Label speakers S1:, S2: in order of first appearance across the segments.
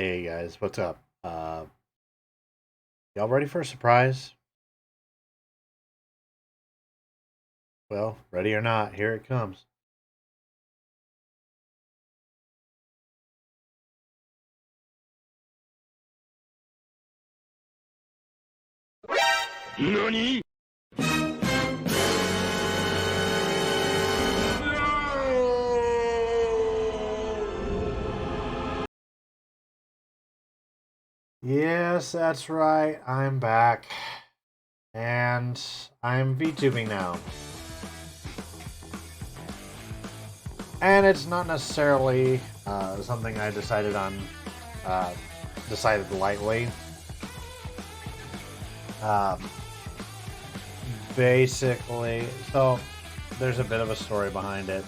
S1: Hey guys, what's up? Y'all ready for a surprise? Well, ready or not, here it comes.
S2: NANI?!
S1: Yes, that's right. I'm back. And I'm VTubing now. And it's not necessarily something I decided on, uh, decided lightly. Um, basically, so there's a bit of a story behind it.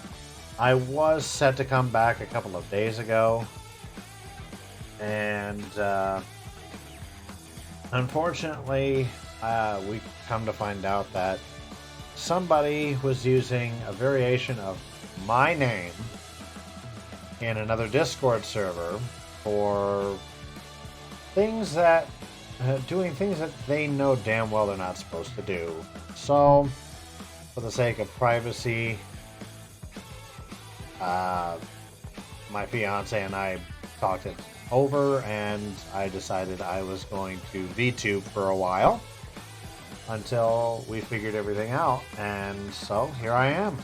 S1: I was set to come back a couple of days ago, and unfortunately, we come to find out that somebody was using a variation of my name in another Discord server for things that doing things that they know damn well they're not supposed to do. So, for the sake of privacy, uh, my fiance and I talked it over, and I decided I was going to VTube for a while until we figured everything out, and so here I am.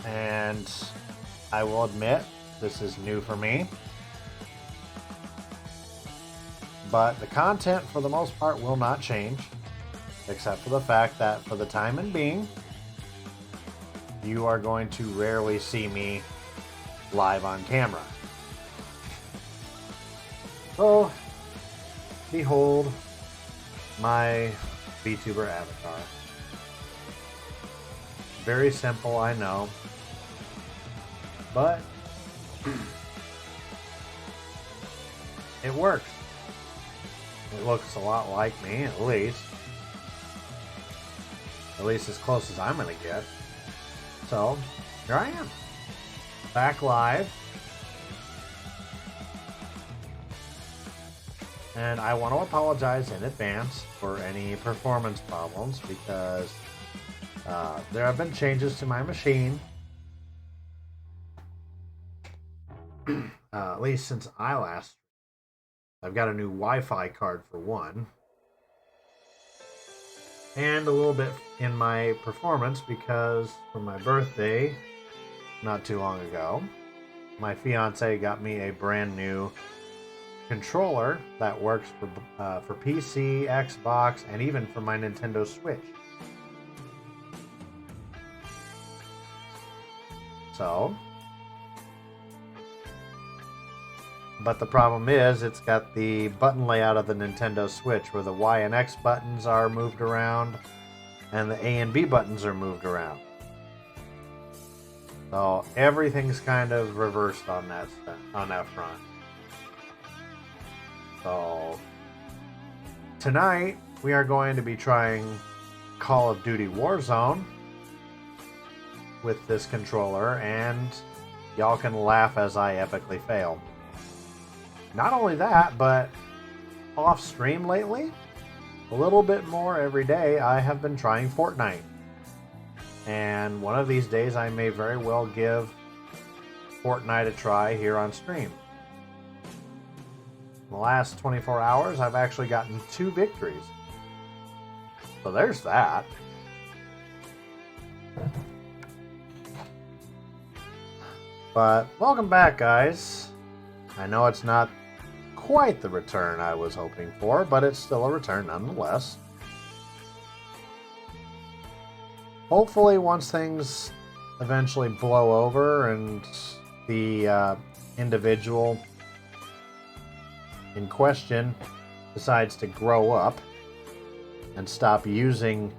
S1: And I will admit, this is new for me, but the content for the most part will not change, except for the fact that for the time and being, you are going to rarely see me live on camera. So, behold my VTuber avatar. Very simple, I know, but it works. It looks a lot like me, at least as close as I'm gonna get. So, here I am, back live. And I want to apologize in advance for any performance problems, because there have been changes to my machine, at least since I last. I've got a new Wi-Fi card for one, and a little bit in my performance because for my birthday not too long ago, my fiance got me a brand new controller that works for PC, Xbox, and even for my Nintendo Switch. So, but the problem is, it's got the button layout of the Nintendo Switch, where the Y and X buttons are moved around, and the A and B buttons are moved around. So everything's kind of reversed on that front. So tonight we are going to be trying Call of Duty Warzone with this controller, and y'all can laugh as I epically fail. Not only that, but off stream lately, a little bit more every day, I have been trying Fortnite. And one of these days I may very well give Fortnite a try here on stream. In the last 24 hours, I've actually gotten 2 victories. So there's that. But welcome back, guys. I know it's not quite the return I was hoping for, but it's still a return nonetheless. Hopefully, once things eventually blow over and the individual in question decides to grow up and stop using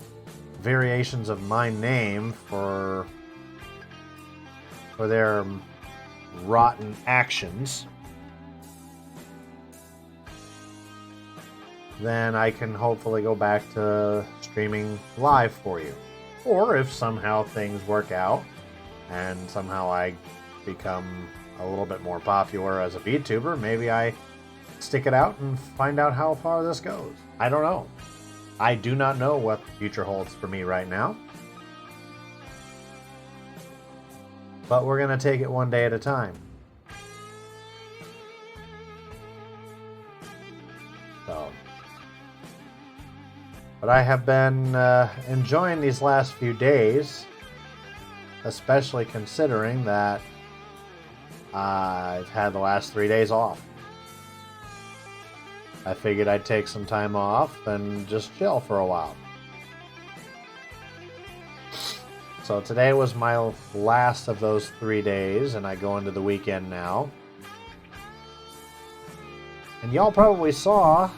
S1: variations of my name for their rotten actions, then I can hopefully go back to streaming live for you. Or if somehow things work out and somehow I become a little bit more popular as a VTuber, maybe I stick it out and find out how far this goes. I don't know. I do not know what the future holds for me right now. But we're going to take it one day at a time. So, but I have been enjoying these last few days, especially considering that I've had the last 3 days off. I figured I'd take some time off and just chill for a while. So today was my last of those 3 days, and I go into the weekend now. And y'all probably saw,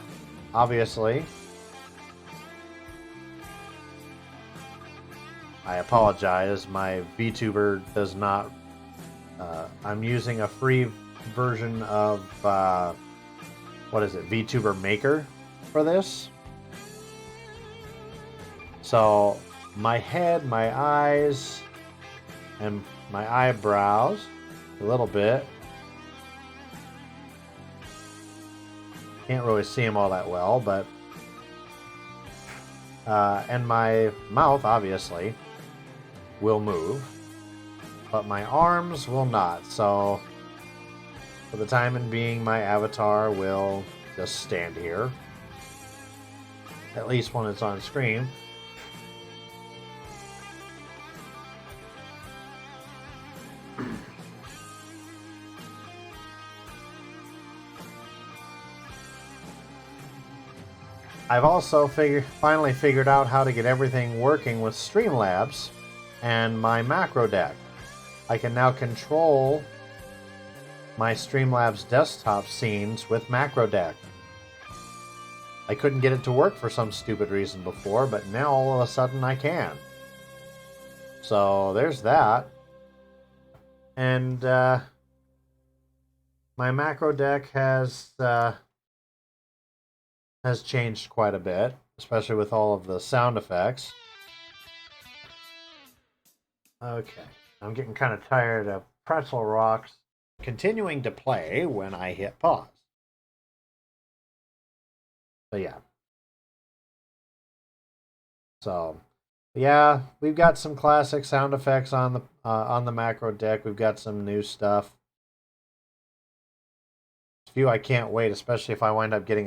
S1: obviously, I apologize, my VTuber does not, I'm using a free version of, what is it, VTuber Maker for this. So my head, my eyes, and my eyebrows, a little bit. Can't really see them all that well, but and my mouth, obviously, will move, but my arms will not. So for the time being, my avatar will just stand here, at least when it's on screen. I've also finally figured out how to get everything working with Streamlabs and my macro deck. I can now control my Streamlabs desktop scenes with macro deck. I couldn't get it to work for some stupid reason before, but now all of a sudden I can. So there's that. And my macro deck has changed quite a bit, especially with all of the sound effects. Okay, I'm getting kind of tired of Pretzel Rocks continuing to play when I hit pause. So yeah. So yeah, we've got some classic sound effects on the macro deck. We've got some new stuff. A few I can't wait, especially if I wind up getting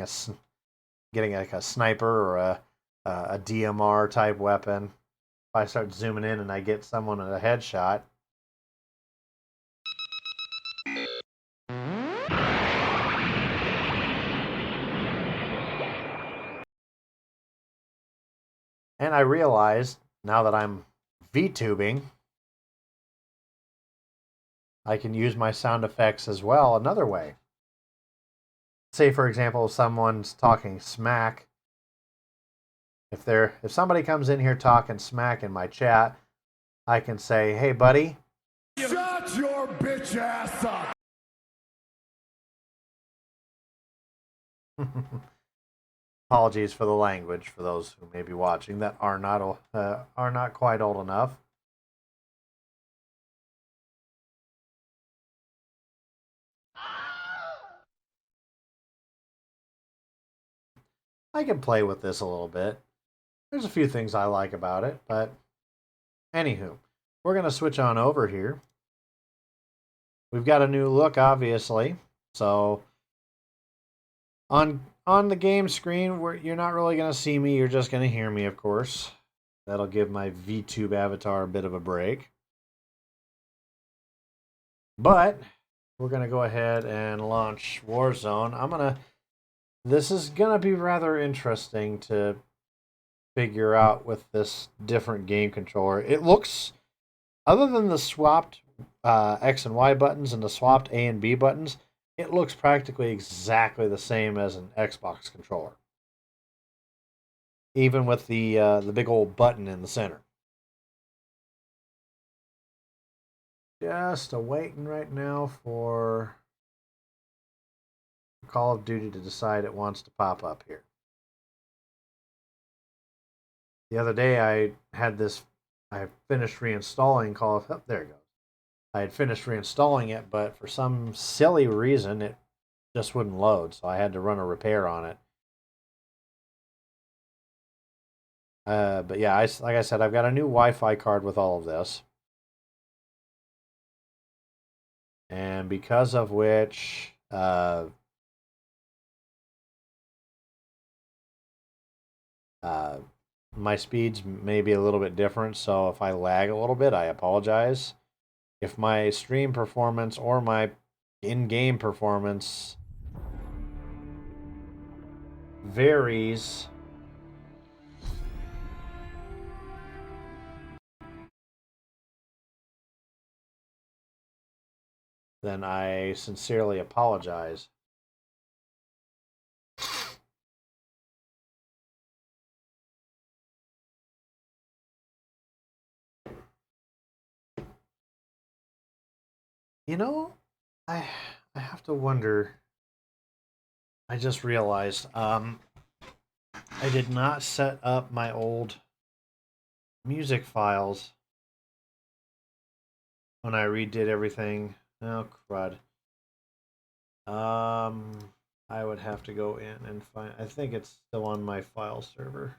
S1: like a sniper or a DMR type weapon. If I start zooming in and I get someone at a headshot. And I realized, now that I'm VTubing, I can use my sound effects as well another way. Say, for example, if someone's talking smack, if somebody comes in here talking smack in my chat, I can say, "Hey, buddy,
S2: shut your bitch ass up."
S1: Apologies for the language for those who may be watching that are not quite old enough. I can play with this a little bit. There's a few things I like about it, but anywho, we're going to switch on over here. We've got a new look, obviously. So on the game screen, you're not really going to see me. You're just going to hear me, of course. That'll give my VTube avatar a bit of a break. But we're going to go ahead and launch Warzone. This is going to be rather interesting to figure out with this different game controller. It looks, other than the swapped X and Y buttons and the swapped A and B buttons, it looks practically exactly the same as an Xbox controller. Even with the big old button in the center. Just waiting right now for Call of Duty to decide it wants to pop up here. The other day I finished reinstalling Call of Duty. Oh, there it goes. I had finished reinstalling it, but for some silly reason, it just wouldn't load. So I had to run a repair on it. But yeah, like I said, I've got a new Wi-Fi card with all of this. And because of which, my speeds may be a little bit different. So if I lag a little bit, I apologize. If my stream performance or my in-game performance varies, then I sincerely apologize. You know, I have to wonder. I just realized I did not set up my old music files when I redid everything. Oh crud. I would have to go in and find. I think it's still on my file server.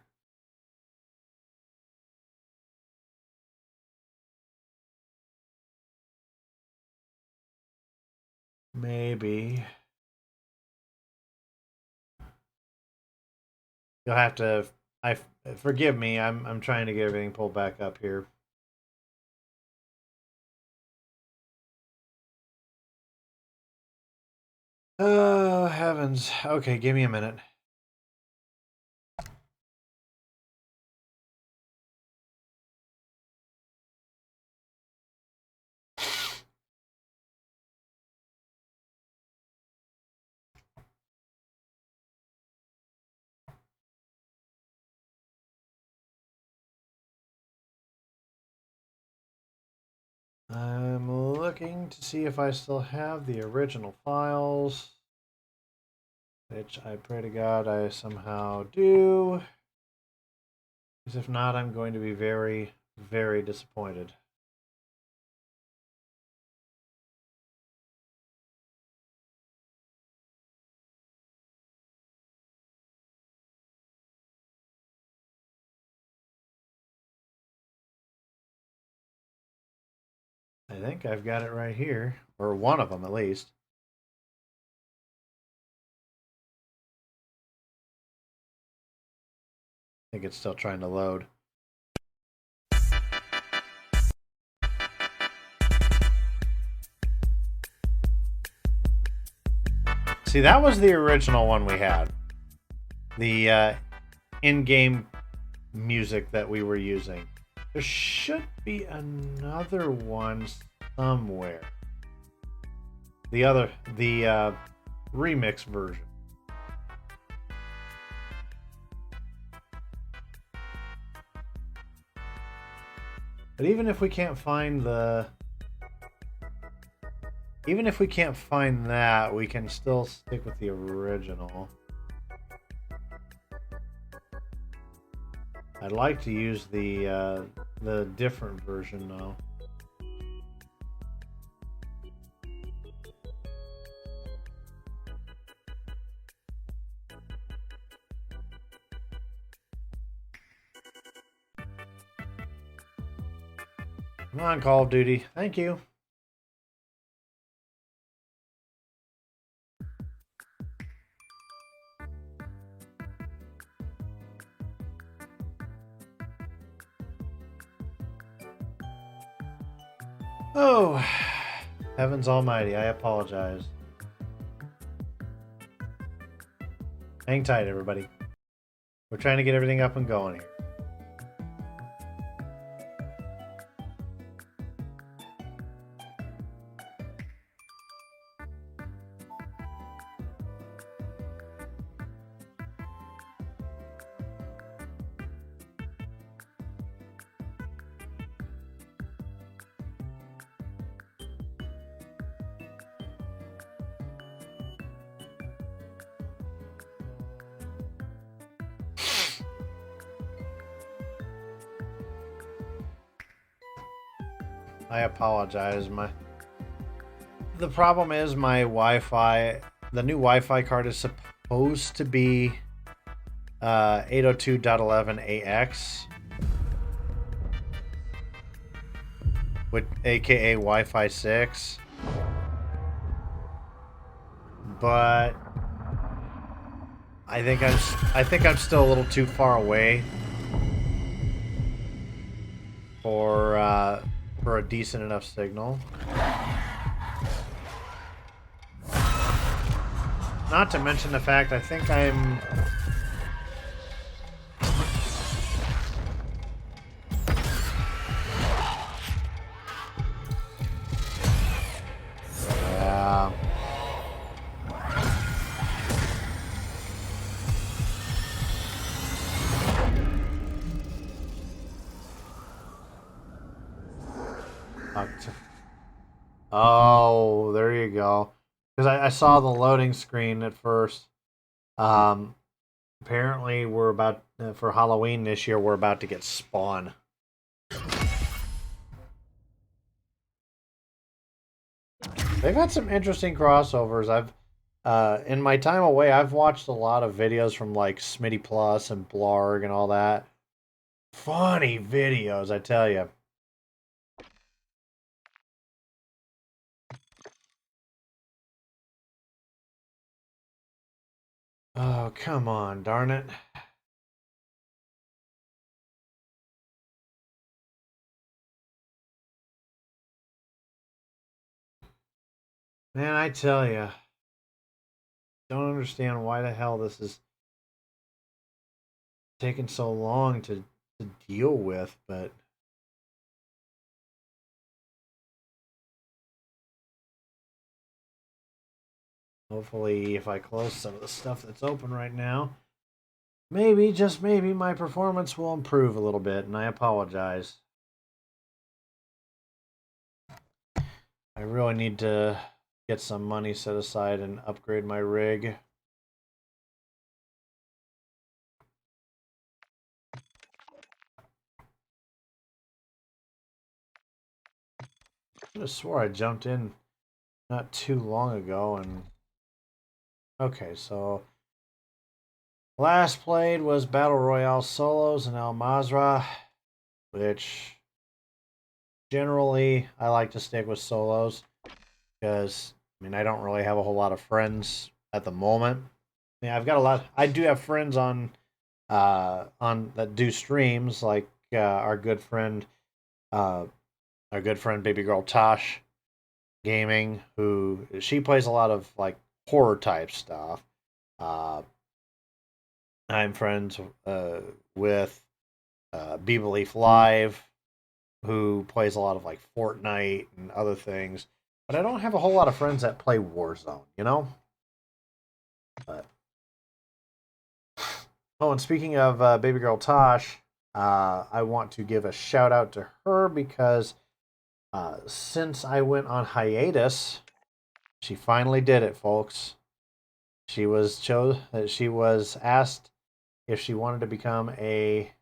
S1: Maybe. You'll have to. Forgive me. I'm trying to get everything pulled back up here. Oh heavens. Okay, give me a minute. I'm looking to see if I still have the original files, which I pray to God I somehow do. Because if not, I'm going to be very, very disappointed. I think I've got it right here, or one of them at least. I think it's still trying to load. See, that was the original one we had. The in-game music that we were using. There should be another one somewhere. The remix version. But even if we can't find that, we can still stick with the original. I'd like to use the different version though. Come on, Call of Duty. Thank you. Oh, heavens almighty, I apologize. Hang tight, everybody. We're trying to get everything up and going here. I apologize. The problem is my Wi-Fi. The new Wi-Fi card is supposed to be 802.11ax, with aka Wi-Fi 6, but I think I'm still a little too far away for a decent enough signal. Not to mention the fact I think I'm... Yeah. Oh, there you go. Because I saw the loading screen at first. Apparently, we're about for Halloween this year. We're about to get Spawn. They've had some interesting crossovers. In my time away, I've watched a lot of videos from like Smitty Plus and Blarg and all that. Funny videos, I tell you. Oh, come on, darn it. Man, I tell you, don't understand why the hell this is taking so long to deal with, but hopefully if I close some of the stuff that's open right now, maybe, just maybe, my performance will improve a little bit, and I apologize. I really need to get some money set aside and upgrade my rig. I just swore I jumped in not too long ago, and okay, so last played was Battle Royale Solos in Al Mazrah, which generally I like to stick with solos because I mean I don't really have a whole lot of friends at the moment. Yeah, I've got a lot. I do have friends on that do streams, like uh, our good friend Baby Girl Tosh Gaming, who she plays a lot of like horror type stuff. Uh, I'm friends with Be Belief Live, who plays a lot of like Fortnite and other things. But I don't have a whole lot of friends that play Warzone, you know? But oh, and speaking of Baby Girl Tosh, I want to give a shout out to her because since I went on hiatus, she finally did it, folks. She was She was asked if she wanted to become a.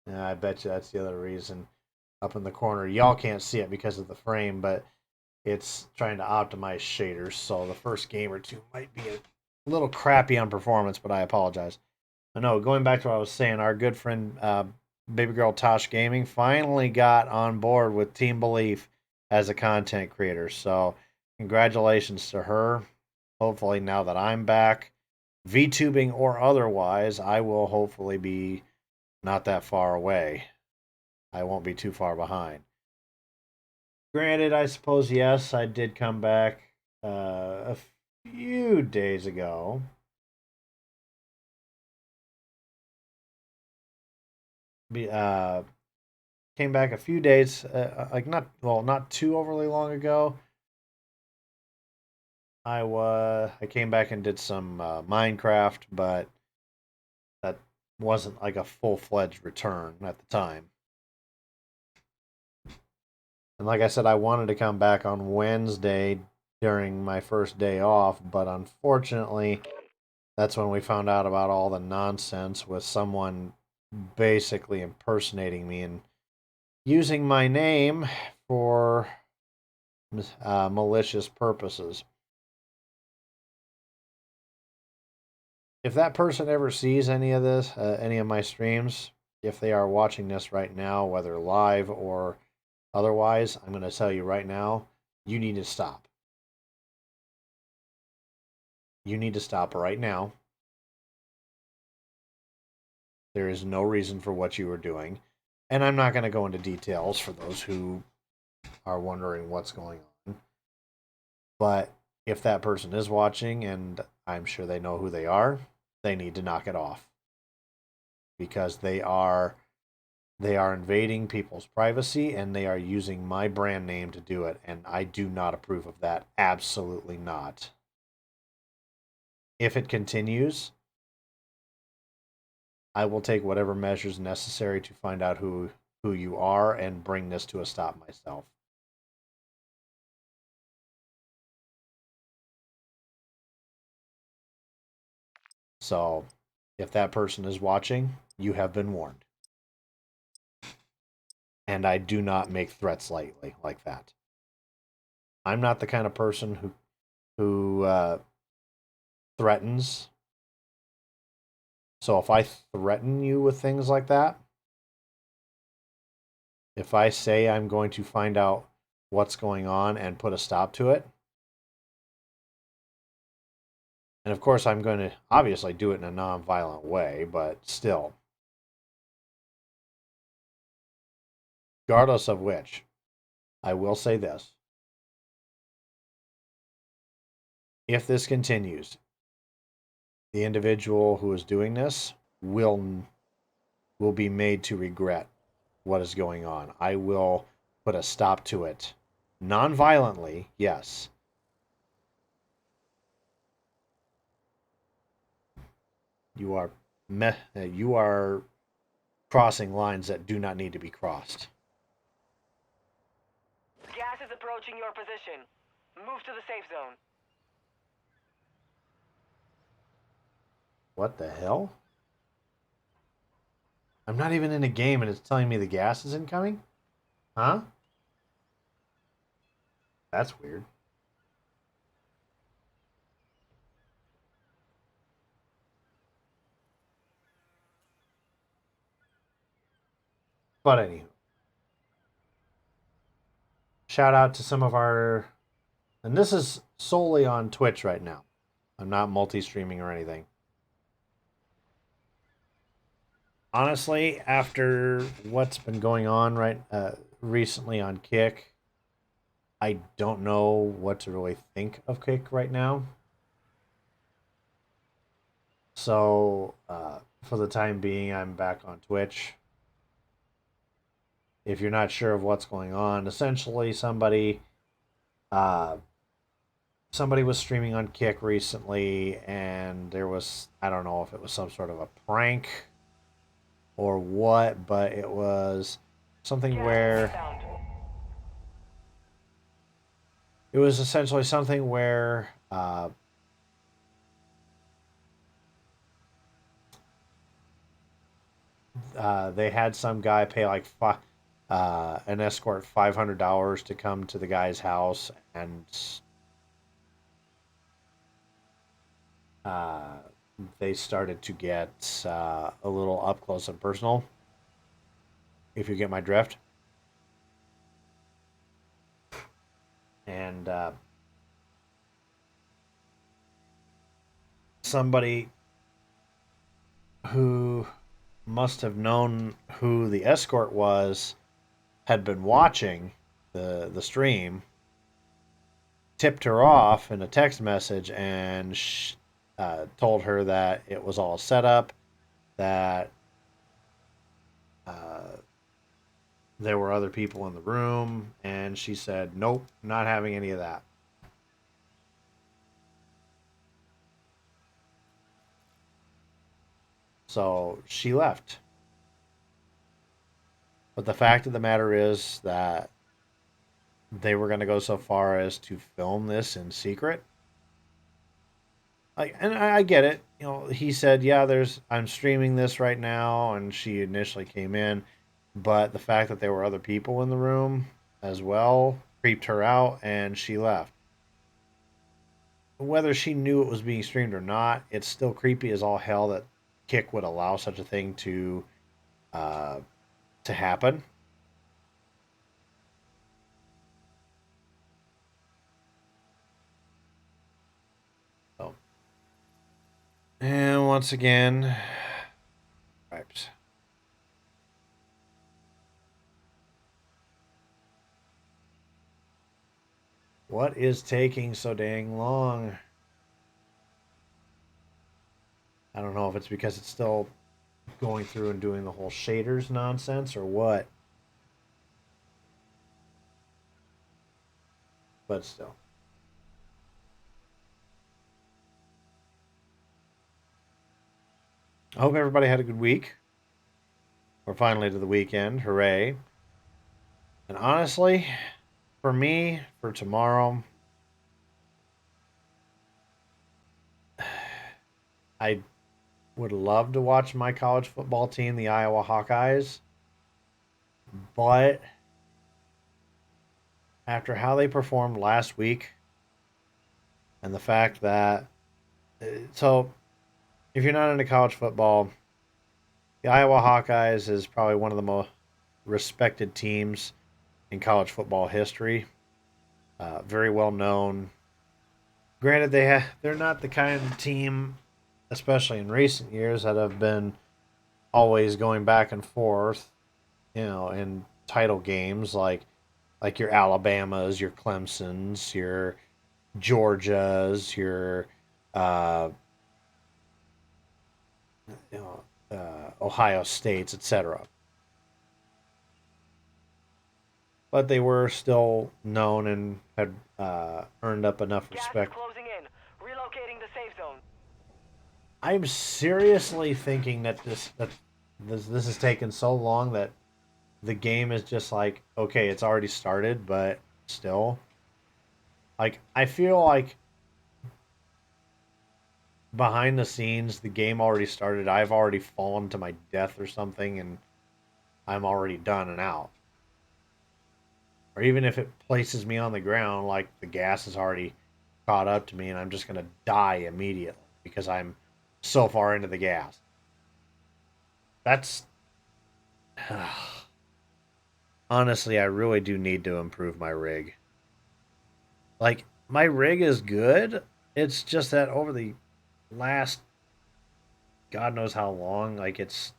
S1: I bet you that's the other reason. Up in the corner, y'all can't see it because of the frame, but it's trying to optimize shaders. So the first game or two might be a little crappy on performance, but I apologize. I know, going back to what I was saying, our good friend Baby Girl Tosh Gaming finally got on board with Team Belief as a content creator. So congratulations to her. Hopefully now that I'm back, VTubing or otherwise, I will hopefully be not that far away. I won't be too far behind. Granted, I suppose, yes, I did come back a few days ago. Came back a few days, like not too overly long ago. I came back and did some Minecraft, but that wasn't like a full-fledged return at the time. And like I said, I wanted to come back on Wednesday during my first day off, but unfortunately, that's when we found out about all the nonsense with someone basically impersonating me. And using my name for malicious purposes. If that person ever sees any of this, any of my streams, if they are watching this right now, whether live or otherwise, I'm going to tell you right now, you need to stop. You need to stop right now. There is no reason for what you are doing. And I'm not going to go into details for those who are wondering what's going on. But if that person is watching, and I'm sure they know who they are, they need to knock it off. Because they are invading people's privacy, and they are using my brand name to do it, and I do not approve of that. Absolutely not. If it continues, I will take whatever measures necessary to find out who you are and bring this to a stop myself. So, if that person is watching, you have been warned. And I do not make threats lightly like that. I'm not the kind of person who threatens. So if I threaten you with things like that, if I say I'm going to find out what's going on and put a stop to it, and of course I'm going to obviously do it in a non-violent way, but still, regardless of which, I will say this. If this continues, the individual who is doing this will be made to regret what is going on. I will put a stop to it. Non-violently, yes. You are crossing lines that do not need to be crossed.
S3: Gas is approaching your position. Move to the safe zone.
S1: What the hell? I'm not even in a game and it's telling me the gas is incoming? Huh? That's weird. But anywho. Shout out to some of our... And this is solely on Twitch right now. I'm not multi-streaming or anything. Honestly, after what's been going on recently on Kick, I don't know what to really think of Kick right now. So, for the time being, I'm back on Twitch. If you're not sure of what's going on, essentially somebody was streaming on Kick recently, and there was, I don't know if it was some sort of a prank or what, but it was something where it was essentially something where they had some guy pay like an escort $500 to come to the guy's house, and they started to get a little up close and personal, if you get my drift. And somebody who must have known who the escort was had been watching the stream, tipped her off in a text message, and told her that it was all set up, that there were other people in the room, and she said, nope, not having any of that. So she left. But the fact of the matter is that they were going to go so far as to film this in secret. And I get it. You know, he said, yeah, I'm streaming this right now. And she initially came in. but the fact that there were other people in the room as well creeped her out, and she left. Whether she knew it was being streamed or not, it's still creepy as all hell that Kick would allow such a thing uh, to happen. So, and once again, right. What is taking so dang long? I don't know if it's because it's still going through and doing the whole shaders nonsense or what. But still. I hope everybody had a good week. We're finally to the weekend. Hooray. And honestly, for me, for tomorrow, I would love to watch my college football team, the Iowa Hawkeyes. But after how they performed last week and the fact that, so if you're not into college football, the Iowa Hawkeyes is probably one of the most respected teams in college football history. Very well known. Granted, they're not the kind of team, especially in recent years, that have been always going back and forth, in title games like your Alabamas, your Clemsons, your Georgias, your uh, Ohio States, etc. But they were still known and had earned up enough
S3: Gas is
S1: respect.
S3: closing in. Relocating the safe zone.
S1: I'm seriously thinking that this has taken so long that the game is just like, okay, it's already started, but still, like, I feel like behind the scenes the game already started. I've already fallen to my death or something, and I'm already done and out. Or even if it places me on the ground, like the gas has already caught up to me and I'm just going to die immediately because I'm so far into the gas. That's honestly, I really do need to improve my rig. Like, my rig is good. It's just that over the last God knows how long, like, it's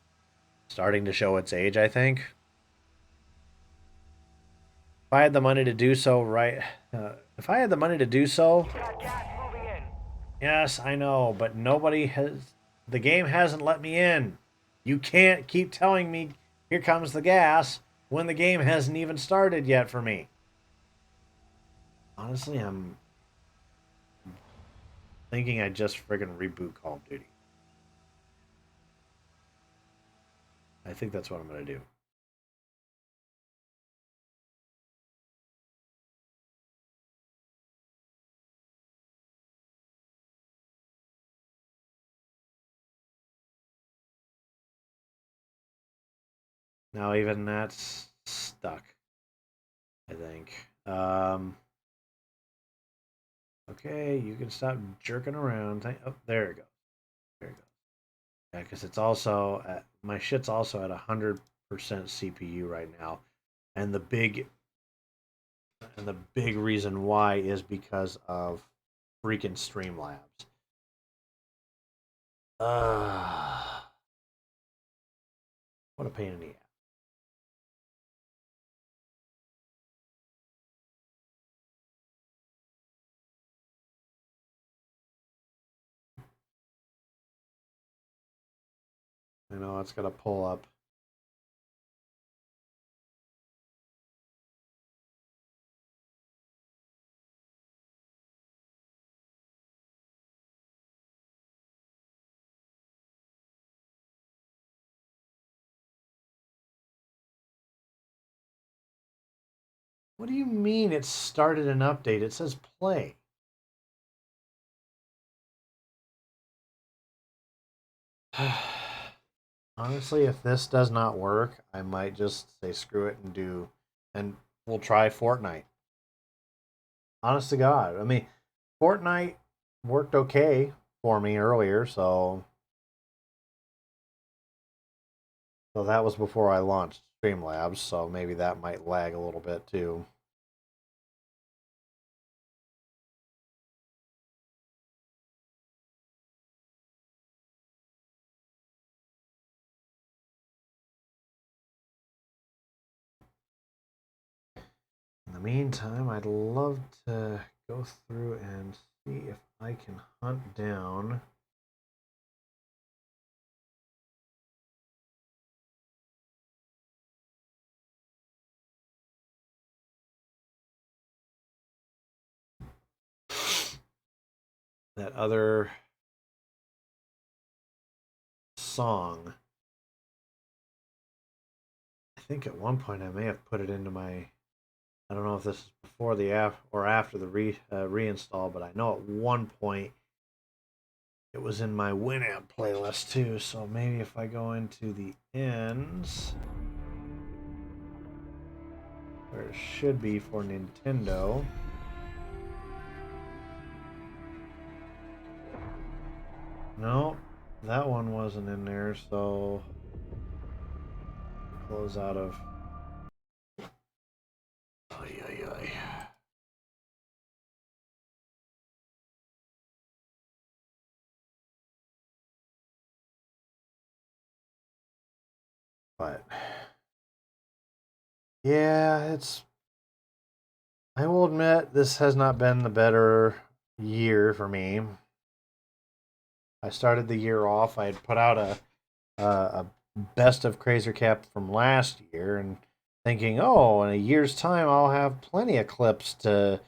S1: starting to show its age, I think. If I had the money to do so, right? If I had the money to do so,
S3: Got gas moving in.
S1: yes, I know, but nobody has. The game hasn't let me in. You can't keep telling me, here comes the gas, when the game hasn't even started yet for me. Honestly, I'm thinking I just friggin' reboot Call of Duty. I think that's what I'm gonna do. Now, even that's stuck, I think. Okay, you can stop jerking around. Oh, there it goes. There it goes. Yeah, because it's also my shit's also at 100% CPU right now, and the big reason why is because of freaking Streamlabs. Uh, what a pain in the ass. I know it's gonna pull up. What do you mean it started an update? It says play. Honestly, if this does not work, I might just say screw it and we'll try Fortnite. Honest to God. I mean, Fortnite worked okay for me earlier, so that was before I launched Streamlabs, so maybe that might lag a little bit too. In the meantime, I'd love to go through and see if I can hunt down that other song. I think at one point I may have put it into my. I don't know if this is before the app or after the reinstall, but I know at one point it was in my Winamp playlist too. So maybe if I go into the ends, where it should be for Nintendo. No, that one wasn't in there, so close out of. Oy, oy, oy. But yeah, it's. I will admit this has not been the better year for me. I started the year off. I had put out a best of KrazerKap from last year, and thinking, oh, in a year's time, I'll have plenty of clips to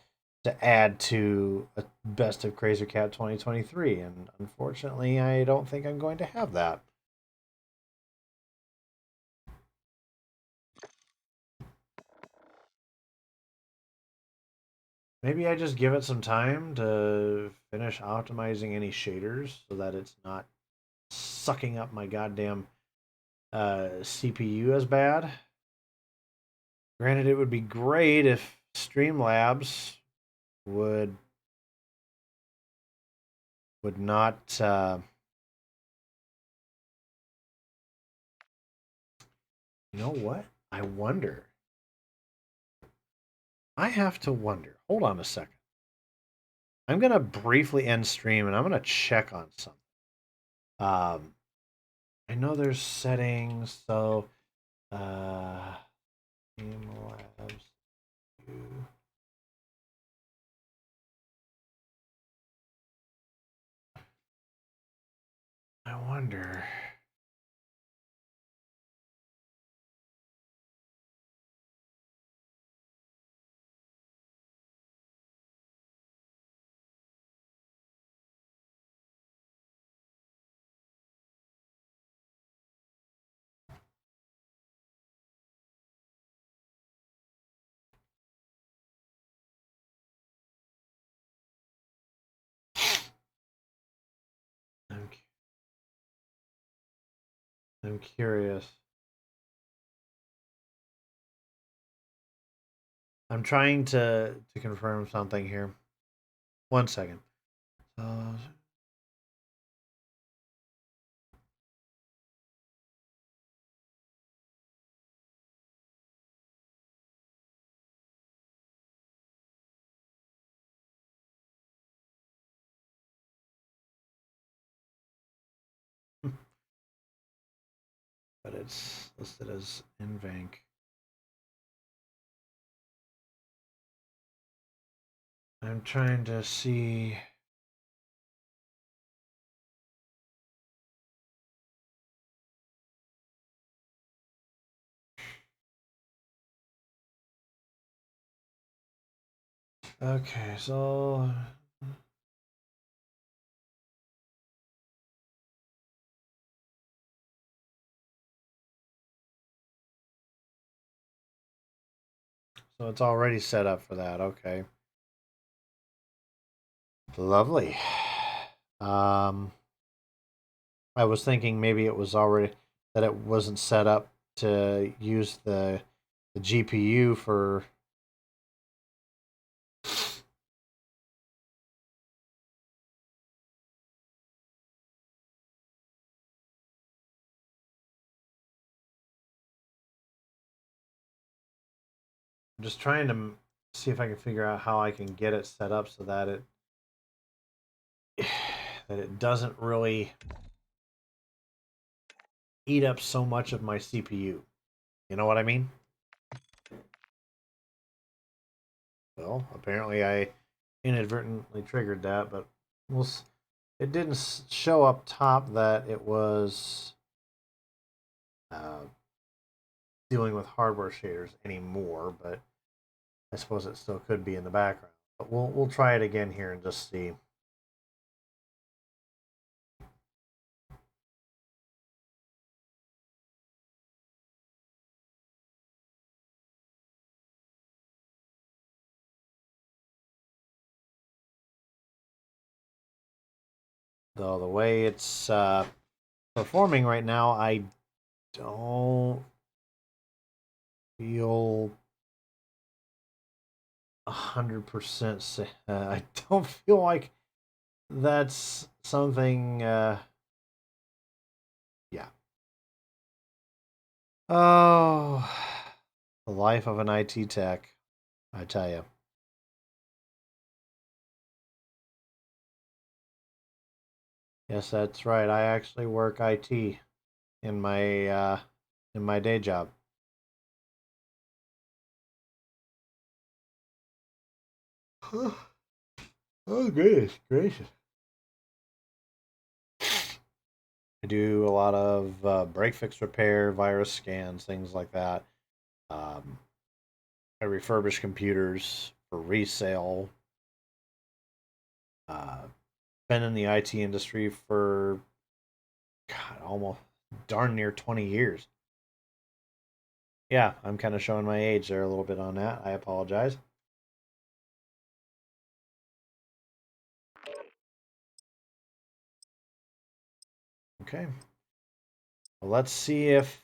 S1: add to a best of KrazerKap 2023. And unfortunately, I don't think I'm going to have that. Maybe I just give it some time to finish optimizing any shaders so that it's not sucking up my goddamn CPU as bad. Granted, it would be great if Streamlabs would not. You know what? I wonder. I have to wonder. Hold on a second. I'm gonna briefly end stream and I'm gonna check on something. I know there's settings, so Streamlabs 2. I wonder. I'm, I'm curious. I'm trying to confirm something here. 1 second. But it's listed as InVank. I'm trying to see. Okay, so it's already set up for that. Okay. Lovely. I was thinking maybe it was already. that it wasn't set up to use the GPU for. I'm just trying to see if I can figure out how I can get it set up so that it doesn't really eat up so much of my CPU. You know what I mean? Well, apparently I inadvertently triggered that, but it didn't show up top that it was dealing with hardware shaders anymore, but I suppose it still could be in the background. But we'll try it again here and just see. Though the way it's performing right now, I don't feel 100%. I don't feel like that's something. Yeah. Oh, the life of an IT tech, I tell you. Yes, that's right. I actually work IT in my day job. Oh, goodness gracious. I do a lot of break fix repair, virus scans, things like that. Um, I refurbish computers for resale. Been in the IT industry for God, almost darn near 20 years. Yeah, I'm kind of showing my age there a little bit on that. I apologize. Okay. Well, let's see if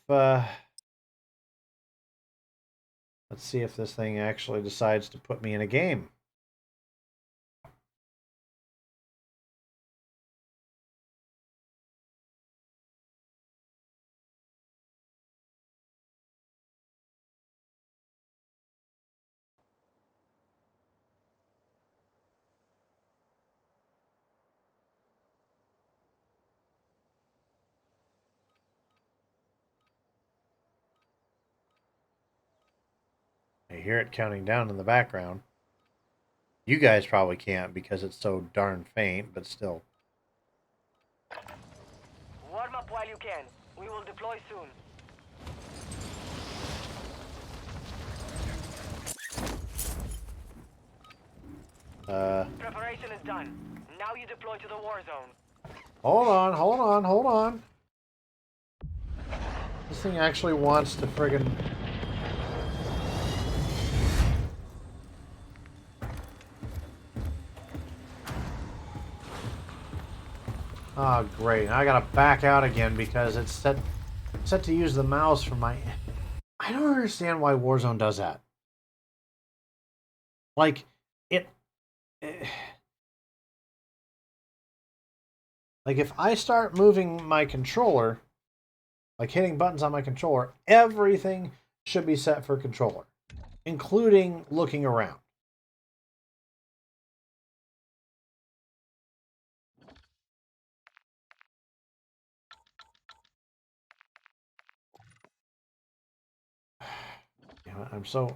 S1: this thing actually decides to put me in a game. I hear it counting down in the background. You guys probably can't because it's so darn faint, but still.
S3: Warm up while you can. We will deploy soon. Preparation is done. Now you deploy to the war zone.
S1: Hold on. This thing actually wants to friggin'. Oh, great. I gotta back out again because it's set to use the mouse for my. I don't understand why Warzone does that. Like, it. Like, if I start moving my controller, like hitting buttons on my controller, everything should be set for controller, including looking around. Yeah, I'm so.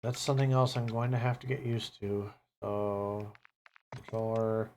S1: That's something else I'm going to have to get used to. So, controller.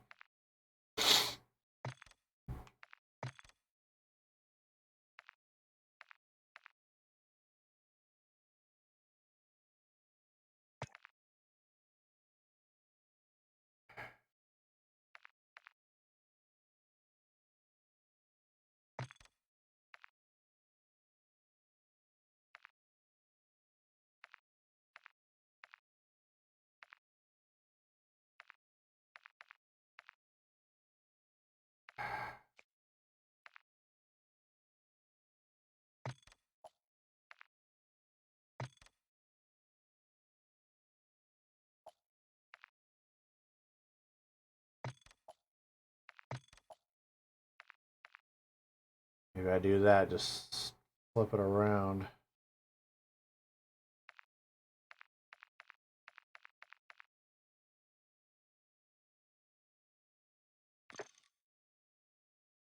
S1: Maybe I do that, just flip it around.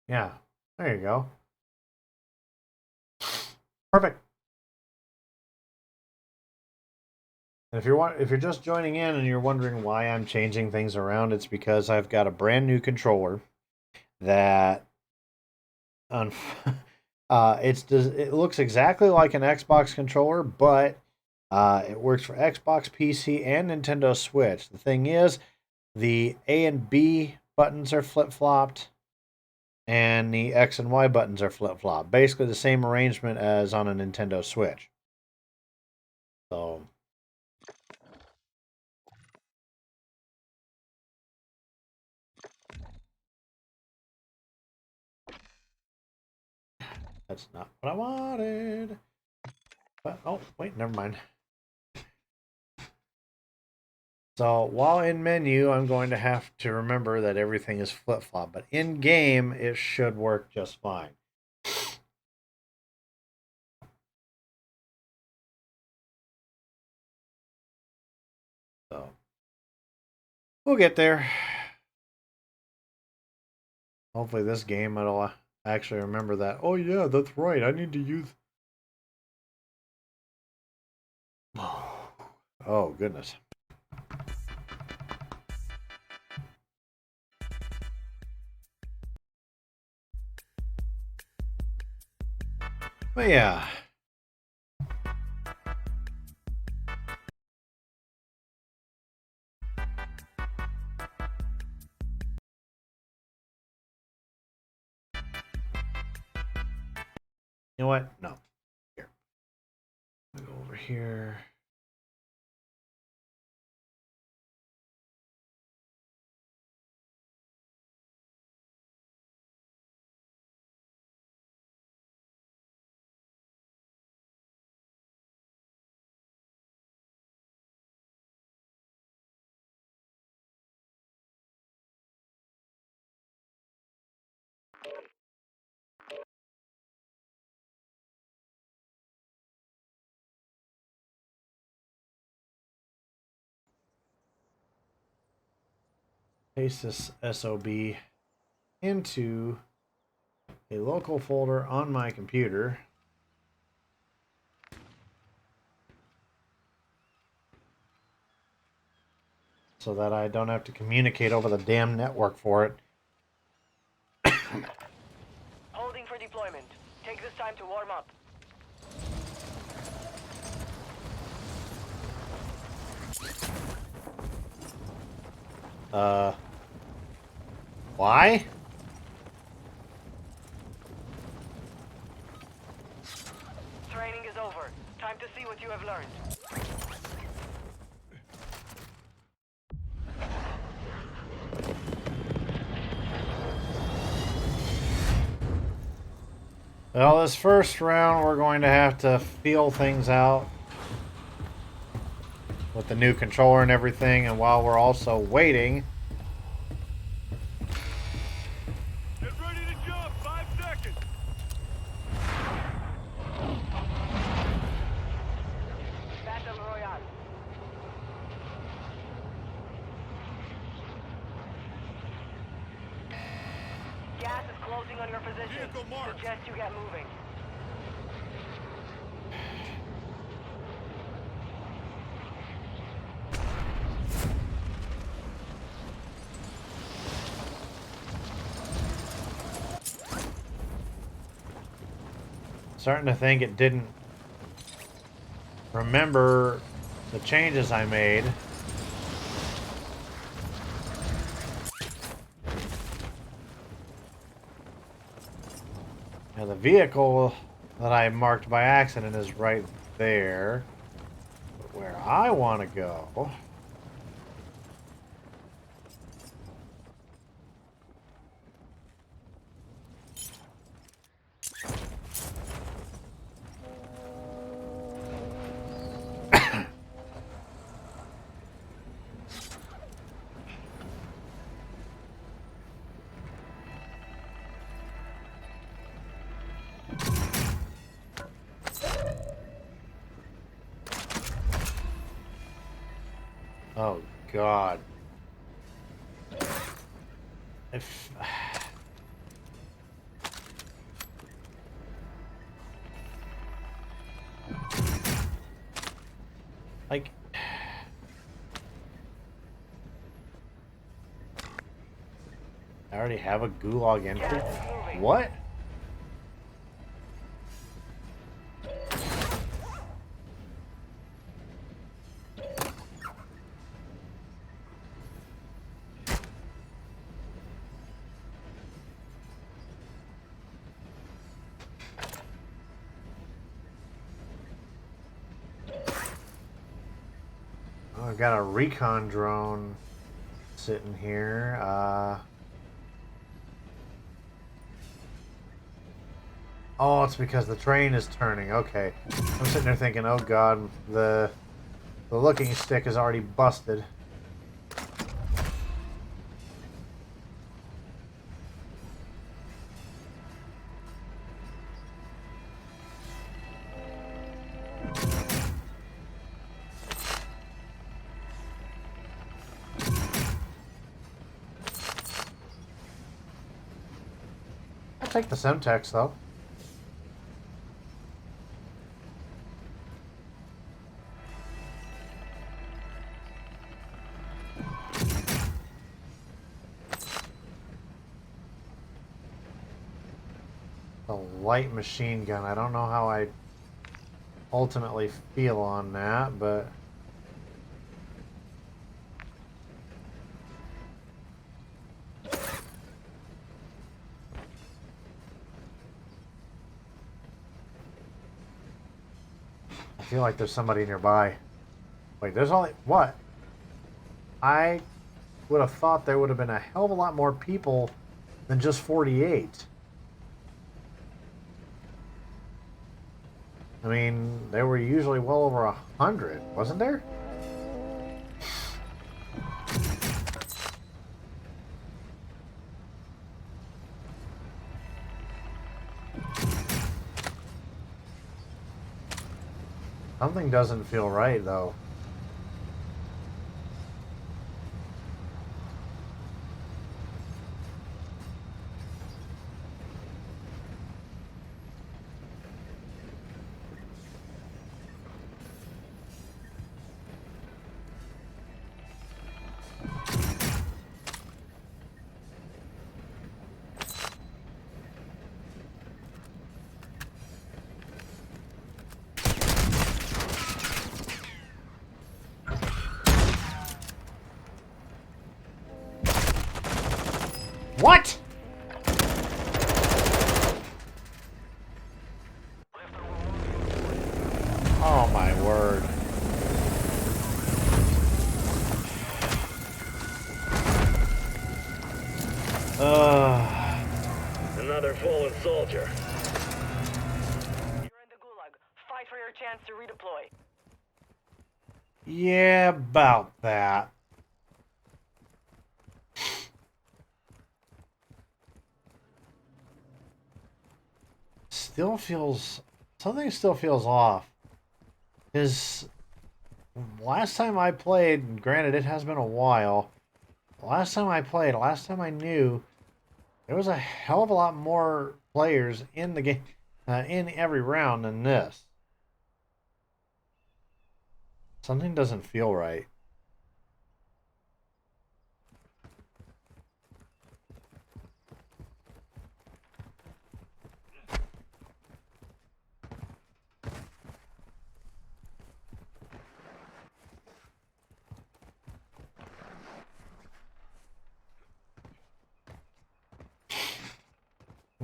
S1: Yeah, there you go. Perfect. And if you're just joining in and you're wondering why I'm changing things around, it's because I've got a brand new controller that it looks exactly like an Xbox controller, but it works for Xbox, PC, and Nintendo Switch. The thing is, the A and B buttons are flip-flopped, and the X and Y buttons are flip-flopped. Basically the same arrangement as on a Nintendo Switch. So that's not what I wanted. But, oh, wait, never mind. So while in menu, I'm going to have to remember that everything is flip-flop. But in game, it should work just fine. So we'll get there. Hopefully this game, it'll actually remember that. Oh yeah, that's right. I need to use... Oh, goodness. But yeah. You know what? No. Here. I'll go over here. Paste this SOB into a local folder on my computer. So that I don't have to communicate over the damn network for it.
S3: Holding for deployment. Take this time to warm up.
S1: Why?
S3: Training is over. Time to see what you have learned.
S1: Well, this first round, we're going to have to feel things out with the new controller and everything, and while we're also waiting...
S2: Get ready to jump. 5 seconds.
S3: Battle Royale. Gas is closing on your position.
S2: Vehicle marked.
S3: Suggest you get moving.
S1: Starting to think it didn't remember the changes I made. Now the vehicle that I marked by accident is right there. But where I want to go... Oh, God. If... Like... I already have a gulag entry? What? Oh, I've got a recon drone sitting here. Oh, it's because the train is turning. Okay. I'm sitting there thinking, oh god, the looking stick is already busted. I'll take the Semtex though. A light machine gun. I don't know how I ultimately feel on that, but I feel like there's somebody nearby. Wait, there's only... What? I would have thought there would have been a hell of a lot more people than just 48. I mean, there were usually well over 100, wasn't there? Something doesn't feel right, though. What? Oh my word.
S2: Another fallen soldier.
S3: You're in the gulag. Fight for your chance to redeploy.
S1: Yeah, about that. Still feels... Something still feels off. Because last time I played, granted it has been a while, last time I knew, there was a hell of a lot more players in the game, in every round than this. Something doesn't feel right.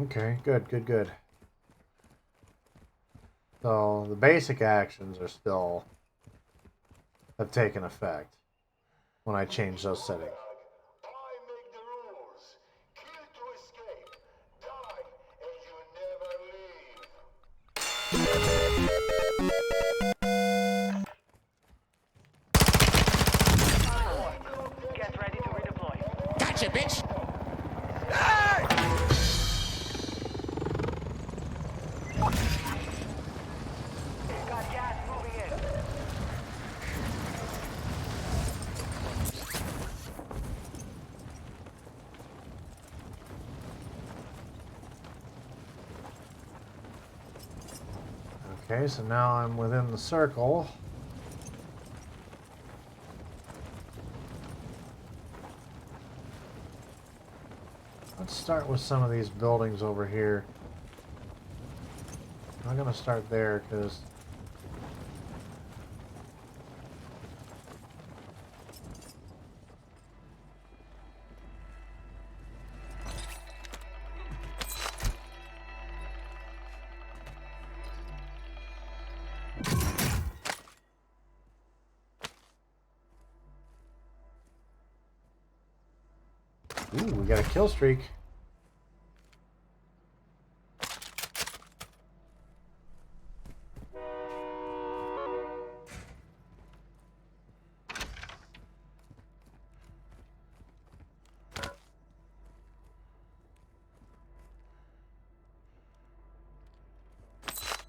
S1: Okay, good. So the basic actions are still have taken effect when I change those settings.
S4: I make the rules. Kill to escape. Die and you never leave.
S3: Get ready to redeploy.
S5: Gotcha, bitch!
S3: Got gas moving in.
S1: Okay, so now I'm within the circle. Let's start with some of these buildings over here. I'm gonna start there because ooh, we got a kill streak.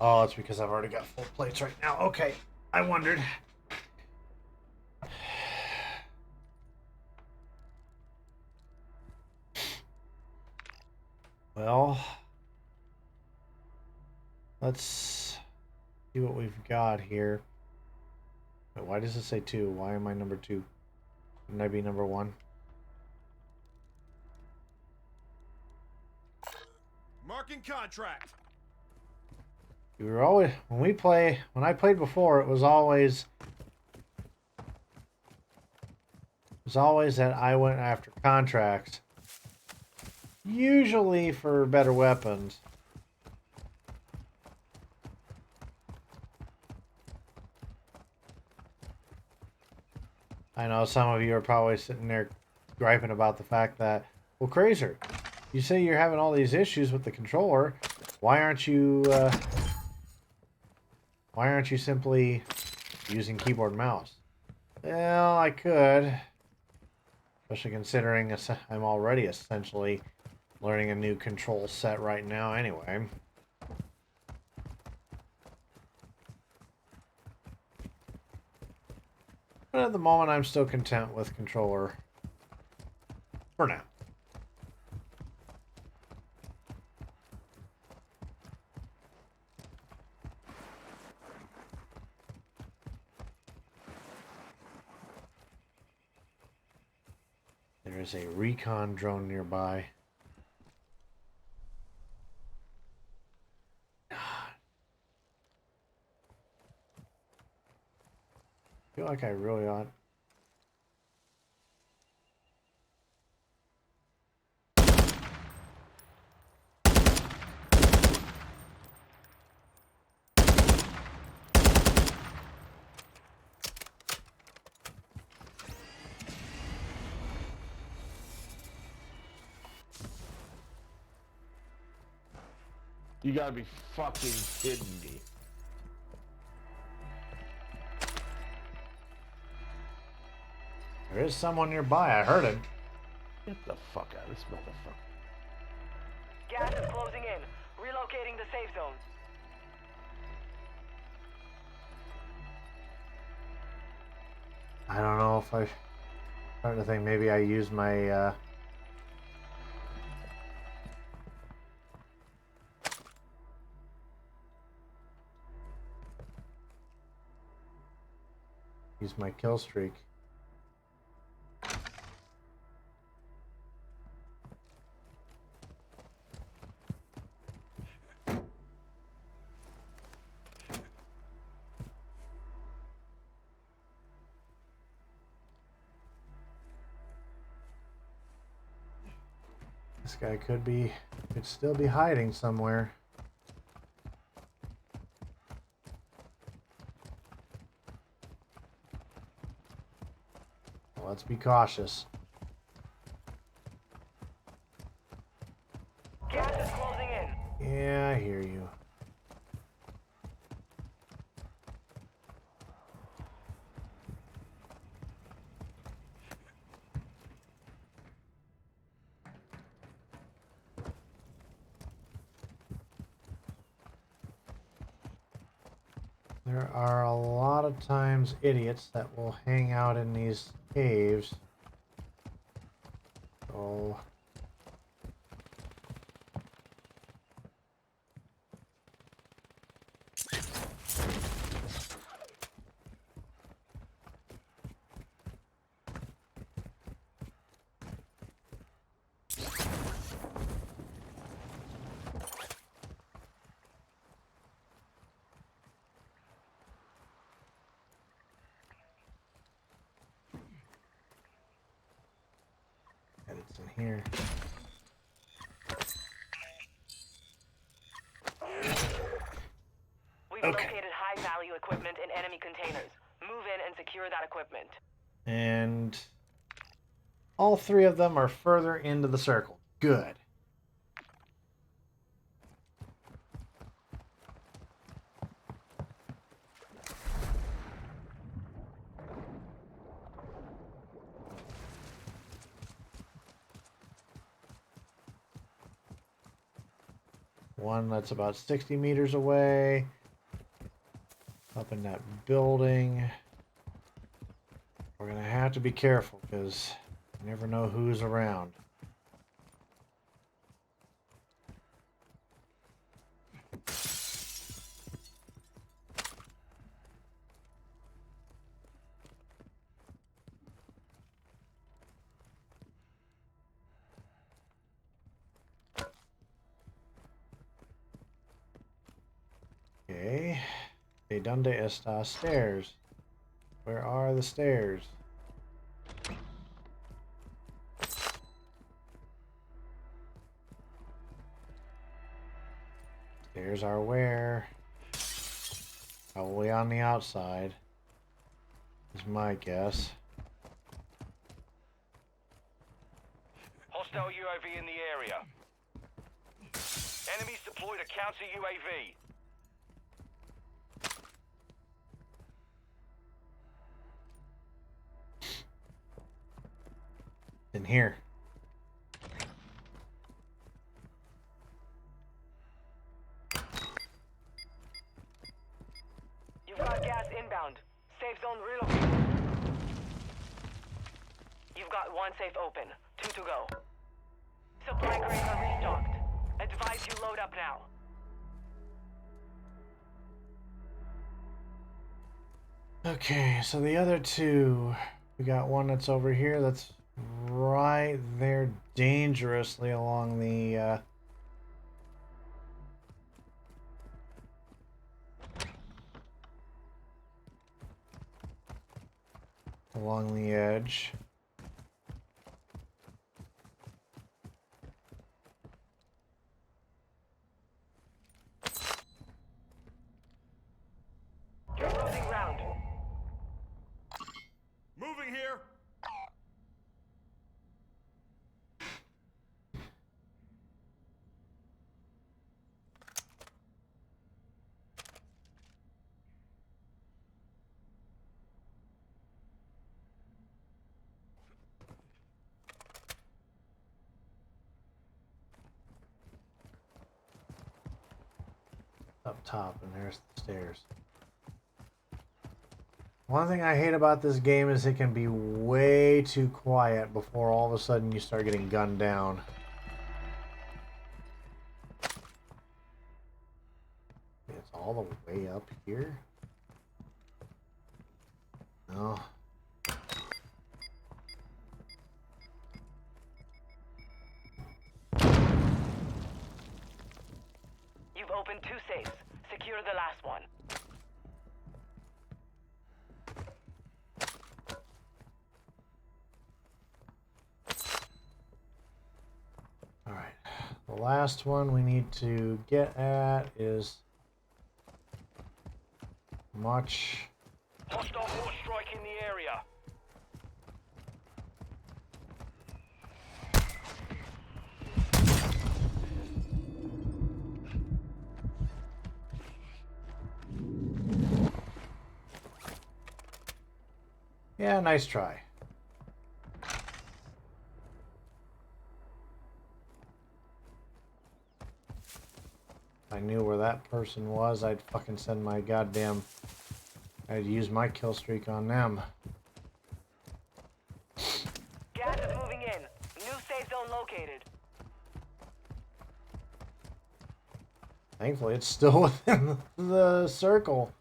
S1: Oh, it's because I've already got full plates right now. Okay, I wondered. Well, let's see what we've got here. Wait, why does it say 2? Why am I number 2? Wouldn't I be number 1?
S2: Marking contract.
S1: We were always when I played before, it was always that I went after contracts, usually for better weapons. I know some of you are probably sitting there griping about the fact that, well, Krazer, you say you're having all these issues with the controller. Why aren't you simply using keyboard and mouse? Well, I could, especially considering I'm already essentially learning a new control set right now anyway. But at the moment, I'm still content with controller for now. There is a recon drone nearby. I feel like I really ought.
S5: You gotta be fucking kidding me.
S1: There is someone nearby. I heard him.
S5: Get the fuck out of this motherfucker.
S3: Gas is closing in. Relocating the safe zone.
S1: I don't know if I starting to think maybe I used my kill streak. This guy could still be hiding somewhere. Well, let's be cautious.
S3: Gas is closing in.
S1: Yeah, I hear you. There are a lot of times idiots that will hang out in these caves. So in here.
S3: We've located high-value equipment in enemy containers. Move in and secure that equipment.
S1: And all three of them are further into the circle. Good. One that's about 60 meters away. Up in that building. We're going to have to be careful because you never know who's around. Okay. ¿De dónde está stairs? Where are the stairs? Stairs are where? Probably on the outside. Is my guess.
S2: Hostile UAV in the area. Enemies deployed a counter UAV.
S1: In here.
S3: You've got gas inbound. Safe zone relocated. You've got one safe open. 2 to go. Supply crates are restocked. Advise you load up now.
S1: Okay, so the other two, we got one that's over here that's right there dangerously along the edge.
S3: You're losing ground.
S2: Moving here.
S1: Up top, and there's the stairs. One thing I hate about this game is it can be way too quiet before all of a sudden you start getting gunned down. It's all the way up here? No.
S3: You've opened 2 safes. Secure the last one.
S1: Alright. The last one we need to get at is much.
S2: Hostile mortar strike in the area.
S1: Yeah, nice try. If I knew where that person was, I'd fucking send my goddamn... I'd use my kill streak on them.
S3: Gas is moving in. New safe zone located.
S1: Thankfully, it's still within the circle.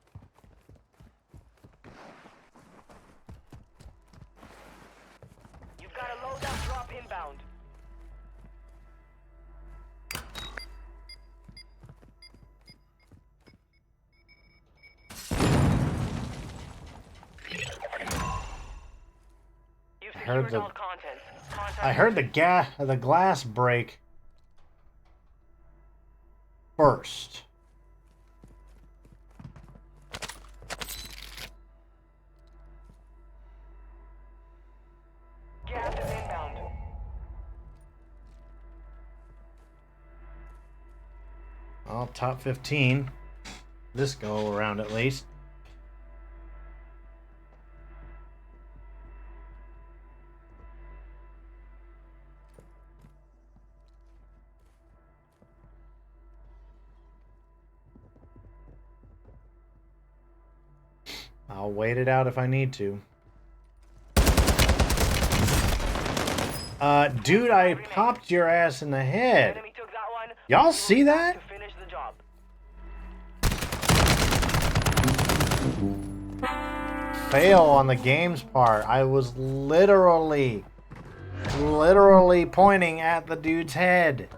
S3: You've got a loadout drop inbound. You've
S1: heard
S3: secured
S1: the-
S3: all contents. Contact
S1: I heard the glass break first.
S3: Gas is inbound.
S1: Well, top 15. This go around at least. I'll wait it out if I need to. Dude, I popped your ass in the head.
S3: Enemy took that one.
S1: Y'all see that?
S3: To finish the job.
S1: Fail on the game's part. I was literally pointing at the dude's head.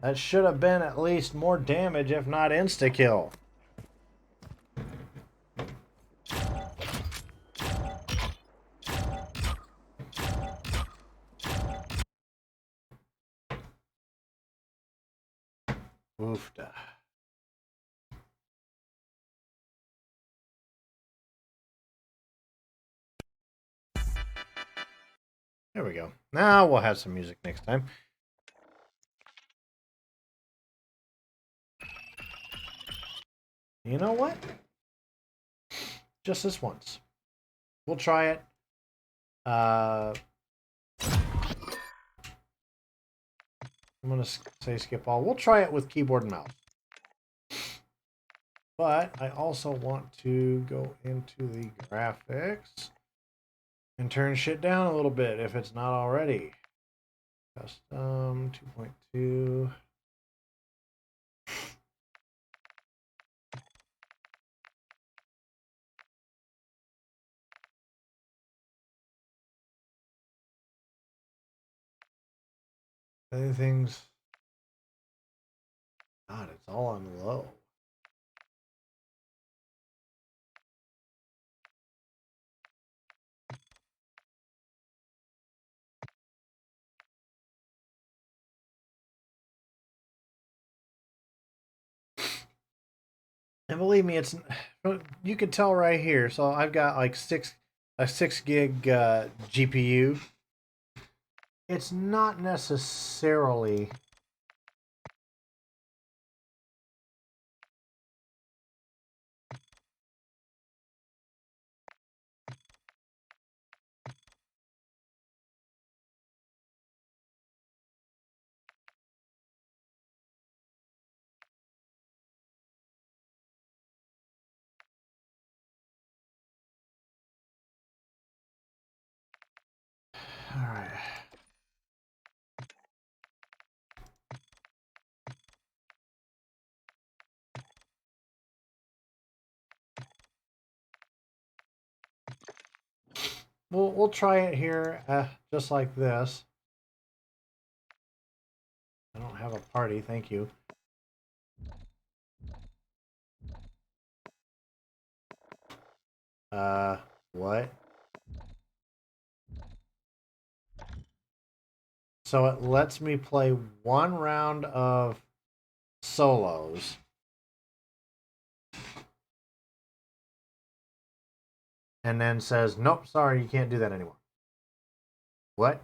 S1: That should have been at least more damage, if not insta-kill. Oofda. There we go. Now we'll have some music next time. You know what? Just this once. We'll try it. I'm going to say skip all. We'll try it with keyboard and mouse. But I also want to go into the graphics and turn shit down a little bit if it's not already. Custom 2.2. Everything's... God, it's all on low. And believe me, it's, you can tell right here. So I've got like a 6 gig GPU. It's not necessarily all right. We'll try it here, just like this. I don't have a party, thank you. What? So it lets me play one round of solos. And then says, nope, sorry, you can't do that anymore. What?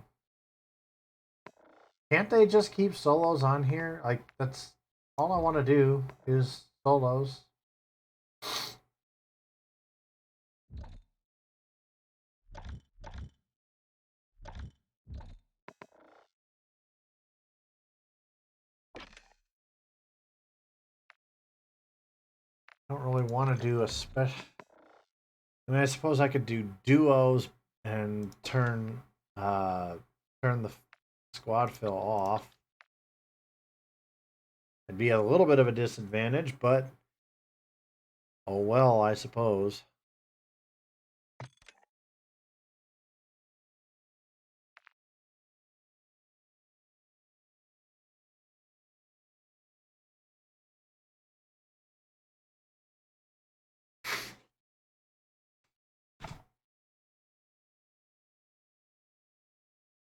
S1: Can't they just keep solos on here? Like, that's all I want to do is solos. I don't really want to do a special... I mean, I suppose I could do duos and turn the squad fill off. It'd be a little bit of a disadvantage, but oh well, I suppose.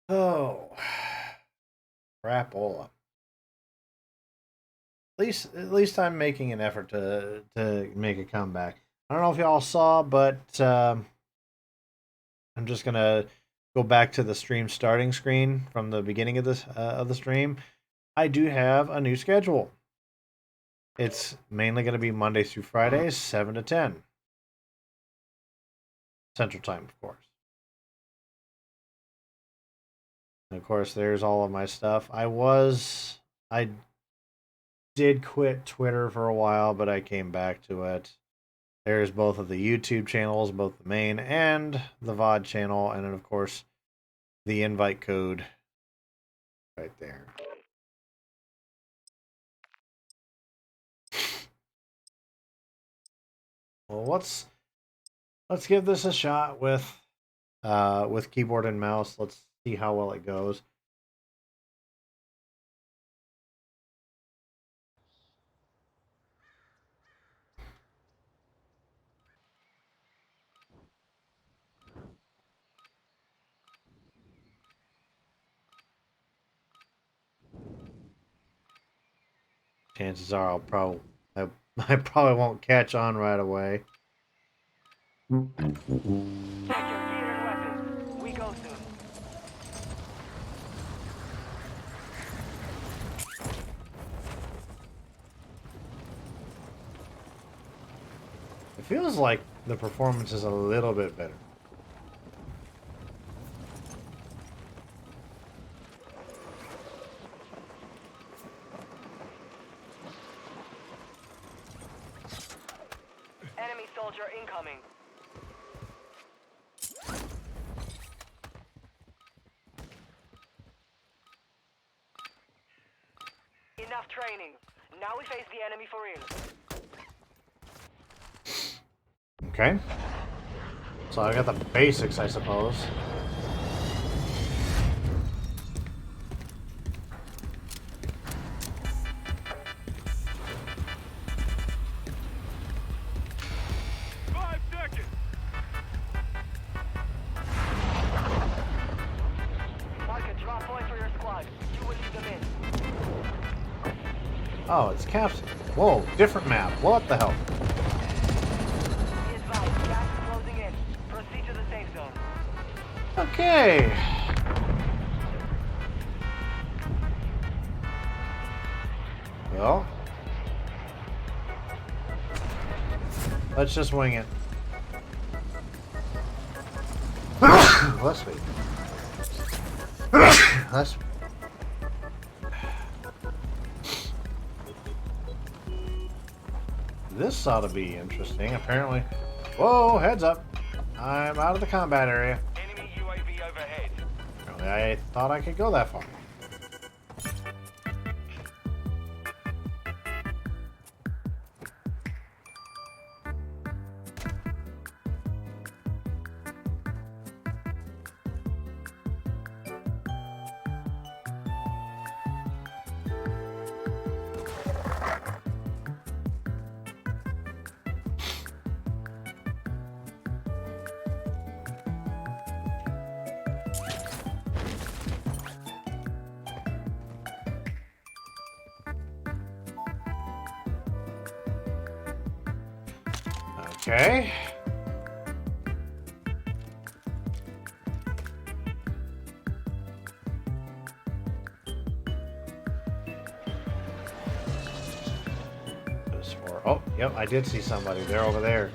S1: Oh, crapola. At least I'm making an effort to make a comeback. I don't know if y'all saw, but I'm just gonna go back to the stream starting screen from the beginning of the stream. I do have a new schedule. It's mainly going to be Monday through Fridays, 7 to 10 Central Time, of course. And of course, there's all of my stuff. I did quit Twitter for a while, but I came back to it. There's both of the YouTube channels, both the main and the VOD channel, and then of course the invite code right there. Well, let's give this a shot with keyboard and mouse. Let's see how well it goes. Chances are I probably won't catch on right away.
S3: Check your gear and weapons. We go soon.
S1: It feels like the performance is a little bit better.
S3: Enemy soldier incoming. Enough training. Now we face the enemy for real.
S1: Okay. So I got the basics, I suppose. Oh, it's Cap's. Whoa, different map. What the hell?
S3: Be advised, gas is closing in. Proceed to the safe zone.
S1: Okay. Well, let's just wing it. Let's wait. Let's. This ought to be interesting. Apparently. Whoa, heads up. I'm out of the combat area.
S2: Enemy UAV overhead.
S1: Apparently, I thought I could go that far. Okay. Oh, yep, I did see somebody. They're over there.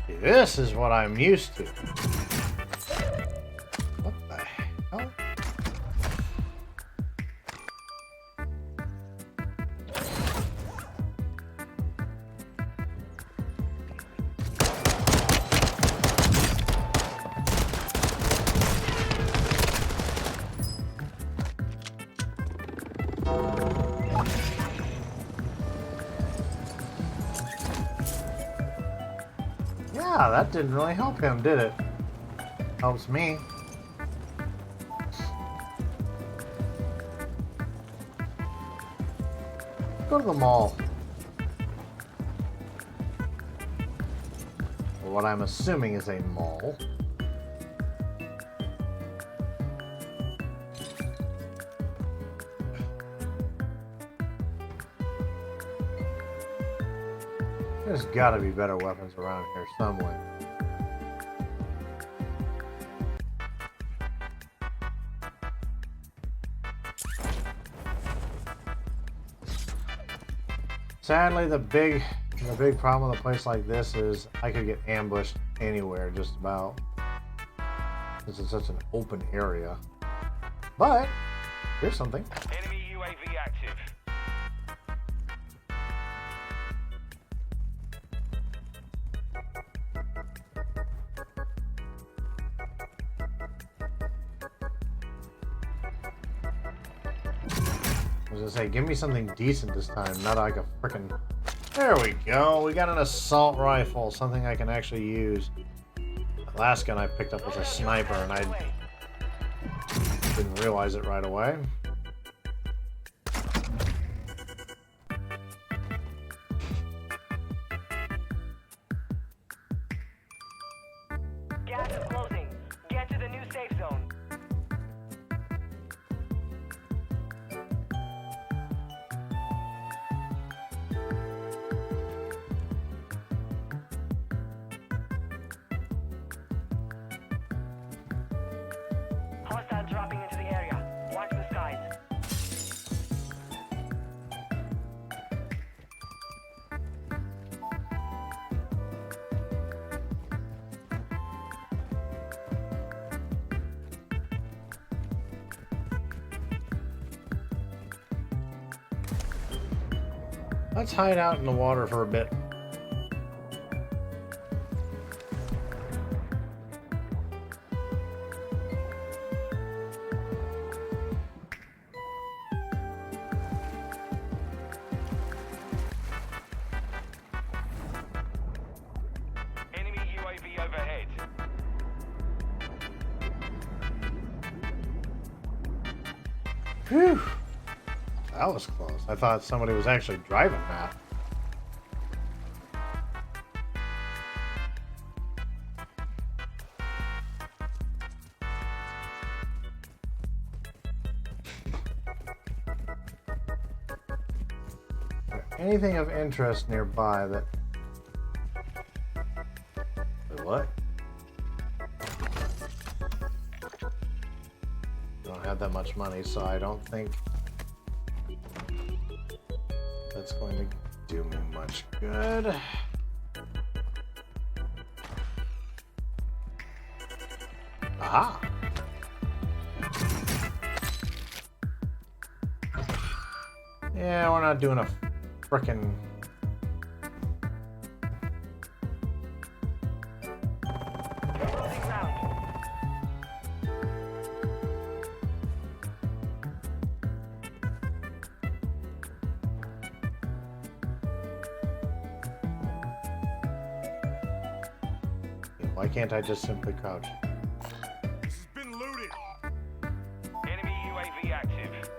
S1: See, this is what I'm used to. What the hell? Yeah, that didn't really help him, did it? Helps me. Go to the mall. Or what I'm assuming is a mall. There's gotta be better weapons around here somewhere. Sadly, the big problem with a place like this is I could get ambushed anywhere, just about. This is such an open area. But here's something.
S2: Enemy UAV active.
S1: I was gonna say, give me something decent this time, not like a frickin'. There we go. We got an assault rifle, something I can actually use. The last gun I picked up was a sniper, and I didn't realize it right away.
S3: Gas is closing. Get to the new safe zone. Hostile dropping into the area. Watch the skies.
S1: Let's hide out in the water for a bit.
S2: Enemy UAV overhead.
S1: Whew. That was close. I thought somebody was actually driving that. Anything of interest nearby that... Wait, what? I don't have that much money, so I don't think that's going to do me much good. Aha! Yeah, we're not doing a frickin'...
S3: Closing round.
S1: Why can't I just simply crouch?
S2: This has been looted. Enemy UAV active.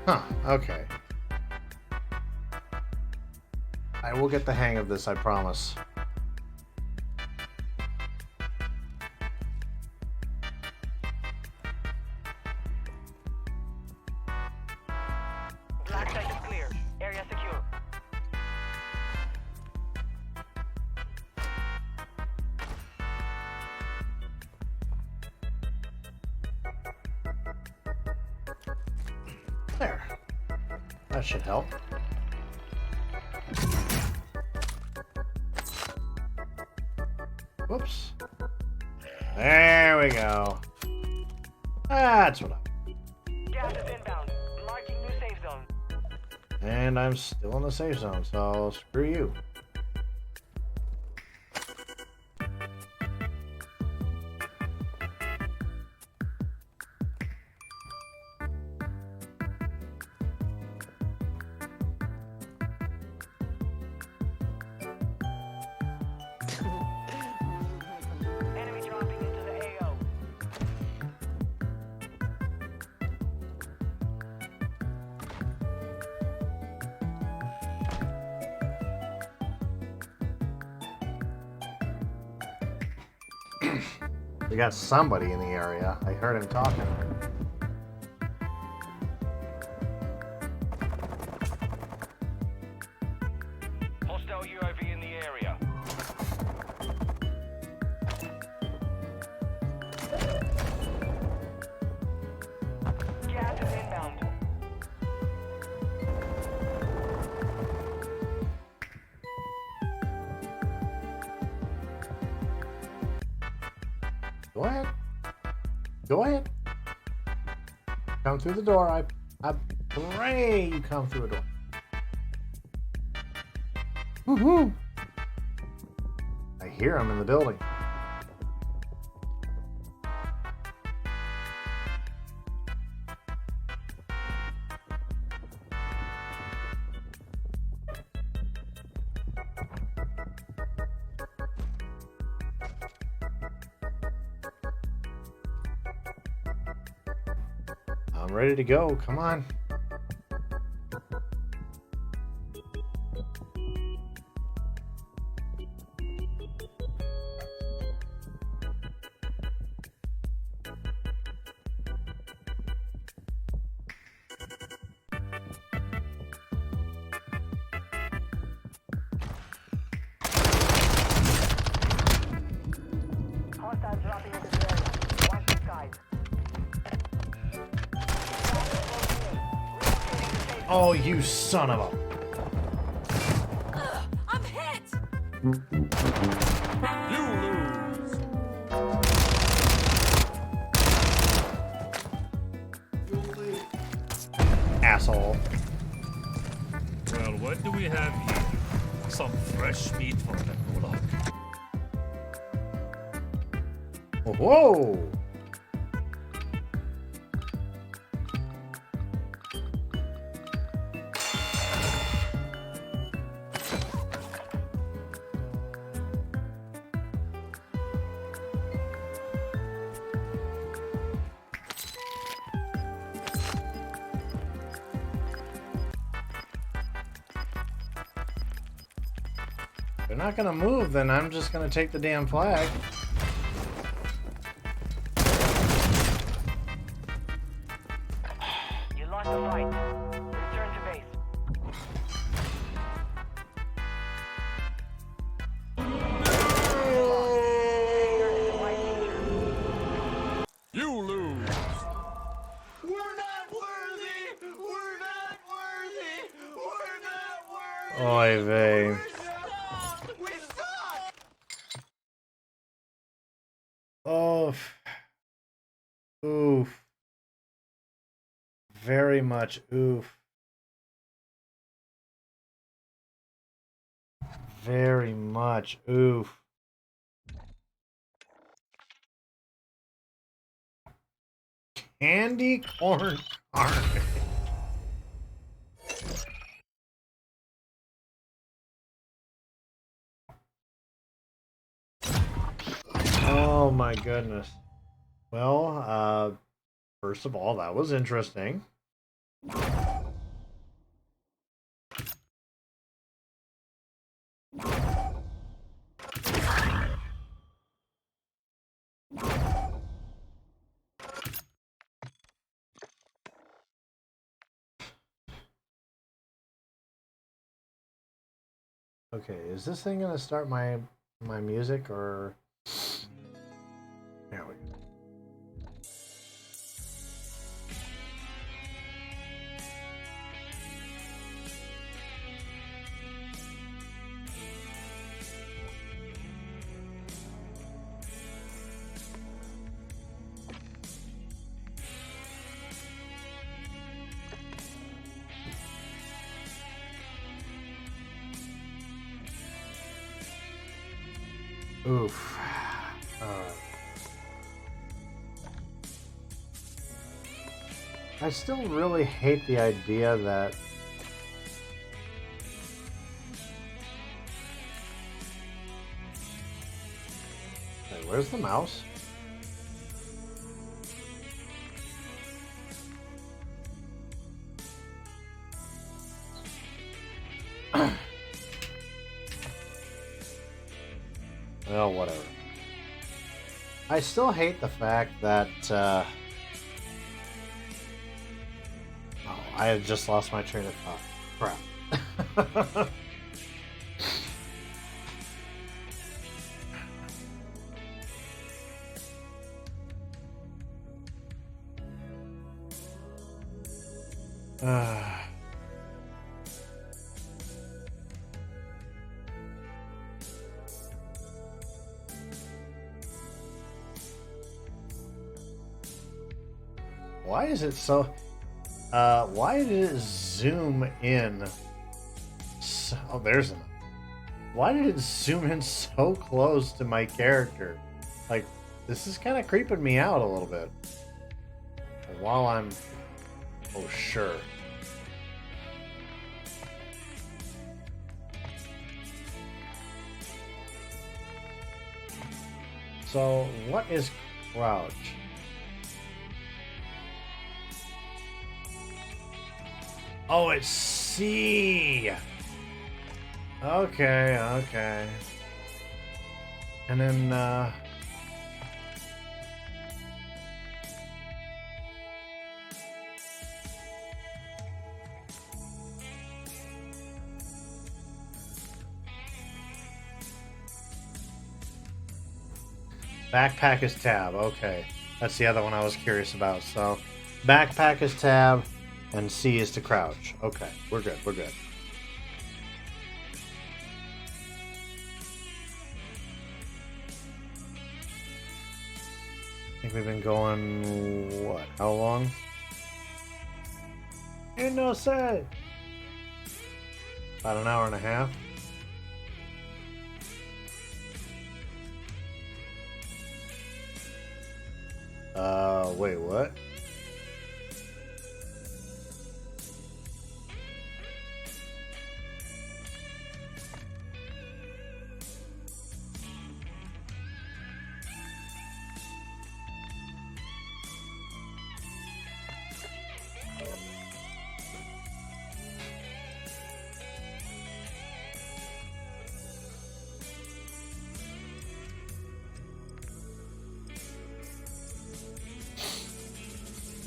S1: Huh, okay. I will get the hang of this, I promise.
S3: Black site is clear. Area secure.
S1: There. That should help. Whoops. There we go. That's what
S3: Gas is inbound. Marking new safe zone.
S1: And I'm still in the safe zone, so screw you.
S3: Enemy dropping into the AO.
S1: We got somebody in the area. I heard him talking.
S2: Hostile UAV in the area.
S3: Gas is inbound.
S1: Go ahead. Go ahead. Come through the door. I pray you come through a door. Woohoo! I hear him in the building. I'm ready to go. Come on.
S3: Hostiles dropping into the area. Watch the skies.
S1: Oh, you son of a...
S6: I'm hit!
S2: You lose.
S1: asshole.
S7: Well, what do we have here? Some fresh meat from the gulag.
S1: Whoa! They're not gonna move, then I'm just gonna take the damn flag.
S3: You lost the fight. Return to base.
S2: You lose.
S4: We're not worthy! We're not worthy! We're not worthy!
S1: Oy vey.
S4: We suck! We suck!
S1: Oof. Oof. Very much oof. Very much oof. Candy corn carne. Oh my goodness. Well, first of all, that was interesting. Okay, is this thing gonna start my music or? There we go. Oof. I still really hate the idea that wait, where's the mouse? Well, whatever. I still hate the fact that oh, I had just lost my train of thought. Crap. Why is it so? Why did it zoom in? So, oh, there's an. Why did it zoom in so close to my character? Like, this is kind of creeping me out a little bit. While I'm, oh sure. So, what is crouch? Oh, it's C. Okay, okay. And then, backpack is tab. Okay. That's the other one I was curious about. So, backpack is tab. And C is to crouch. Okay, we're good, we're good. I think we've been going, what, how long? Ain't no say. About an hour and a half. Wait, what?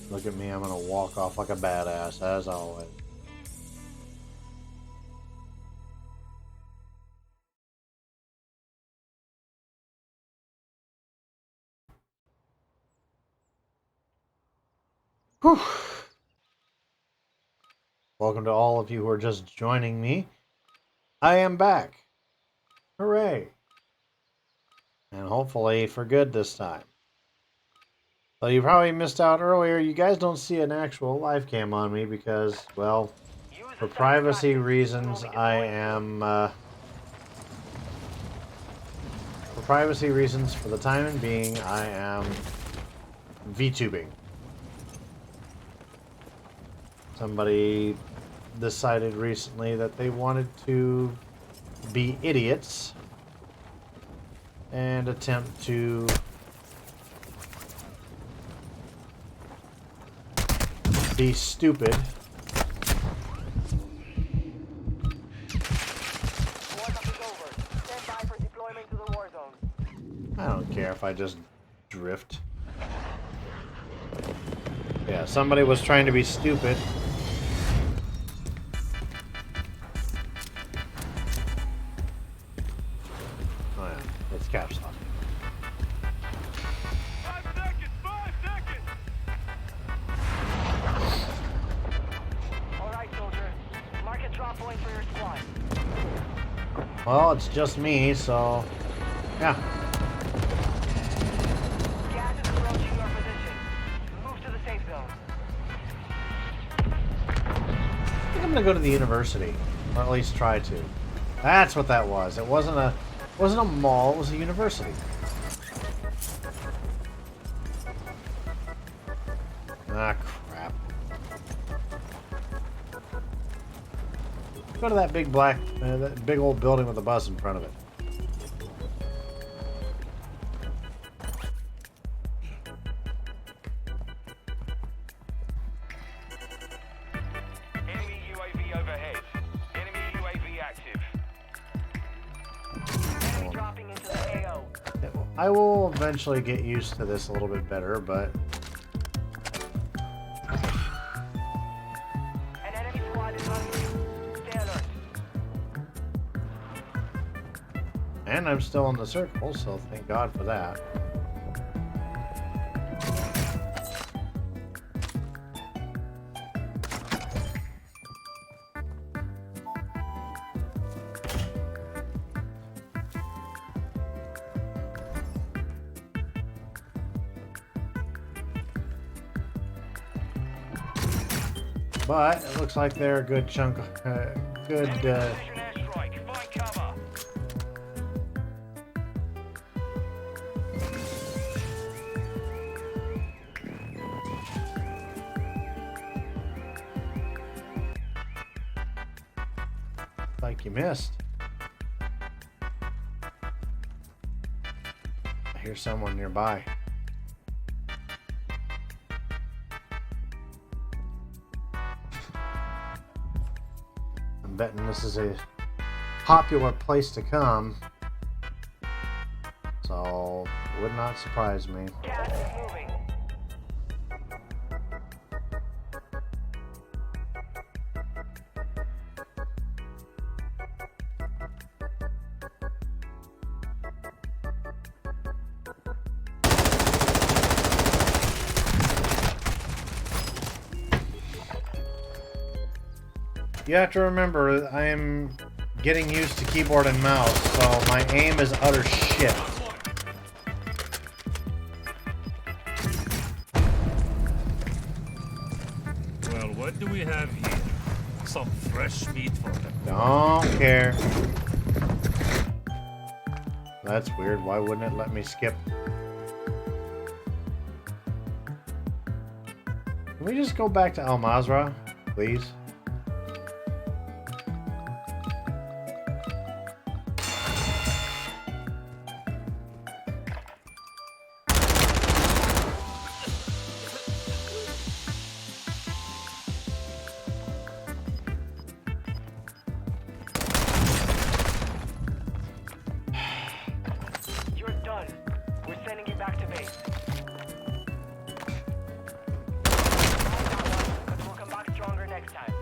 S1: Look at me, I'm gonna walk off like a badass, as always. Whew. Welcome to all of you who are just joining me. I am back. Hooray. And hopefully for good this time. Well, you probably missed out earlier. You guys don't see an actual live cam on me because, well, for privacy reasons, I am, for privacy reasons, for the time being, I am VTubing. Somebody decided recently that they wanted to be idiots and attempt to be stupid. I don't care if I just drift. Yeah, somebody was trying to be stupid. Well, it's just me, so yeah.
S3: Gas is approaching your position. Move to the safe zone.
S1: I think I'm gonna go to the university, or at least try to. That's what that was. It wasn't a mall. It was a university. Ah, crap. Go to that big that big old building with a bus in front of it.
S2: Enemy UAV overhead. Enemy UAV active.
S3: Enemy dropping into the AO.
S1: I will eventually get used to this a little bit better, but
S3: An enemy squad is on you. Stay alert.
S1: and I'm still in the circle, so thank God for that. But it looks like they're a good chunk, good.
S2: Precision airstrike. Find cover.
S1: Like you missed. I hear someone nearby. I'm betting this is a popular place to come. So, would not surprise me.
S3: Gas is moving.
S1: You have to remember, I am getting used to keyboard and mouse, so my aim is utter shit.
S7: Well, what do we have here? Some fresh meat for them.
S1: Don't care. That's weird. Why wouldn't it let me skip? Can we just go back to Al Mazrah, please?
S3: You're done. We're sending you back to base. But we'll come back stronger next time.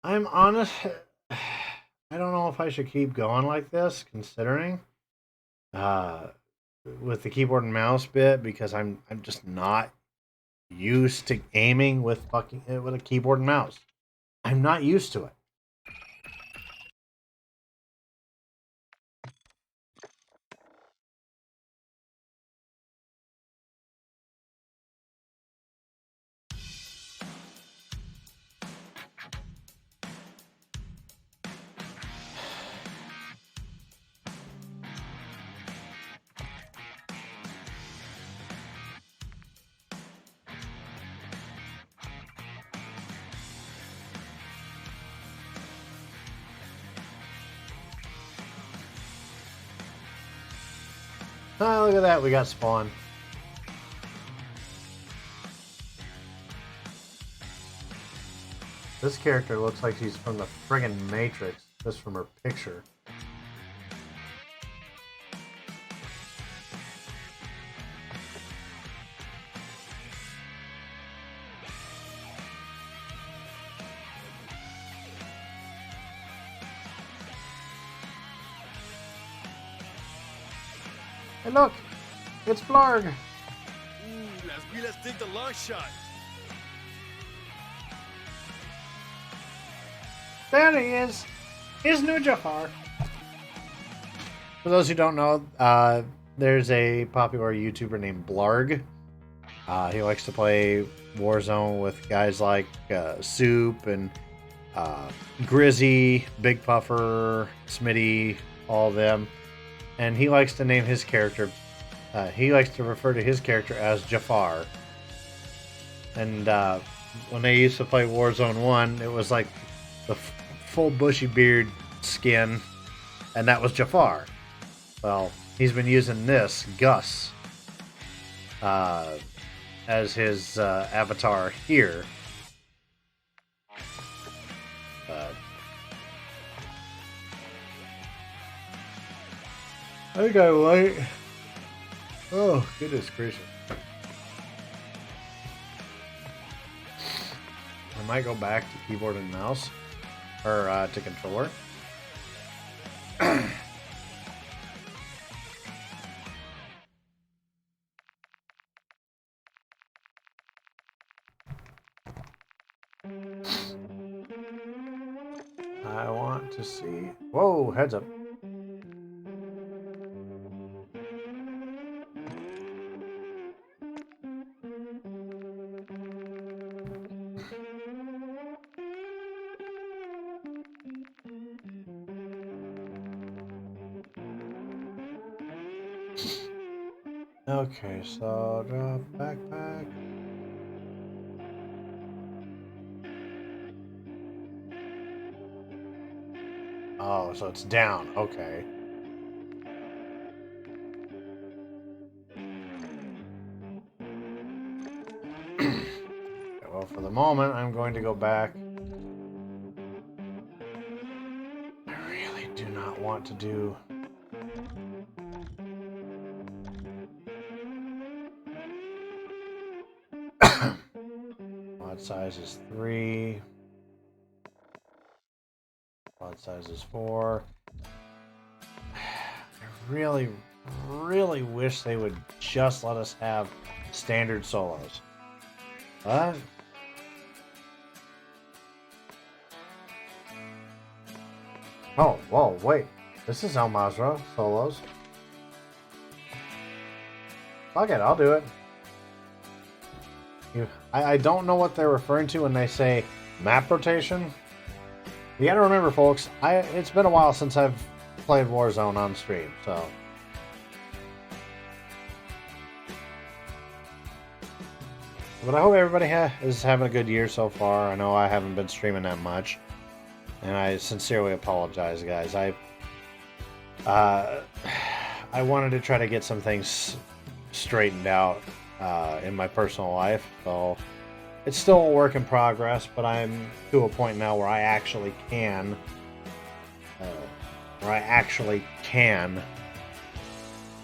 S1: I'm honest. I don't know if I should keep going like this, considering with the keyboard and mouse bit, because I'm just not used to aiming with a keyboard and mouse. I'm not used to it. Oh, look at that. We got spawn. This character looks like she's from the friggin' Matrix, just from her picture. Hey, look! It's Blarg!
S2: Let's take the long shot.
S1: There he is! Here's new Jafar! For those who don't know, there's a popular YouTuber named Blarg. He likes to play Warzone with guys like Soup and Grizzy, Big Puffer, Smitty, all of them. And he likes to name his character, he likes to refer to his character as Jafar. And when they used to play Warzone 1, it was like the full bushy beard skin, and that was Jafar. Well, he's been using this, Gus, as his avatar here. I think I like. Oh, goodness gracious. I might go back to keyboard and mouse, or to controller. I want to see. Whoa, heads up. Okay, so drop backpack. Oh, so it's down. Okay. Well, for the moment, I'm going to go back. I really do not want to do. Mod size is 3. Mod size is 4. I really, really wish they would just let us have standard solos. What? Oh, whoa, wait. This is Al Mazrah solos. Fuck it, I'll do it. I don't know what they're referring to when they say map rotation. You gotta remember, folks, it's been a while since I've played Warzone on stream, so. But I hope everybody is having a good year so far. I know I haven't been streaming that much, and I sincerely apologize, guys. I wanted to try to get some things straightened out in my personal life, so it's still a work in progress, but I'm to a point now where I actually can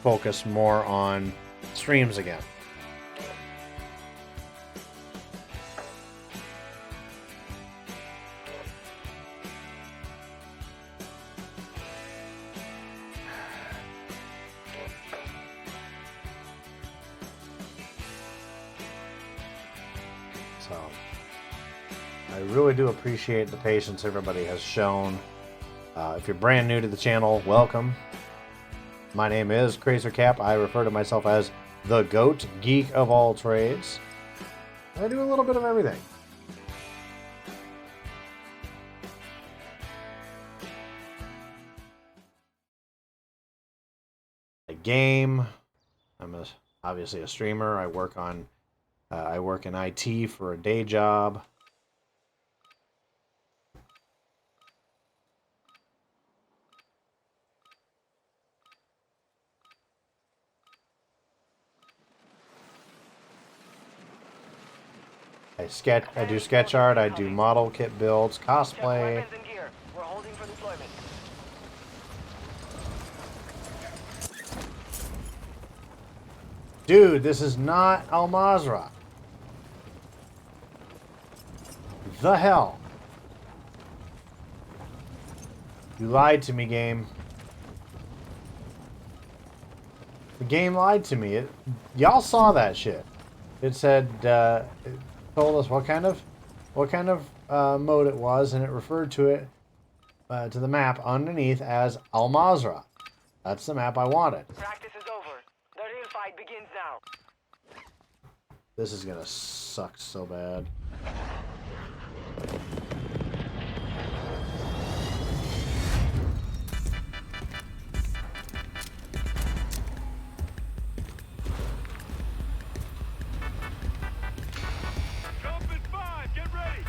S1: focus more on streams again. So, I really do appreciate the patience everybody has shown. If you're brand new to the channel, welcome. My name is KrazerKap. I refer to myself as the GOAT, geek of all trades. I do a little bit of everything. I game. I'm obviously a streamer. I work in IT for a day job. I do sketch art, I do model kit builds, cosplay.
S3: Weapons and gear. We're holding for deployment.
S1: Dude, this is not Al Mazrah. The hell? You lied to me, game. The game lied to me. Y'all saw that shit. It said, it told us what kind of mode it was, and it referred to it to the map underneath as Al Mazrah. That's the map I wanted.
S3: Practice is over. The real fight begins now.
S1: This is gonna suck so bad.
S2: Jump in 5. Get ready.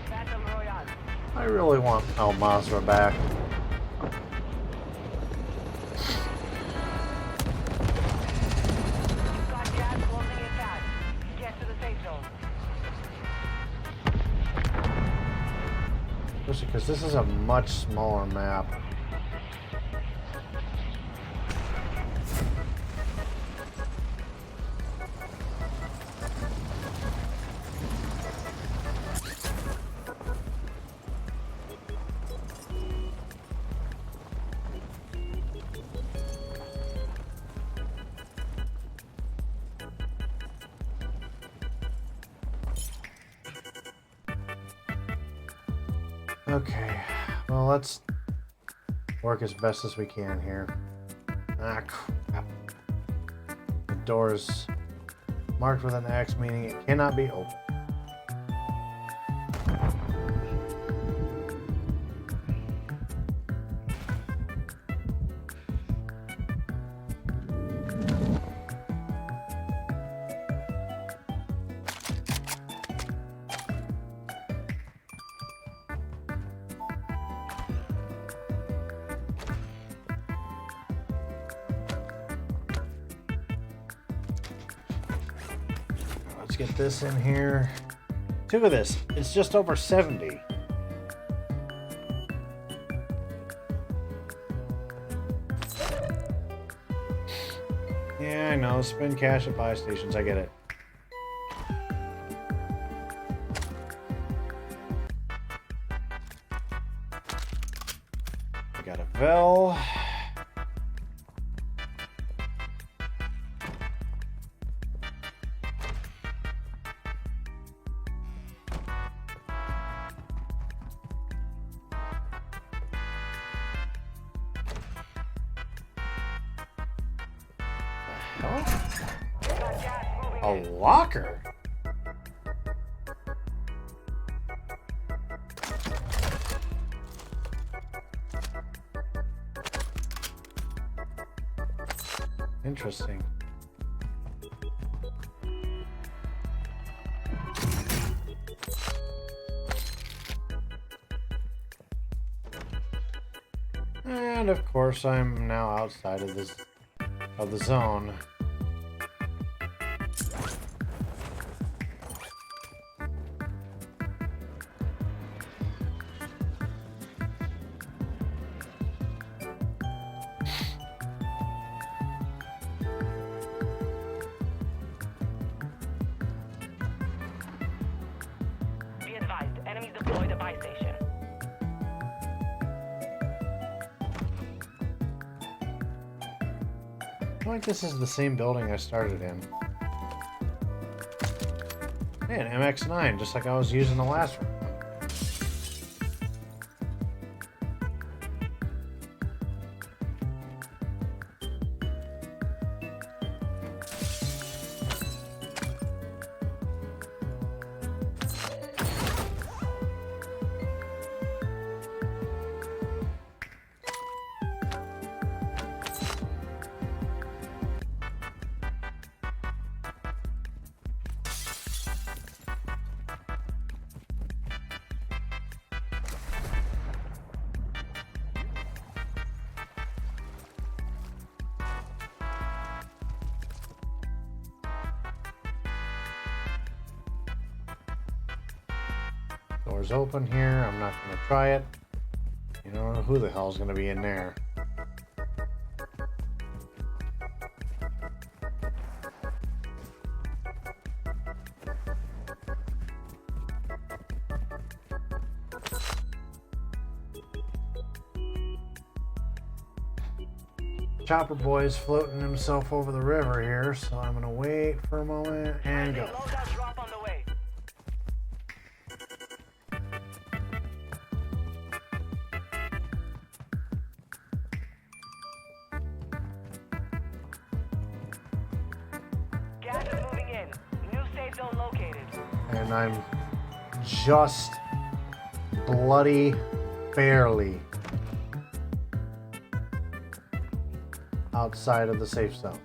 S3: Battle Royale.
S1: I really want Al Mazrah back.
S3: You've got gas closing in fast. Get to the safe zone.
S1: Especially because this is a much smaller map. Okay, well, let's work as best as we can here. Ah, crap. The door's marked with an X, meaning it cannot be opened. Let's get this in here. Look at this. It's just over 70. Yeah, I know. Spend cash at buy stations. I get it. We got a Vel.
S3: Got gas moving
S1: A
S3: in.
S1: locker? Interesting. And of course I'm now outside of the zone.
S3: Be advised, enemies deploy the buy station.
S1: I feel like this is the same building I started in. Hey, an MX-9, just like I was using the last one. Doors open here. I'm not going to try it. You don't know who the hell's going to be in there. chopper boy's floating himself over the river here, so I'm gonna wait for a moment and go.
S3: Loadout drop on the way. Gas is moving in. New safe zone located.
S1: And I'm just bloody barely outside of the safe zone.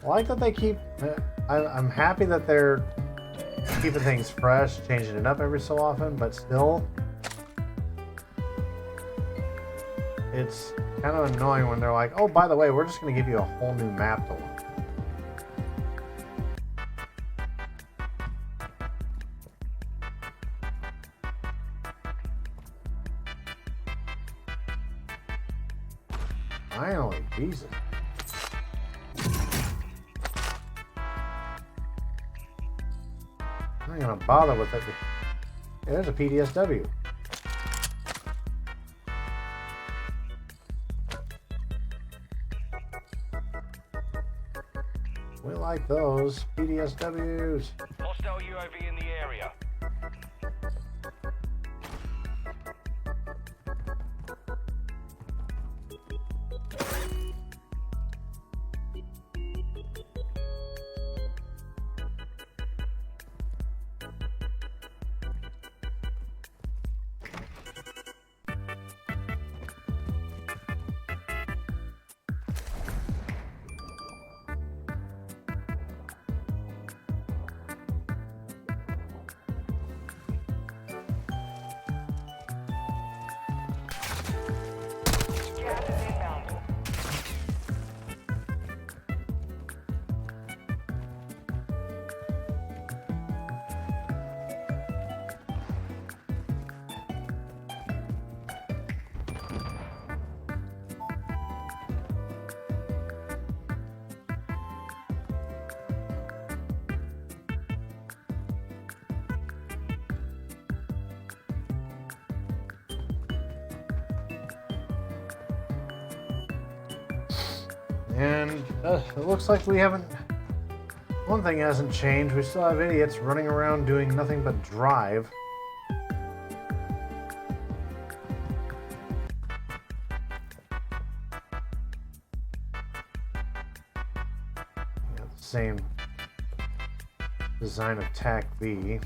S1: I like that they keep. I'm happy that they're keeping things fresh, changing it up every so often, but still, it's kind of annoying when they're like, "Oh, by the way, we're just going to give you a whole new map to look." Finally, Jesus. I'm not gonna bother with it. Yeah, there's a PDSW. We like those PDSWs.
S2: Hostile UAV in the area.
S3: Gas is inbound.
S1: And it looks like we haven't. One thing hasn't changed. We still have idiots running around doing nothing but drive. Got the same design of TAC V.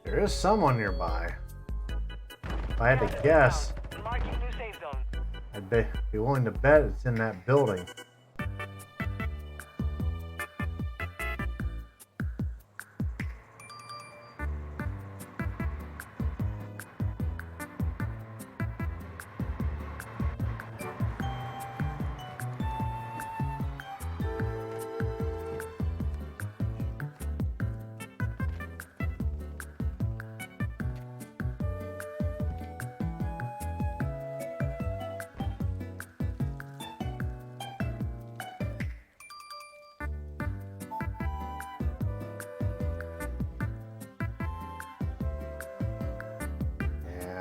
S1: There is someone nearby. If I had to guess,
S3: Marking new safe zone.
S1: I'd be willing to bet it's in that building.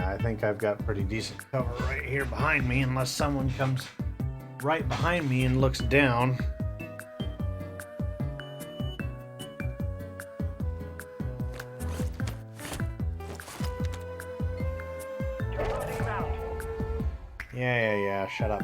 S1: I think I've got pretty decent cover right here behind me, unless someone comes right behind me and looks down.
S3: You're losing ground.
S1: Yeah, shut up.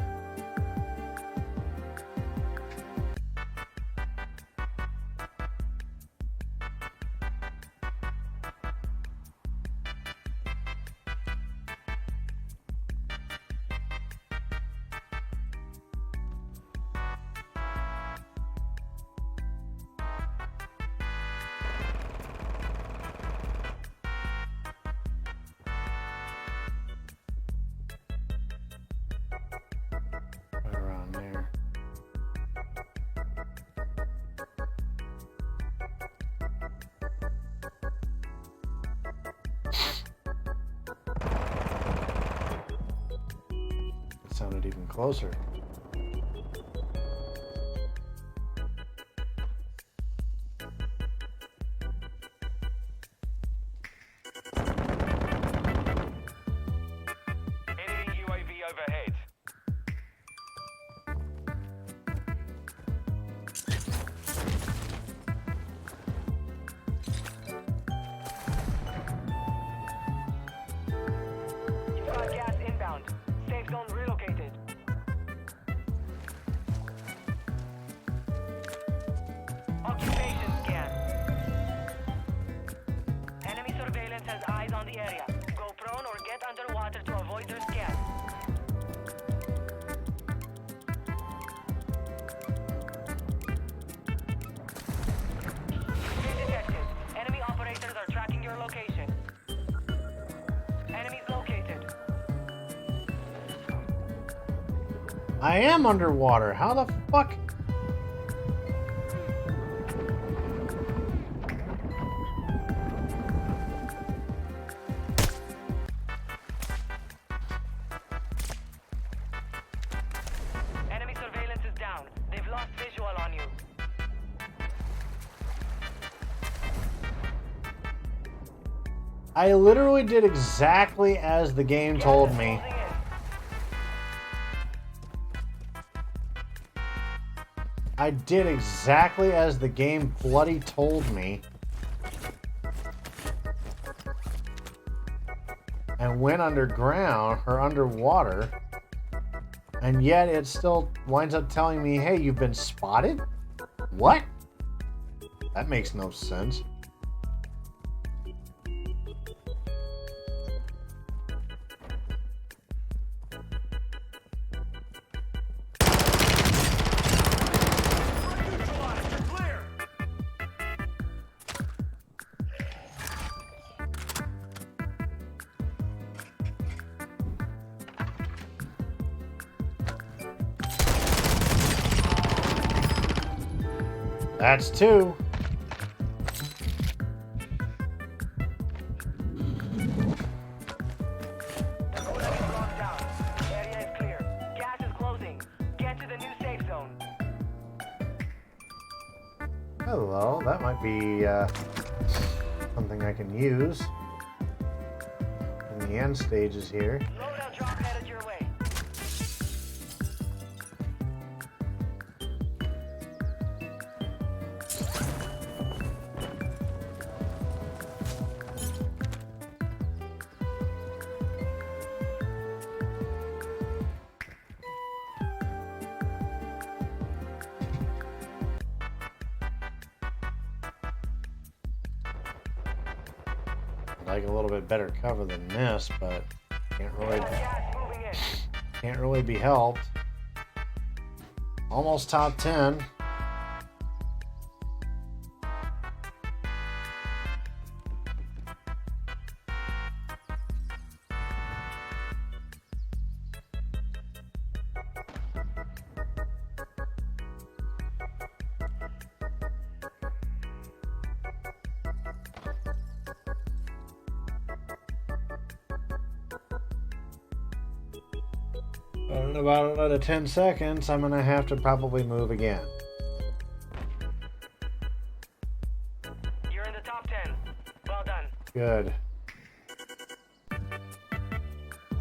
S1: It sounded even closer.
S2: Enemy UAV overhead.
S3: You've got gas inbound. Safe zone relocated. Occupation scan. Enemy surveillance has eyes on the area. Go prone or get underwater to avoid their scan. You've been detected. Enemy operators are tracking your location. Enemies located.
S1: I am underwater. How the fuck?
S3: Enemy surveillance is down. They've lost visual on you.
S1: I literally did exactly as the game told me.
S3: Closing in.
S1: I did exactly as the game bloody told me. And went underground or underwater. And yet it still winds up telling me, hey, you've been spotted? What? That makes no sense. That's two.
S3: The Gulag is locked down. Area is clear. Gas is closing. Get to the new safe zone.
S1: Hello, that might be something I can use in the end stages here.
S3: Loadout drop headed your way.
S1: I'd like a little bit better cover than this, but can't
S3: Gas moving in.
S1: really be helped. Almost top 10. In about another 10 seconds, I'm gonna have to probably move again.
S3: You're in the top 10. Well done.
S1: Good.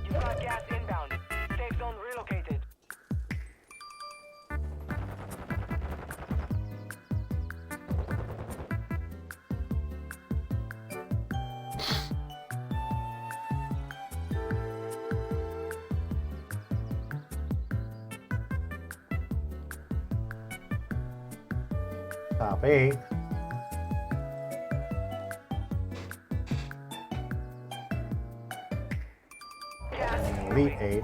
S3: You've got gas inbound. Safe zone relocated.
S1: Top 8.
S3: Gas
S1: Elite 8.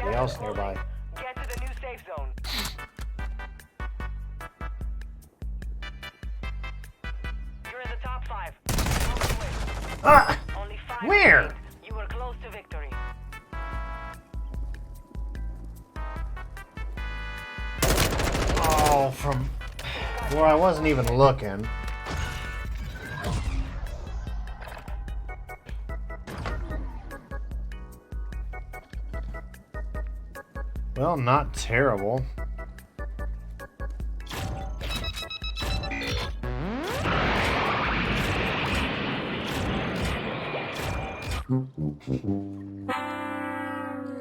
S1: anybody else nearby.
S3: Get to the new safe zone. You're in the top 5.
S1: Ah!
S3: Only 5
S1: Where?
S3: remain. You were close to victory.
S1: Oh, from where I wasn't even looking. Well, not terrible.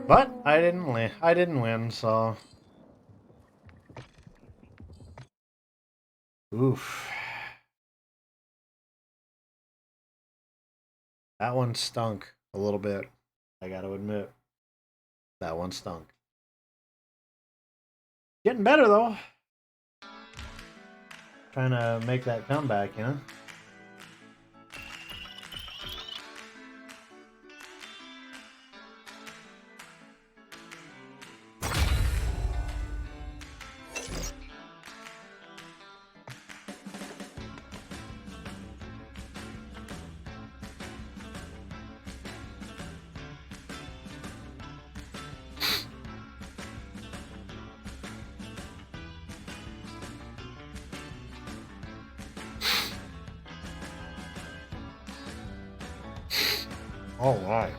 S1: But I didn't win, so oof. That one stunk a little bit. I gotta admit. That one stunk. Getting better though. Trying to make that comeback, you know? All right.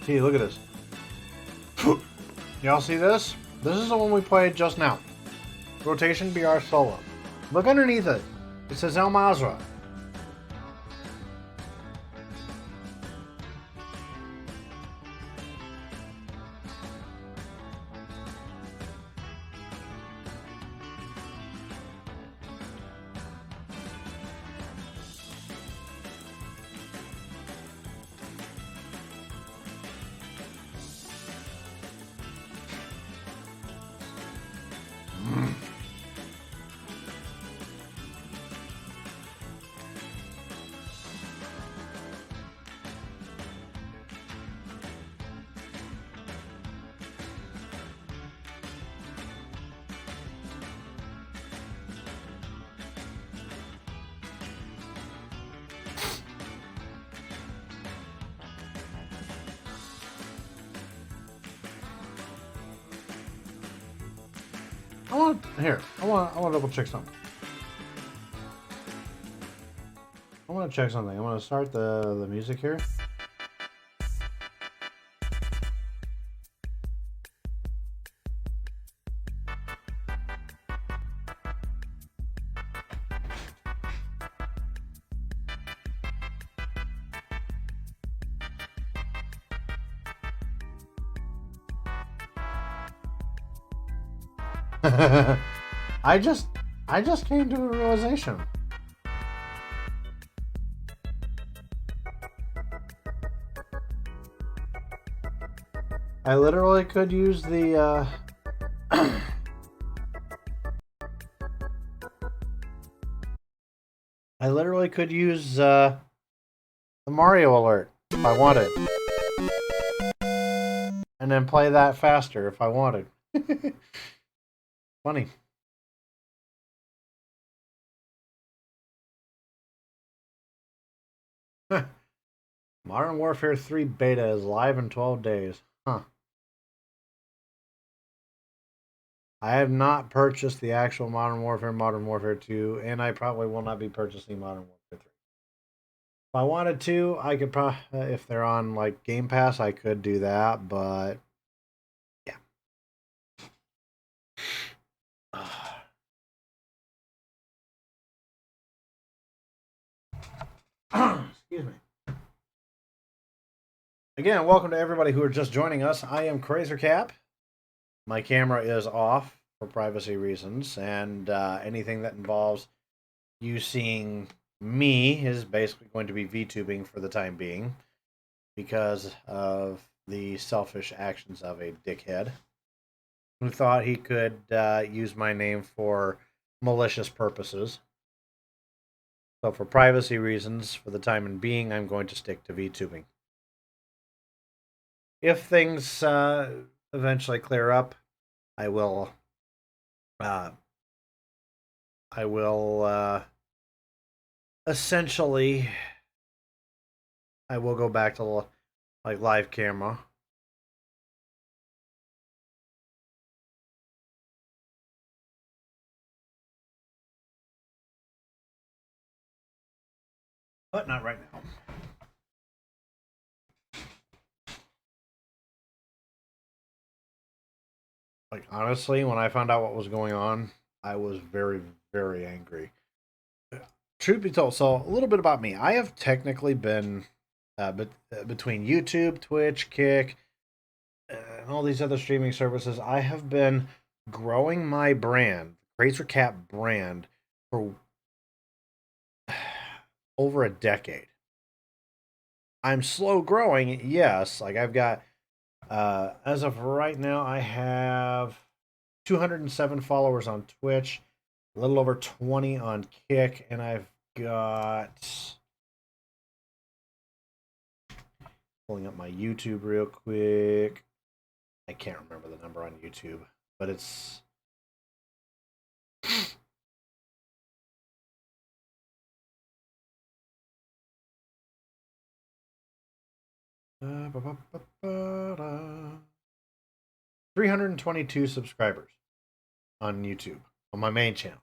S1: Gee, look at this. Y'all see this? This is the one we played just now. Rotation BR solo. Look underneath it. It says El Mazra. I want to double check something. I want to check something. I want to start the music here. I just came to a realization. I literally could use the I literally could use the Mario alert if I wanted. And then play that faster if I wanted. Funny. Modern Warfare 3 beta is live in 12 days. Huh. I have not purchased the actual Modern Warfare 2, and I probably will not be purchasing Modern Warfare 3. If I wanted to, I could probably, if they're on like Game Pass, I could do that, but yeah. Excuse me. Again, welcome to everybody who are just joining us. I am KrazerKap. My camera is off for privacy reasons, and anything that involves you seeing me is basically going to be VTubing for the time being because of the selfish actions of a dickhead who thought he could use my name for malicious purposes. So for privacy reasons, for the time being, I'm going to stick to VTubing. If things eventually clear up, I will essentially I will go back to like live camera. But not right now. Like, honestly, when I found out what was going on, I was very, very angry. Truth be told, so a little bit about me. I have technically been between YouTube, Twitch, Kick, and all these other streaming services, I have been growing my brand, KrazerKap brand, for over a decade. I'm slow growing, yes. Like, I've got, as of right now, I have 207 followers on Twitch, a little over 20 on Kick, and I've got, pulling up my YouTube real quick. I can't remember the number on YouTube, but it's uh, 322 subscribers on YouTube on my main channel.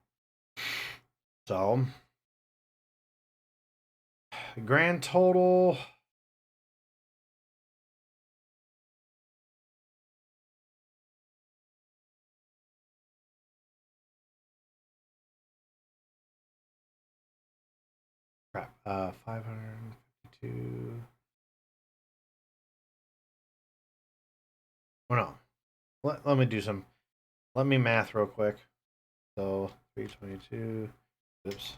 S1: So, grand total. Crap. 552. Oh no. Let me do some. Let me math real quick. So 322. Oops.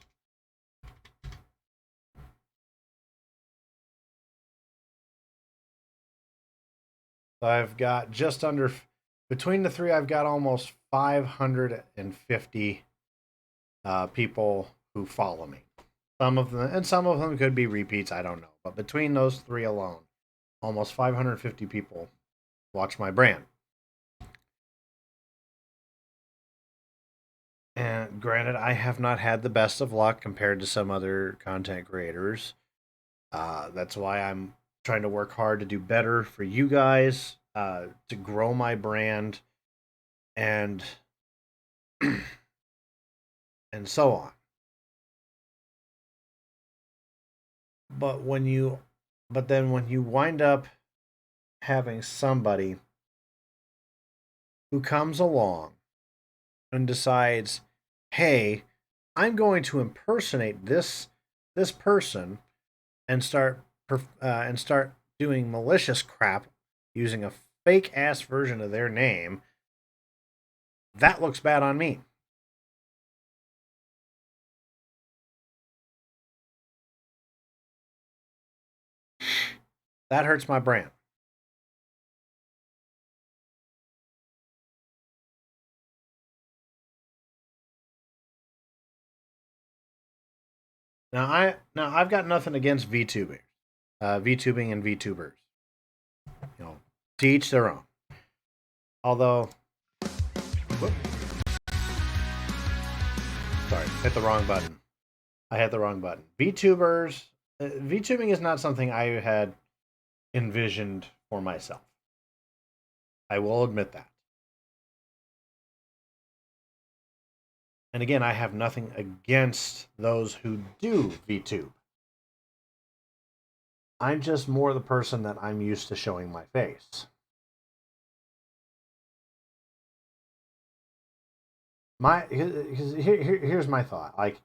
S1: So I've got just under, between the three, I've got almost 550 people who follow me. Some of them could be repeats, I don't know. But between those three alone, almost 550 people watch my brand. And granted, I have not had the best of luck compared to some other content creators. That's why I'm trying to work hard to do better for you guys, to grow my brand, and and so on. But then when you wind up having somebody who comes along and decides, "Hey, I'm going to impersonate this person and start doing malicious crap using a fake ass version of their name," that looks bad on me. That hurts my brand. Now I've got nothing against VTubing, VTubing and VTubers. You know, to each their own. Although, whoop, sorry, hit the wrong button. I hit the wrong button. VTubing is not something I had envisioned for myself. I will admit that. And again, I have nothing against those who do VTube. I'm just more the person that I'm used to showing my face. Here's my thought. Like,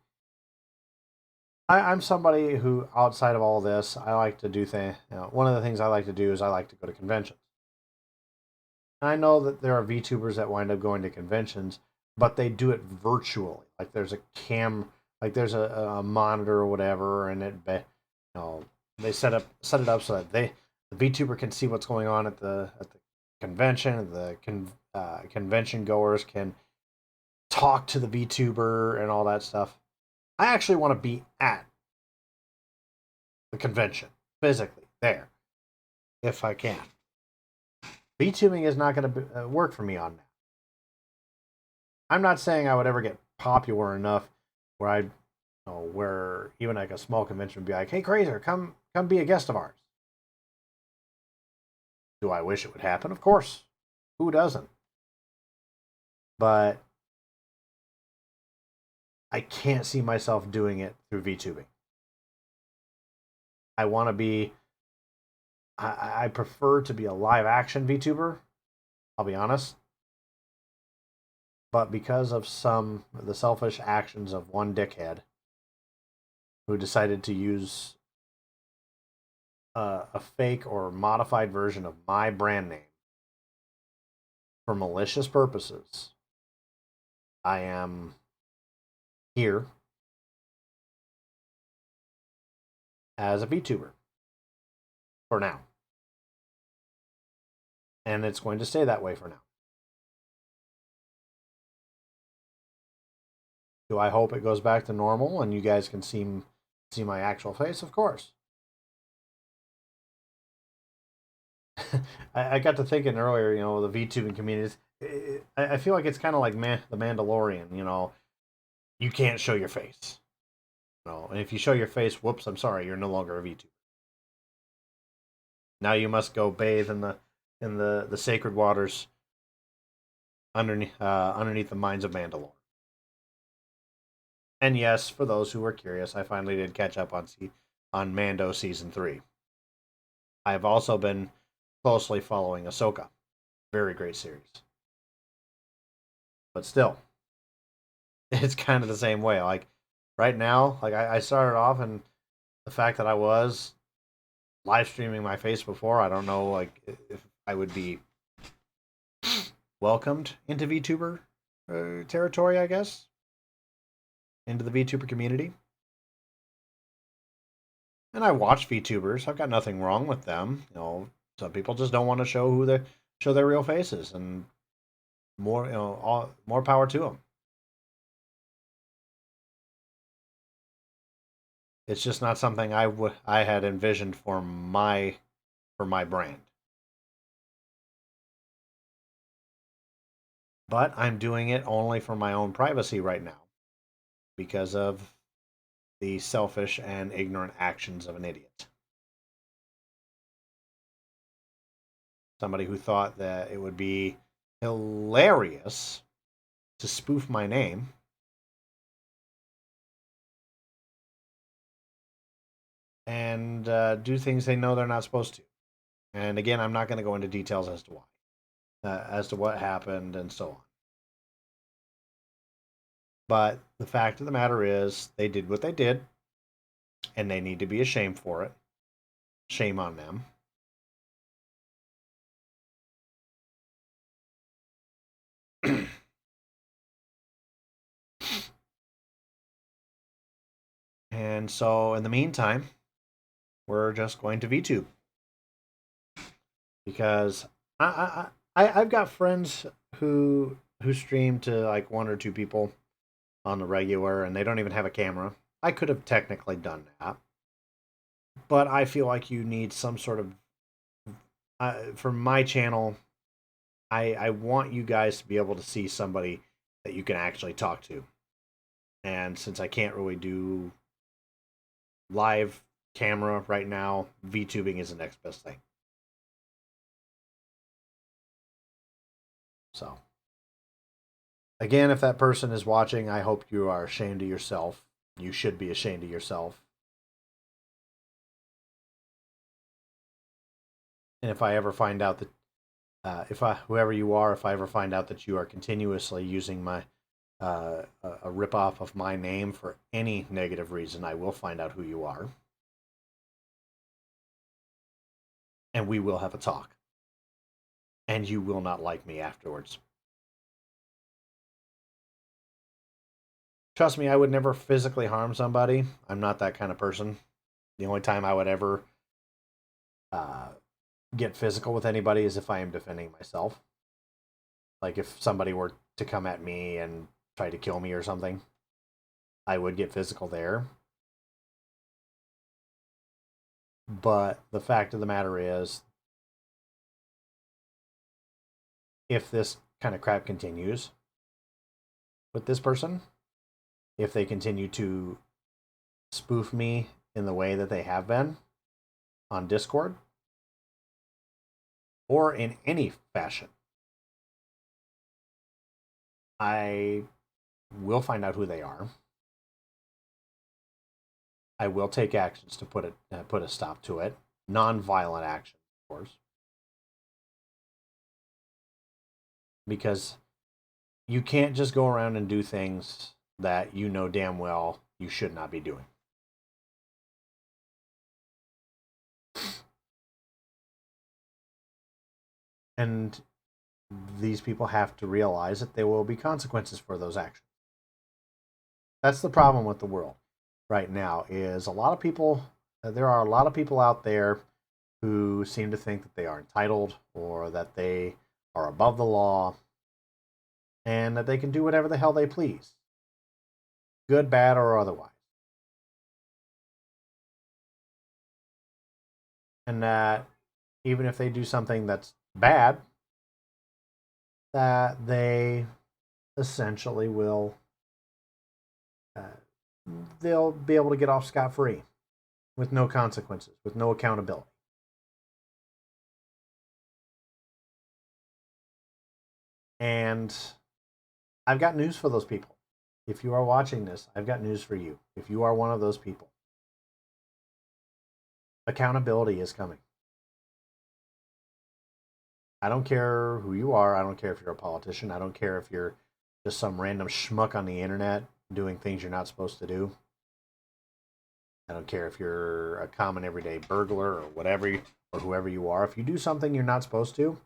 S1: I'm somebody who, outside of all this, I like to do things. You know, one of the things I like to do is I like to go to conventions. I know that there are VTubers that wind up going to conventions, but they do it virtually. Like, there's a like there's a monitor or whatever, and they set it up so that the VTuber can see what's going on at the convention. The convention goers can talk to the VTuber and all that stuff. I actually want to be at the convention physically there if I can. VTubing is not going to work for me on that. I'm not saying I would ever get popular enough where where even like a small convention would be like, "Hey, Krazer, come be a guest of ours." Do I wish it would happen? Of course. Who doesn't? But I can't see myself doing it through VTubing. I want to be. I prefer to be a live action VTuber. I'll be honest. But because of the selfish actions of one dickhead who decided to use a fake or modified version of my brand name for malicious purposes, I am here as a VTuber for now. And it's going to stay that way for now. Do I hope it goes back to normal and you guys can see my actual face? Of course. I got to thinking earlier, the VTubing community. I feel like it's kind of like the Mandalorian. You can't show your face. And if you show your face, whoops, I'm sorry, you're no longer a VTuber. Now you must go bathe in the sacred waters underneath the mines of Mandalore. And yes, for those who were curious, I finally did catch up on Mando Season 3. I've also been closely following Ahsoka. Very great series. But still, it's kind of the same way. Like, right now, like I started off, and the fact that I was live streaming my face before, I don't know, like, if I would be welcomed into VTuber territory, I guess. Into the VTuber community. And I watch VTubers. I've got nothing wrong with them. Some people just don't want to show their real faces, and more power to them. It's just not something I had envisioned for my brand. But I'm doing it only for my own privacy right now because of the selfish and ignorant actions of an idiot. Somebody who thought that it would be hilarious to spoof my name and do things they know they're not supposed to. And again, I'm not going to go into details as to why, as to what happened and so on. But the fact of the matter is, they did what they did, and they need to be ashamed for it. Shame on them. And so, in the meantime, we're just going to VTube. Because I've got friends who stream to like one or two people on the regular, and they don't even have a camera. I could have technically done that, but I feel like you need some sort of for my channel. I want you guys to be able to see somebody that you can actually talk to, and since I can't really do live camera right now, VTubing is the next best thing. So, again, if that person is watching, I hope you are ashamed of yourself. You should be ashamed of yourself. And if I ever find out that, whoever you are, if I ever find out that you are continuously using my a ripoff of my name for any negative reason, I will find out who you are. And we will have a talk. And you will not like me afterwards. Trust me, I would never physically harm somebody. I'm not that kind of person. The only time I would ever get physical with anybody is if I am defending myself. Like if somebody were to come at me and try to kill me or something, I would get physical there. But the fact of the matter is, if this kind of crap continues with this person, if they continue to spoof me in the way that they have been on Discord or in any fashion, I will find out who they are. I will take actions to put a stop to it. Non-violent action, of course. Because you can't just go around and do things that you know damn well you should not be doing. And these people have to realize that there will be consequences for those actions. That's the problem with the world right now, is there are a lot of people out there who seem to think that they are entitled or that they are above the law and that they can do whatever the hell they please, good, bad, or otherwise. And that even if they do something that's bad, that they essentially will they'll be able to get off scot-free with no consequences, with no accountability. And I've got news for those people. If you are watching this, I've got news for you. If you are one of those people, accountability is coming. I don't care who you are. I don't care if you're a politician. I don't care if you're just some random schmuck on the internet doing things you're not supposed to do. I don't care if you're a common everyday burglar or whatever, or whoever you are. If you do something you're not supposed to,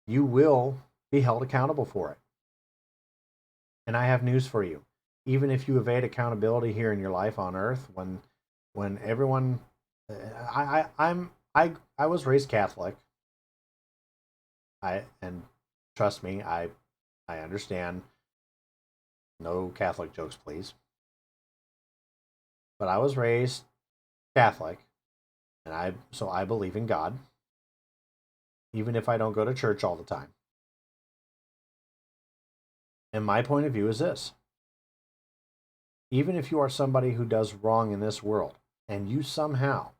S1: you will be held accountable for it. And I have news for you. Even if you evade accountability here in your life on Earth, when everyone, I was raised Catholic. And trust me, I understand. No Catholic jokes, please. But I was raised Catholic, and I believe in God, even if I don't go to church all the time. And my point of view is this: even if you are somebody who does wrong in this world, and you somehow,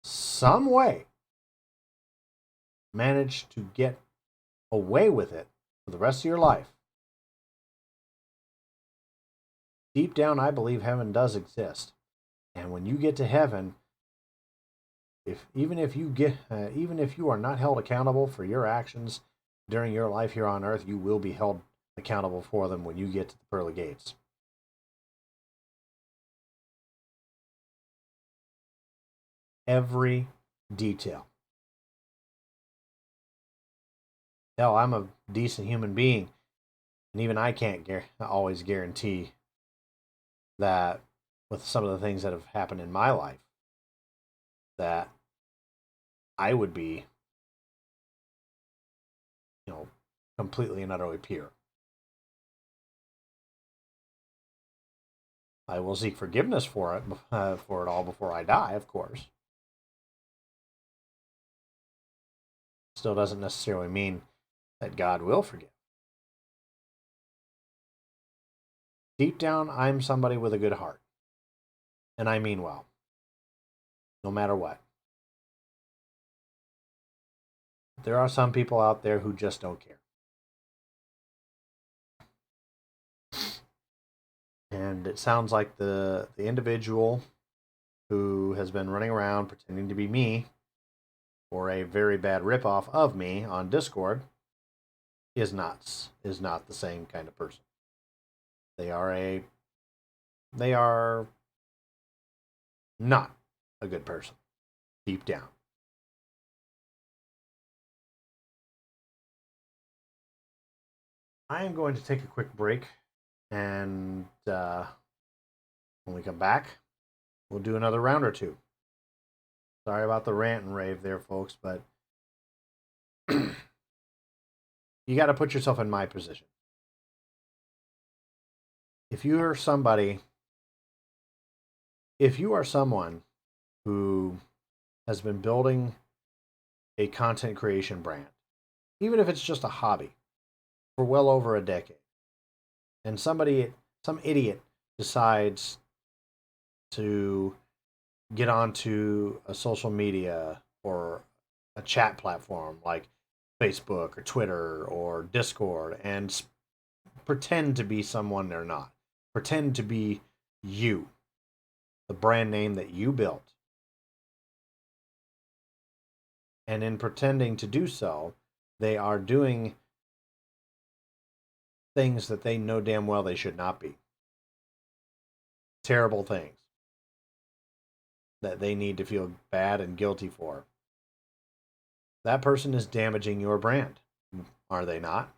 S1: some way, manage to get away with it for the rest of your life, deep down, I believe heaven does exist. And when you get to heaven, even if you are not held accountable for your actions during your life here on Earth, you will be held accountable for them when you get to the pearly gates. Every detail. Hell, I'm a decent human being, and even I can't always guarantee that with some of the things that have happened in my life, that I would be, completely and utterly pure. I will seek forgiveness for it all before I die, of course. Still doesn't necessarily mean that God will forgive. Deep down, I'm somebody with a good heart. And I mean well. No matter what. There are some people out there who just don't care. And it sounds like the individual who has been running around pretending to be me, or a very bad ripoff of me on Discord, is not the same kind of person. They are not a good person, deep down. I am going to take a quick break, and when we come back, we'll do another round or two. Sorry about the rant and rave there, folks, but you got to put yourself in my position. If you are someone who has been building a content creation brand, even if it's just a hobby, for well over a decade, and some idiot decides to get onto a social media or a chat platform like Facebook or Twitter or Discord and pretend to be someone they're not. Pretend to be you, the brand name that you built. And in pretending to do so, they are doing things that they know damn well they should not be. Terrible things that they need to feel bad and guilty for. That person is damaging your brand, are they not?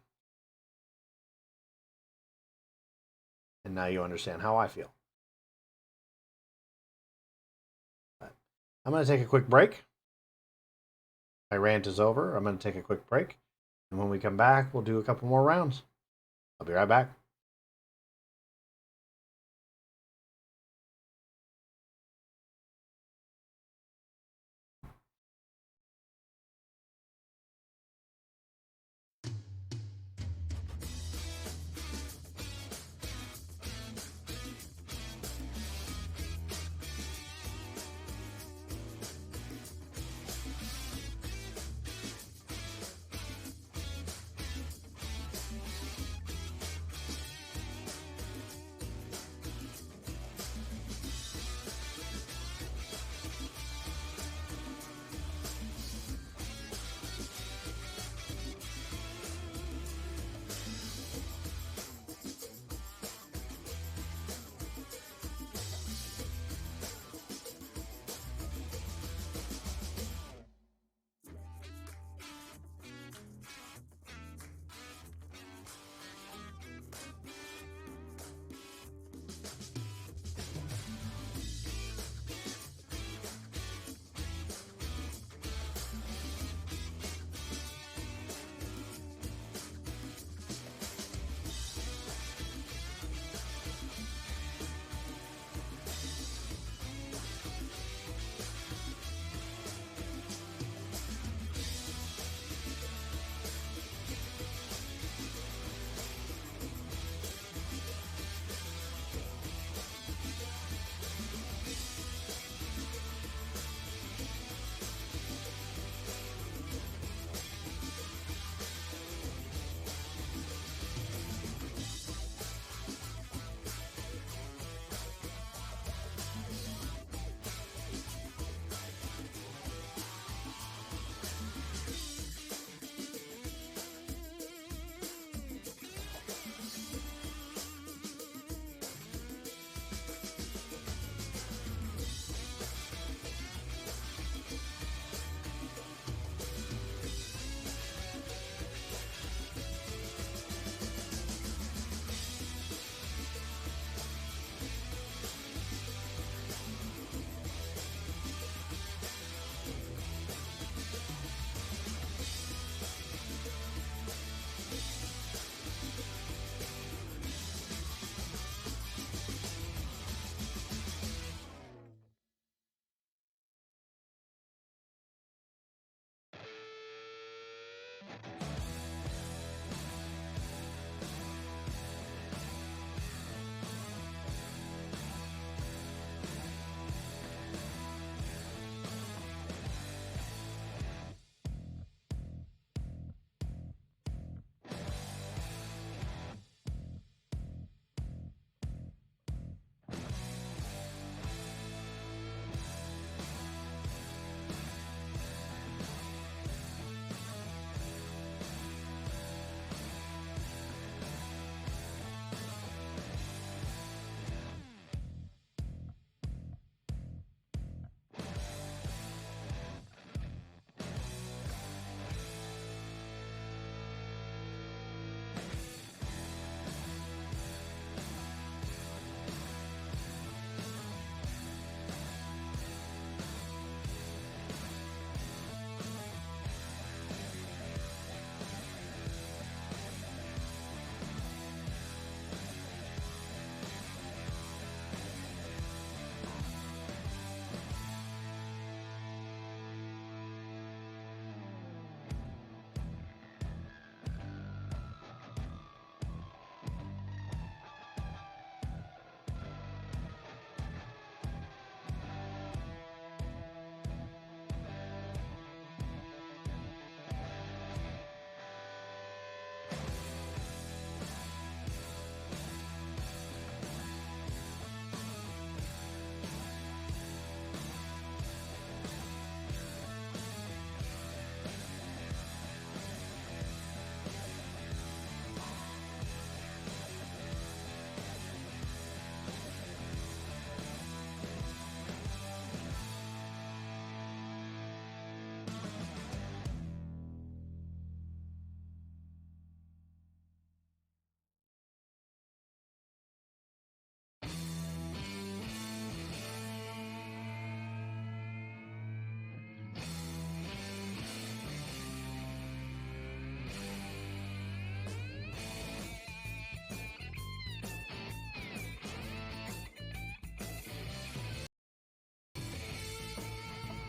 S1: And now you understand how I feel. But I'm going to take a quick break. My rant is over. I'm going to take a quick break. And when we come back, we'll do a couple more rounds. I'll be right back.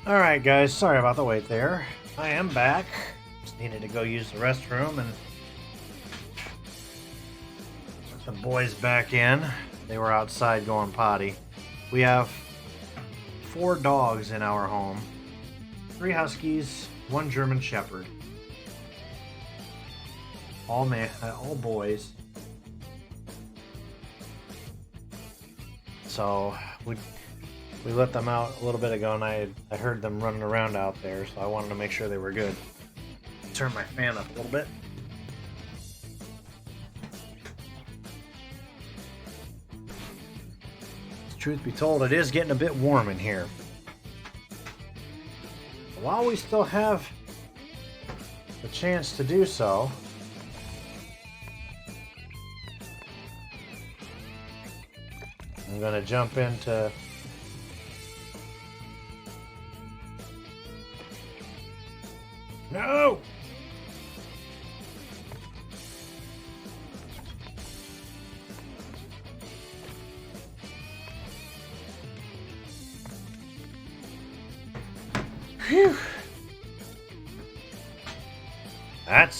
S1: Alright guys, sorry about the wait there. I am back. Just needed to go use the restroom and let the boys back in. They were outside going potty. We have 4 dogs in our home. 3 huskies, 1 German shepherd. All boys. So we let them out a little bit ago, and I heard them running around out there, so I wanted to make sure they were good. Turn my fan up a little bit. Truth be told, it is getting a bit warm in here. While we still have the chance to do so, I'm going to jump into No! Phew. That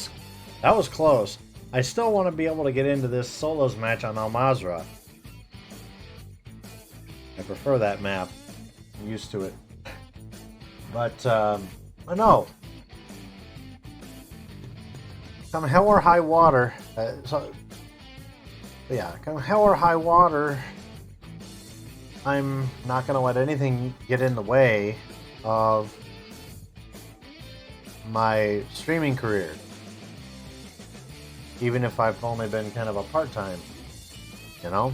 S1: was close. I still want to be able to get into this solos match on Al Mazrah. I prefer that map. I'm used to it. But, no. Come hell or high water. Come hell or high water, I'm not going to let anything get in the way of my streaming career. Even if I've only been kind of a part-time, you know?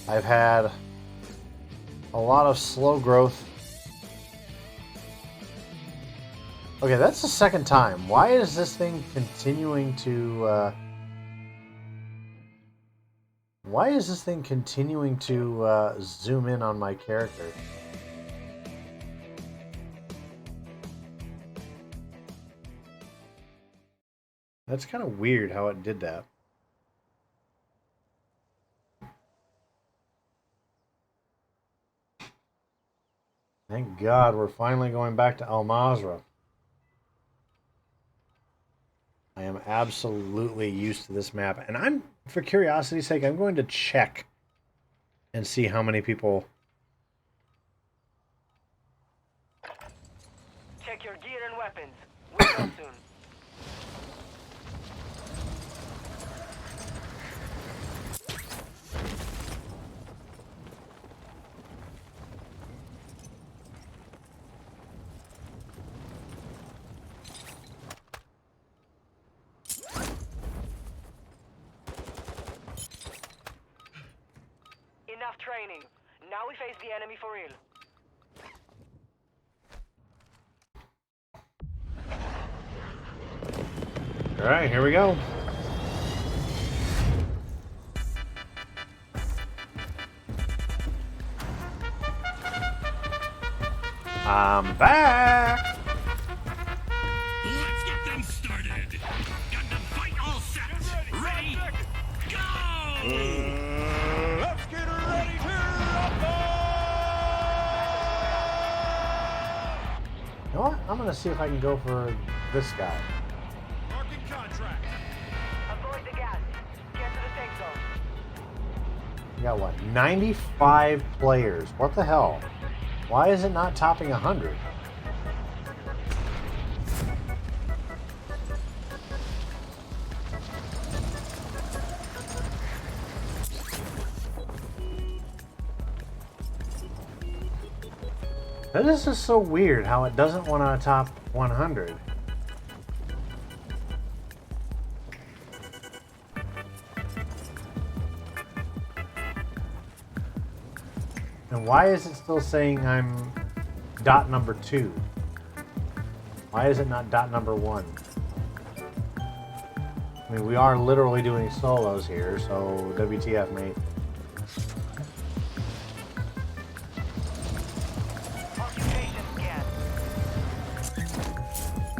S1: I've had a lot of slow growth. Okay, that's the second time. Why is this thing continuing to zoom in on my character? That's kind of weird how it did that. Thank God we're finally going back to Al Mazrah. I am absolutely used to this map. And for curiosity's sake, I'm going to check and see how many people...
S3: Check your gear and weapons. We'll go soon. Enough training. Now we face the enemy for real.
S1: All right, here we go. I'm back.
S6: Let's get them started. Got the fight all set. Ready? Go!
S2: Let's get ready to rumble!
S1: You know what? I'm going to see if I can go for this guy.
S2: Marking contract.
S3: Avoid the gas. Get to the safe zone.
S1: We got what? 95 players. What the hell? Why is it not topping 100? This is so weird how it doesn't want to top 100. And why is it still saying I'm dot number 2? Why is it not dot number 1? I mean, we are literally doing solos here, so WTF, mate.
S3: Occupation scan.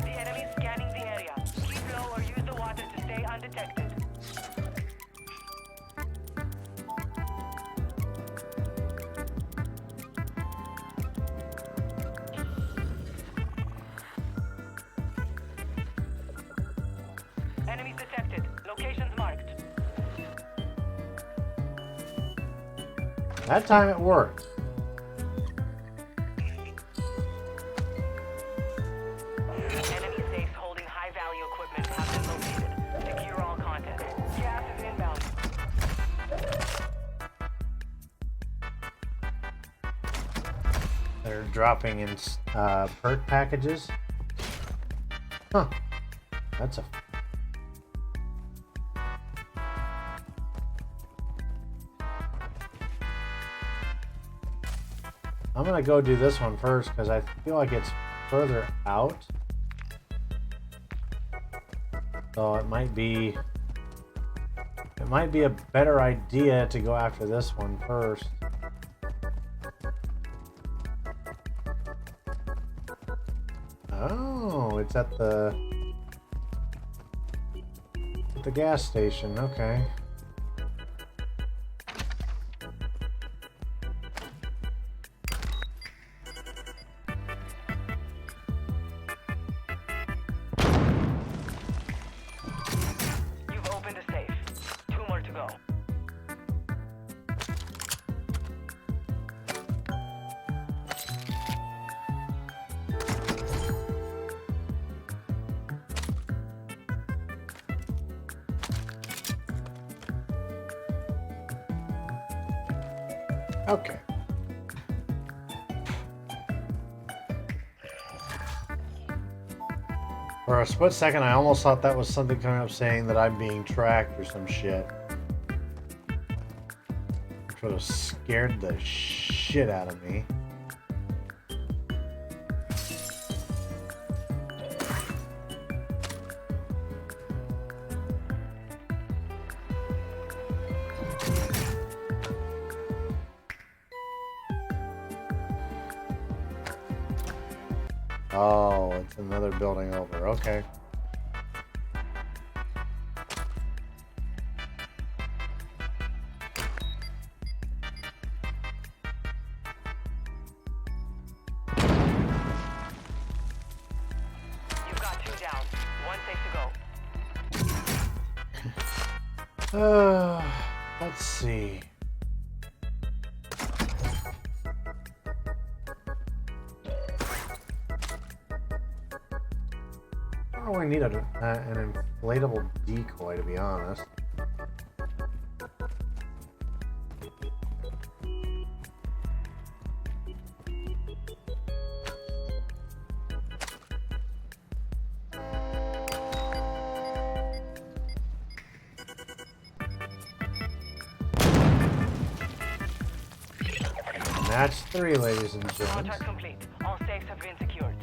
S3: The enemy is scanning the area. Keep low or use the water to stay undetected. Enemies detected. Locations marked.
S1: That time it worked.
S3: Enemy safes holding high-value equipment have been located. Secure all content. Gas is inbound.
S1: They're dropping in perk packages. Huh. That's a... I'm gonna go do this one first because I feel like it's further out. So it might be a better idea to go after this one first. Oh, it's at the gas station. Okay.
S3: You've opened a safe. 2 more to go.
S1: Okay. For a split second, I almost thought that was something coming up saying that I'm being tracked or some shit. Which would have scared the shit out of me. Oh, it's another building over. Okay.
S3: You've got 2 down. 1 safe to go.
S1: Let's see. I don't really need an inflatable decoy, to be honest. Match 3, ladies and gentlemen.
S3: Contract complete. All safes have been secured.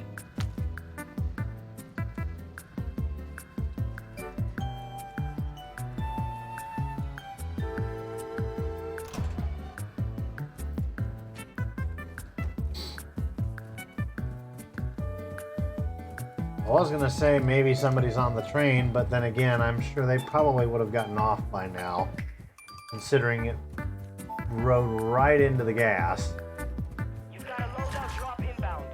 S1: I was gonna say maybe somebody's on the train, but then again, I'm sure they probably would have gotten off by now, considering it rode right into the gas.
S3: You've got a loadout drop inbound.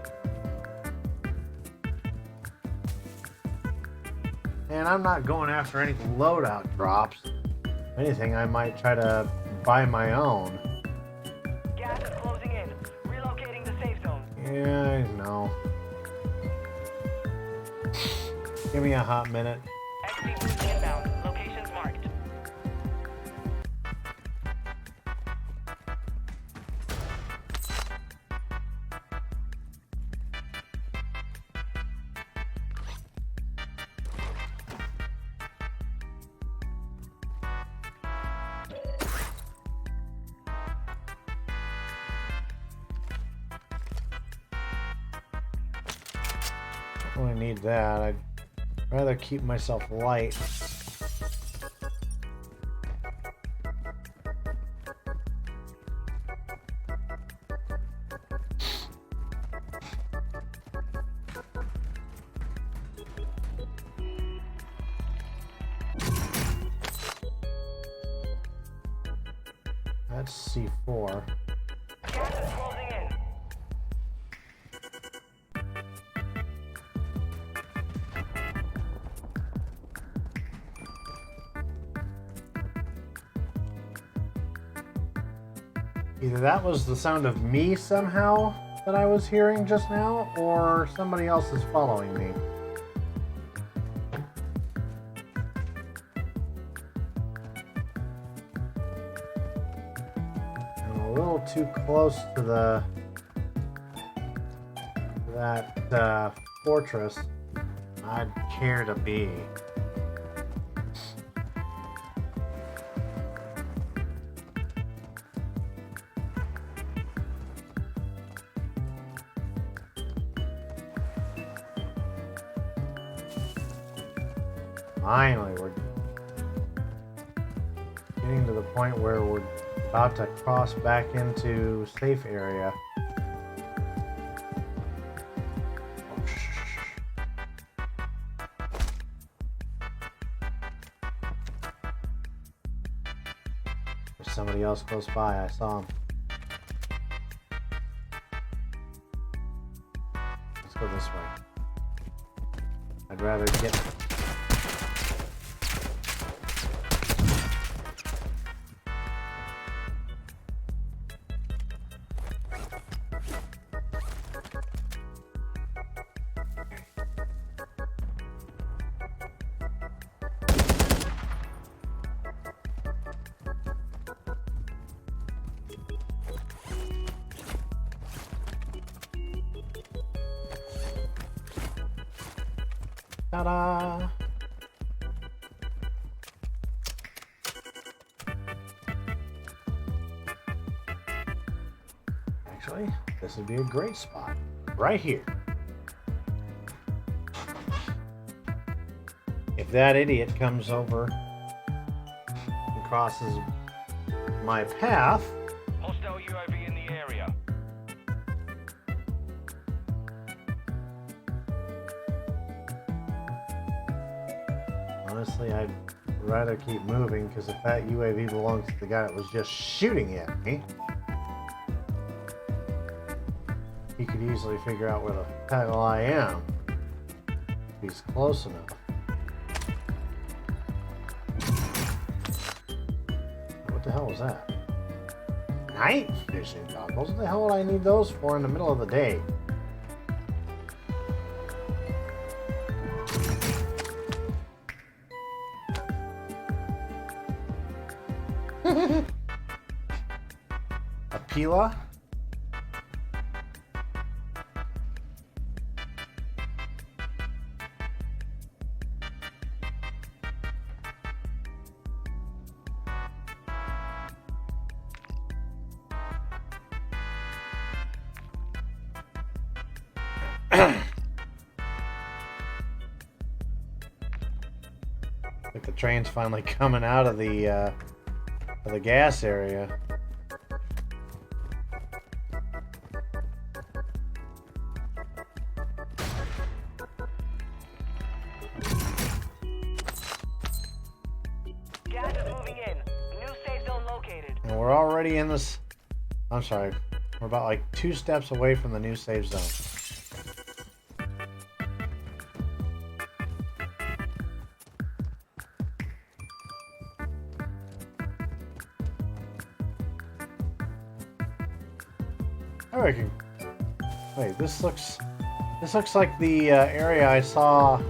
S1: And I'm not going after any loadout drops. If anything, I might try to buy my own.
S3: Gas is closing in. Relocating the safe zone.
S1: Yeah, I know. Give me a hot minute.
S3: XP boost inbound. Locations marked.
S1: Don't really need that. I'd rather keep myself light. That's C4.
S3: Gas is closing in.
S1: Either that was the sound of me somehow that I was hearing just now, or somebody else is following me. I'm a little too close to that fortress I'd care to be. Finally, we're getting to the point where we're about to cross back into safe area. Oh, shh. There's somebody else close by. I saw him. Let's go this way. I'd rather get... Ta-da! Actually, this would be a great spot. Right here. If that idiot comes over and crosses my path...
S2: Hostile UAV in the area.
S1: Honestly, I'd rather keep moving, because if that UAV belongs to the guy that was just shooting at me, he could easily figure out where the hell I am if he's close enough. What the hell was that? Night vision goggles? What the hell would I need those for in the middle of the day? A Pila? Like the train's finally coming out of the gas area.
S3: Gas is moving in. New safe zone located.
S1: And we're already in this... I'm sorry. We're about like 2 steps away from the new safe zone. I reckon... Wait, this looks like the area I saw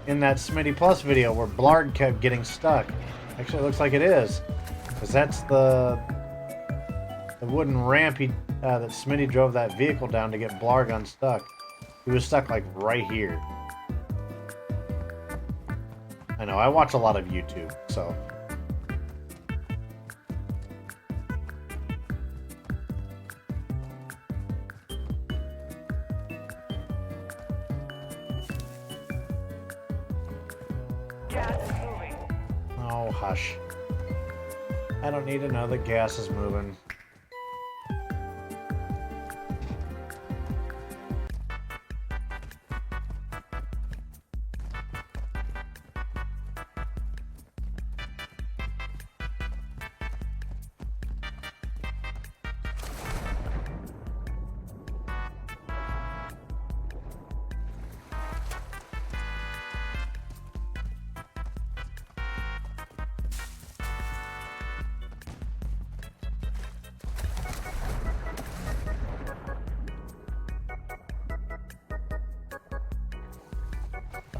S1: in that Smitty Plus video where Blarg kept getting stuck. Actually, it looks like it is, because that's the wooden ramp that Smitty drove that vehicle down to get Blarg unstuck. He was stuck like right here. I know, I watch a lot of YouTube, so...
S3: Gas is moving.
S1: Oh, hush. I don't need to know the gas is moving.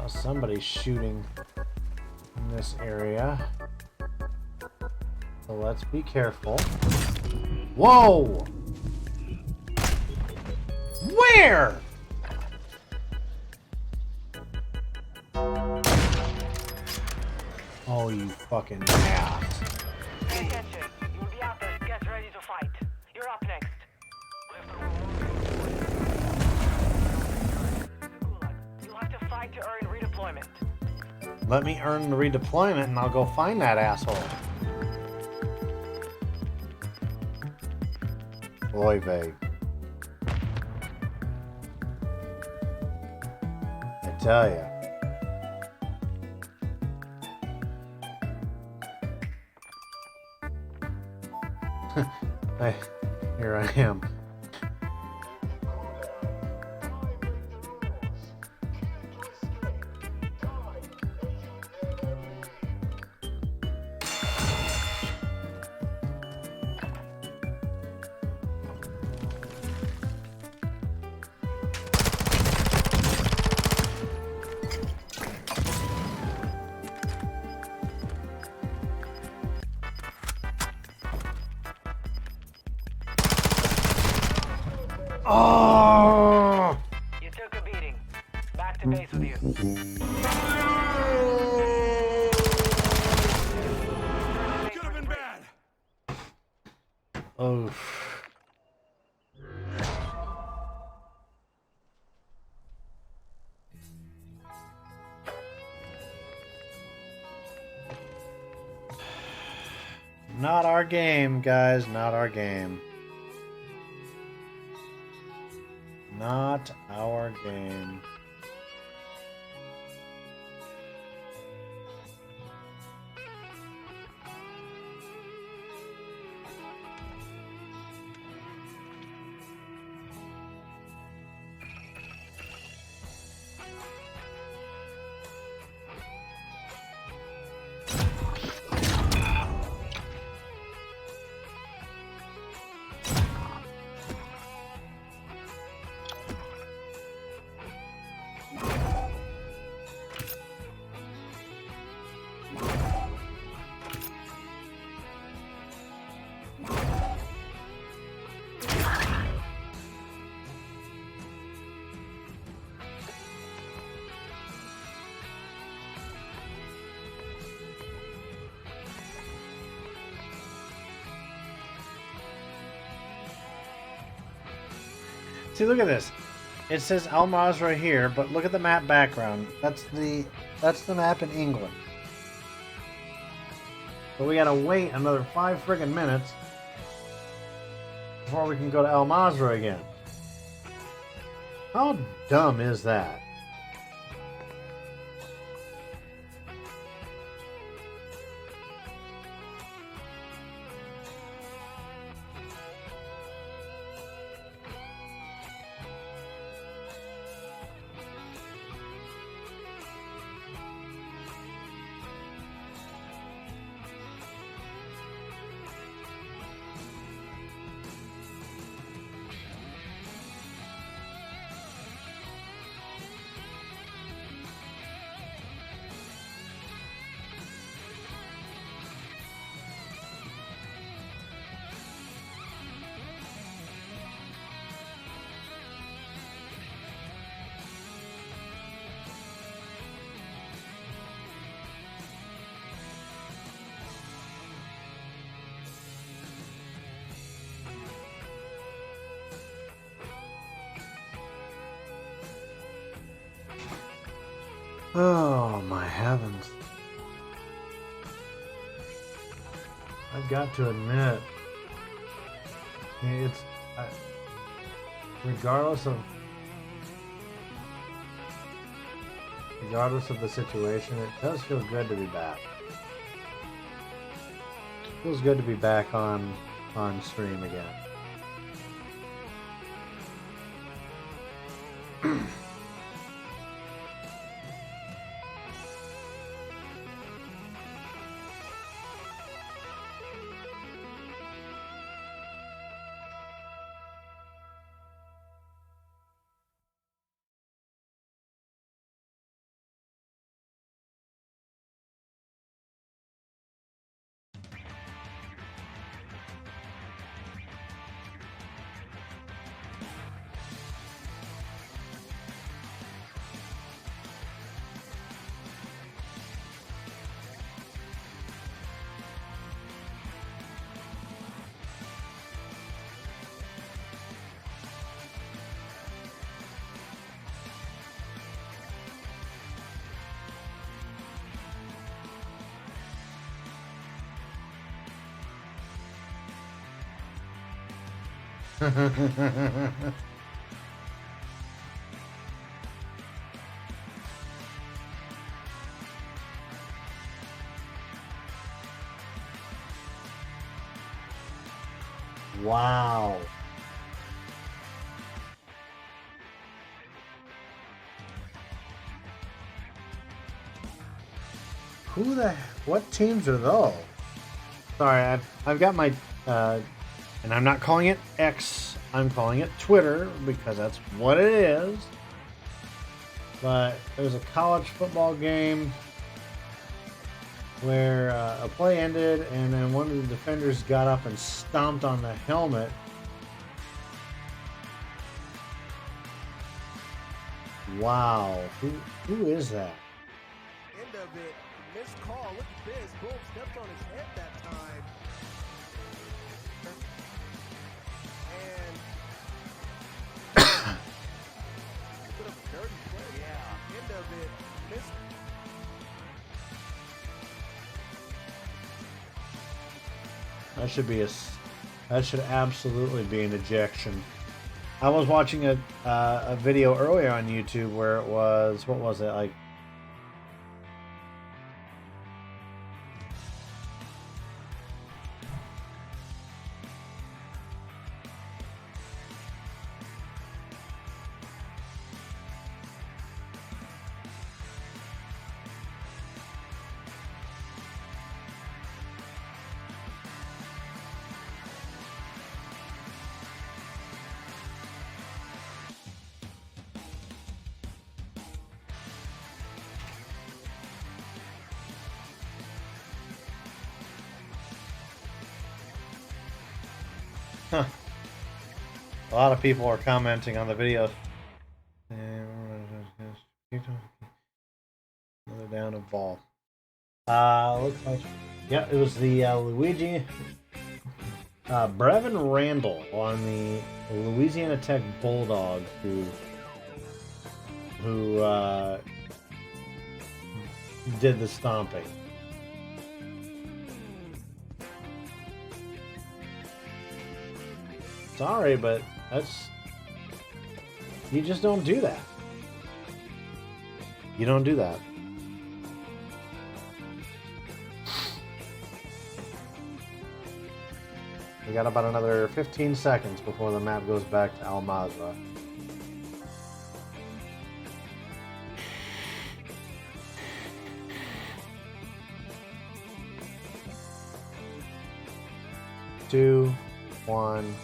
S1: somebody's shooting in this area. So let's be careful. Whoa! Where? Oh, you fucking ass.
S3: Pay attention. You will be out there. Get ready to fight. You're up next. Gulag. You'll have to fight to earn redeployment.
S1: Let me earn the redeployment and I'll go find that asshole. Boy, vague. I tell ya. Here I am. Oh!
S3: You took a beating. Back to base with you.
S2: Could have been bad.
S1: Oh. Not our game, guys. Not our game. Not our game. See, look at this. It says Al Mazrah here, but look at the map background. That's the map in England. But we gotta wait another 5 friggin' minutes before we can go to Al Mazrah again. How dumb is that? Oh my heavens. I've got to admit, it's regardless of the situation, it does feel good to be back. It feels good to be back on stream again. Wow. What teams are those? Sorry, I've got my, and I'm not calling it X, I'm calling it Twitter because that's what it is. But there's a college football game where a play ended and then one of the defenders got up and stomped on the helmet. Wow, who is that?
S8: End of it. Missed call. Look at this. Boom. Stepped on his head that time. And put up a dirty play. Yeah. End of it. Missed.
S1: That should absolutely be an ejection. I was watching a video earlier on YouTube where it was, what was it, like a lot of people are commenting on the video. Another down a ball. Looks like, yeah, it was the Luigi Brevin Randall on the Louisiana Tech Bulldogs who did the stomping. Sorry, but you just don't do that. You don't do that. We got about another 15 seconds before the map goes back to Al Mazrah. Two, one.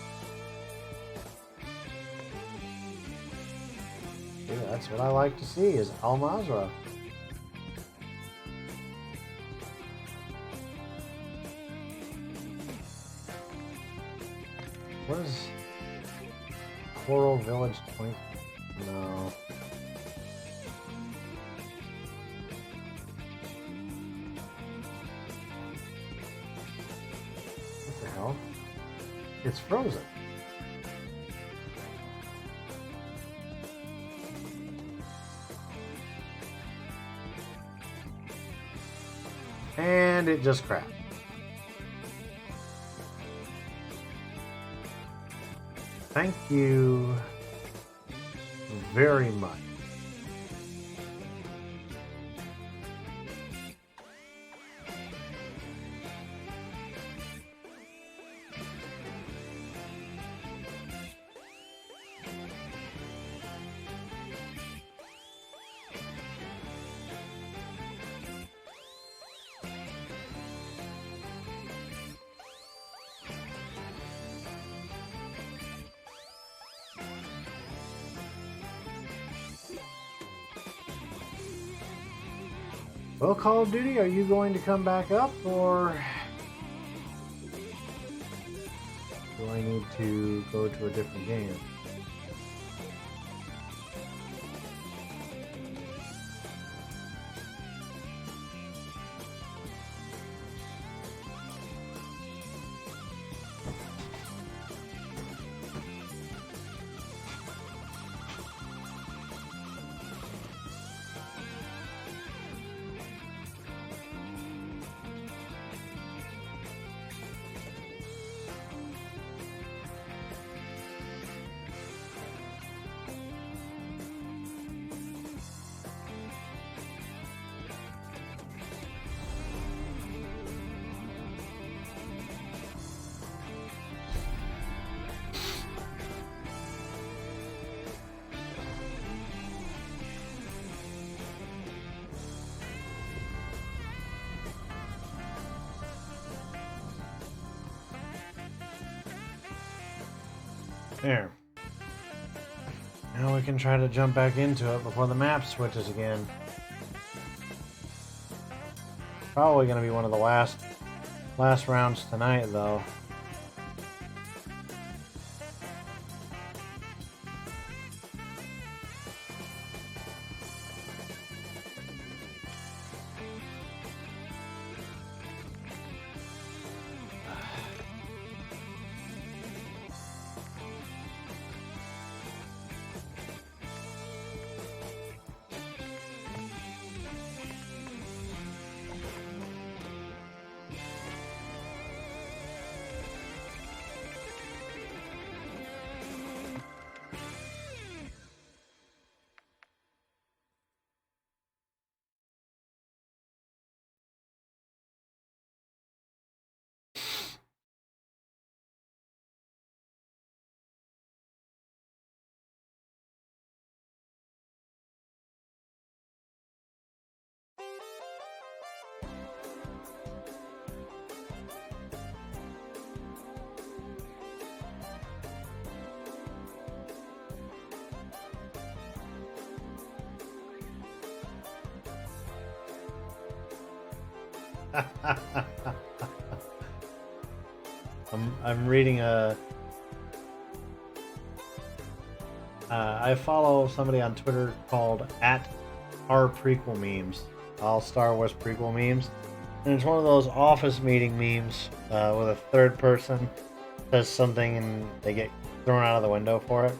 S1: Yeah, that's what I like to see is Al Mazrah. What is Coral Village 20? No. What the hell? It's frozen. And it just crashed. Thank you very much. Well, Call of Duty, are you going to come back up, or do I need to go to a different game? There. Now we can try to jump back into it before the map switches again. Probably going to be one of the last rounds tonight, though. I'm reading a. I follow somebody on Twitter called @RPrequelMemes, all Star Wars prequel memes, and it's one of those office meeting memes with a third person says something and they get thrown out of the window for it.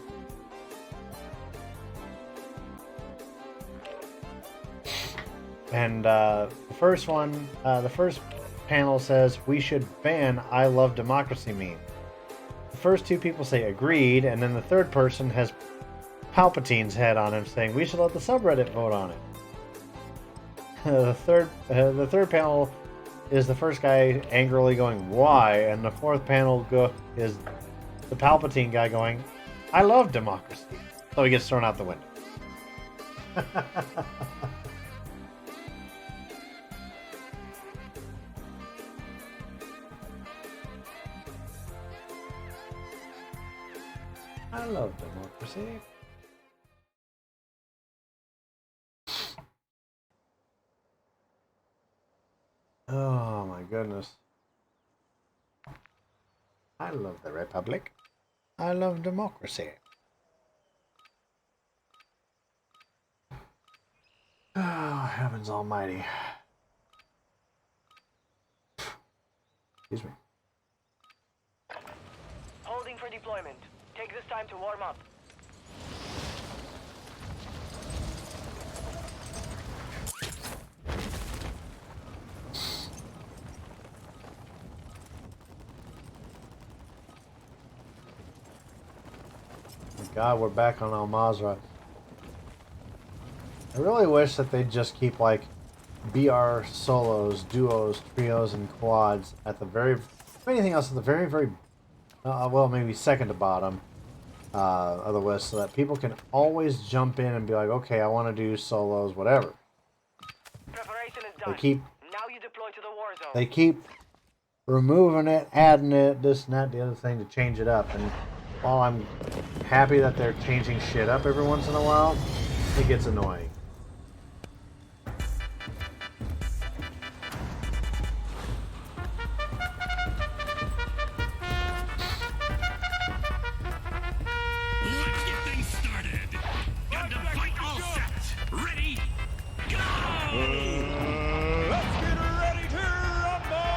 S1: And the first one, the first panel says, "We should ban I love democracy meme." The first two people say agreed, and then the third person has Palpatine's head on him saying, "We should let the subreddit vote on it." The third panel is the first guy angrily going, "Why?" And the fourth panel is the Palpatine guy going, "I love democracy." So he gets thrown out the window. I love democracy. Oh my goodness. I love the Republic. I love democracy. Oh, heavens almighty. Excuse me.
S3: Holding for deployment. Take this time to warm up.
S1: God, we're back on Al Mazrah. I really wish that they'd just keep like BR solos, duos, trios, and quads at the very, anything else at the very, very, well, maybe second to bottom of the list, so that people can always jump in and be like, okay, I want to do solos, whatever.
S3: Preparation is done. Now you deploy to the war zone.
S1: They keep removing it, adding it, this and that, the other thing to change it up, and while I'm happy that they're changing shit up every once in a while, it gets annoying.
S6: Let's get things started. Got the fight all set. Ready? Go!
S2: Let's get ready to rumble!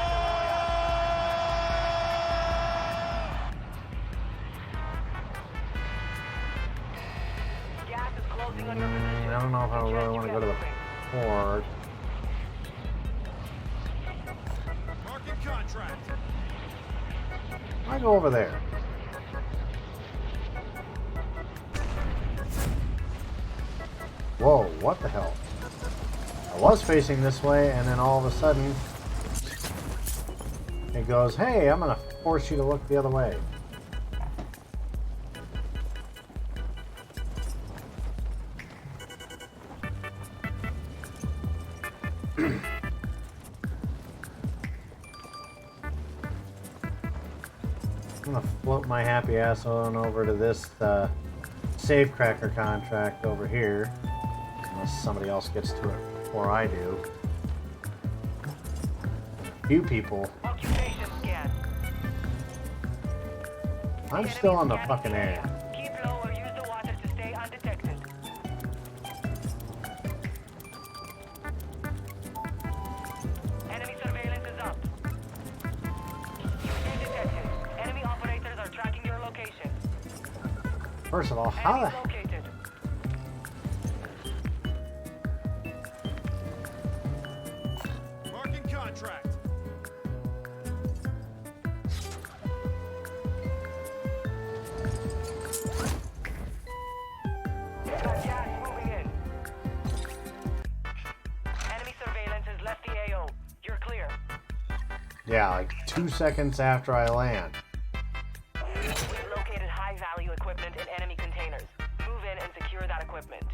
S3: Gas is closing on your position.
S1: I don't know if I really want to go to the port.
S2: Marking contract.
S1: I go over there. Whoa, what the hell? I was facing this way, and then all of a sudden, it goes, hey, I'm going to force you to look the other way. I'm gonna float my happy ass on over to this safecracker contract over here. Unless somebody else gets to it before I do. A few people.
S3: Occupation scan.
S1: I'm still on the
S3: Enemy
S1: fucking
S3: scanning
S1: air.
S3: area. Keep low or use the water to stay undetected. Enemy surveillance is up. You've been detected. Enemy operators are tracking your location.
S1: First of all, how
S3: Enemies
S1: the
S3: located.
S2: Marking contract.
S3: Got gas moving in. Enemy surveillance has left the AO. You're clear.
S1: Yeah, like 2 seconds after I land.
S3: We've located high-value equipment in enemy containers. Move in and secure that equipment.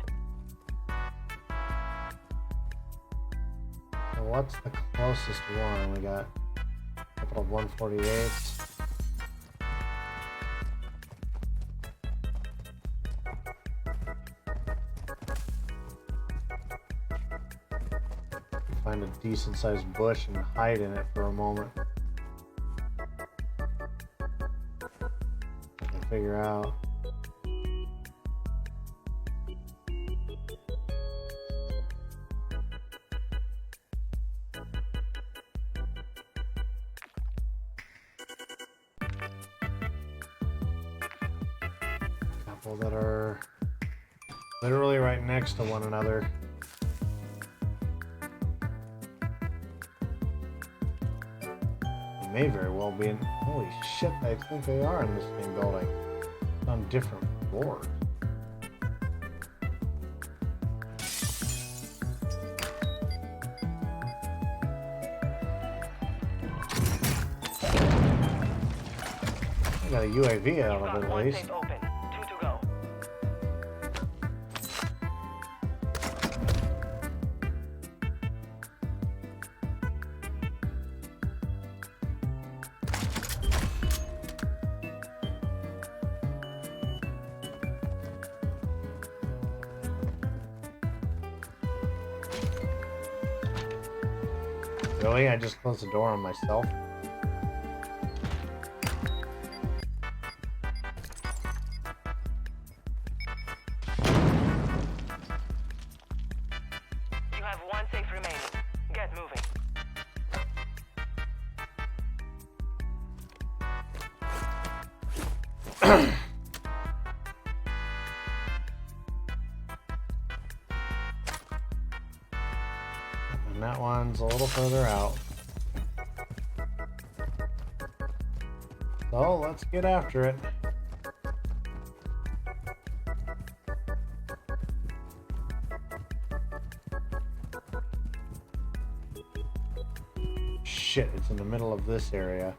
S1: So what's the closest one? We got a couple of 148s. Find a decent sized bush and hide in it for a moment. I can figure out. Couple that are literally right next to one another. May very well be in. Holy shit, I think they are in the same building. On different floors. I got a UAV out
S3: You've
S1: of
S3: got
S1: it at
S3: one
S1: least.
S3: safe open. 2 to go.
S1: Really? I just closed the door on myself?
S3: You have one safe remaining. Get moving.
S1: And that one's a little further out. So let's get after it. Shit, it's in the middle of this area.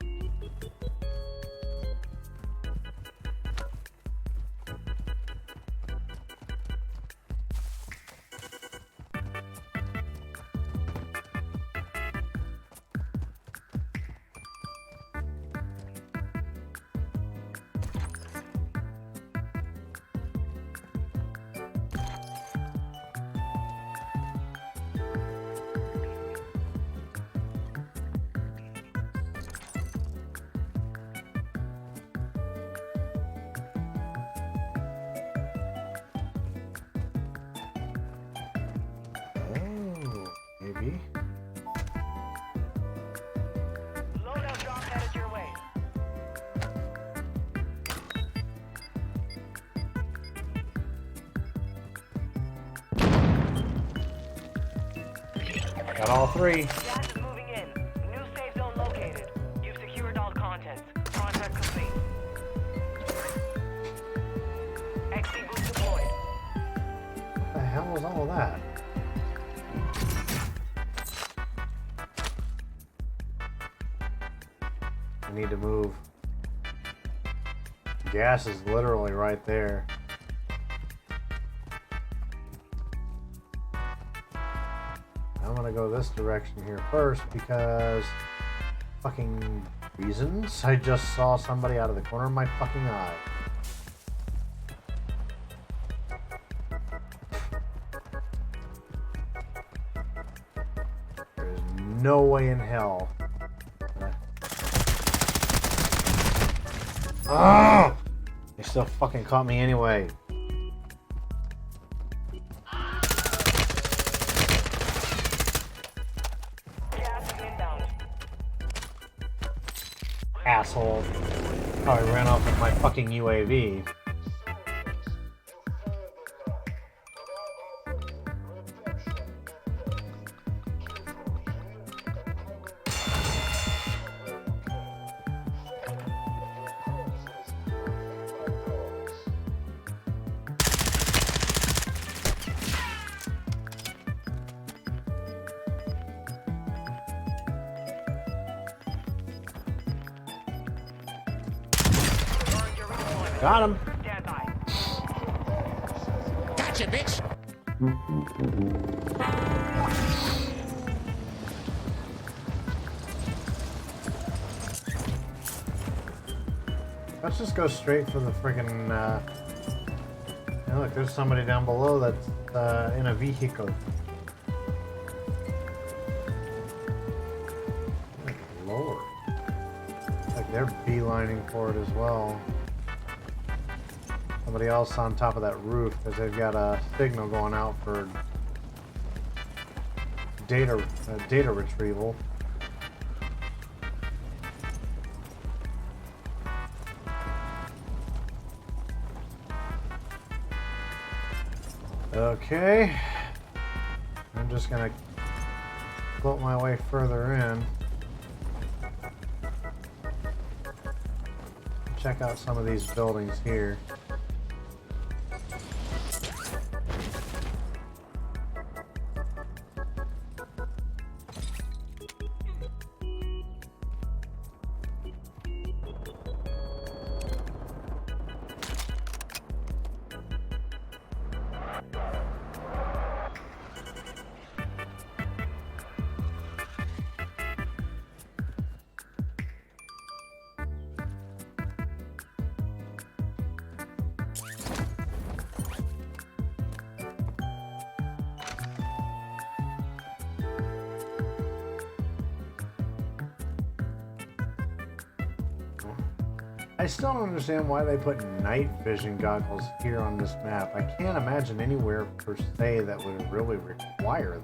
S1: Oh, maybe.
S3: Loadout drop headed your way.
S1: Got all three.
S3: Gas is moving in. New safe zone located. You've secured all contents. Contract complete. XP boost deployed.
S1: What the hell was all of that? I need to move. Gas is literally right there. I'm gonna go this direction here first because fucking reasons. I just saw somebody out of the corner of my fucking eye. There's no way in hell. Oh! They still fucking caught me anyway.
S3: Gas is inbound.
S1: Asshole. Probably ran off with my fucking UAV. Got him.
S3: Stand by.
S6: Gotcha, bitch.
S1: Let's just go straight for the friggin', hey, look, there's somebody down below that's in a vehicle. Good Lord. Like they're beelining for it as well. Somebody else on top of that roof because they've got a signal going out for data retrieval. Okay, I'm just gonna float my way further in. Check out some of these buildings here. I still don't understand why they put night vision goggles here on this map. I can't imagine anywhere per se that would really require them.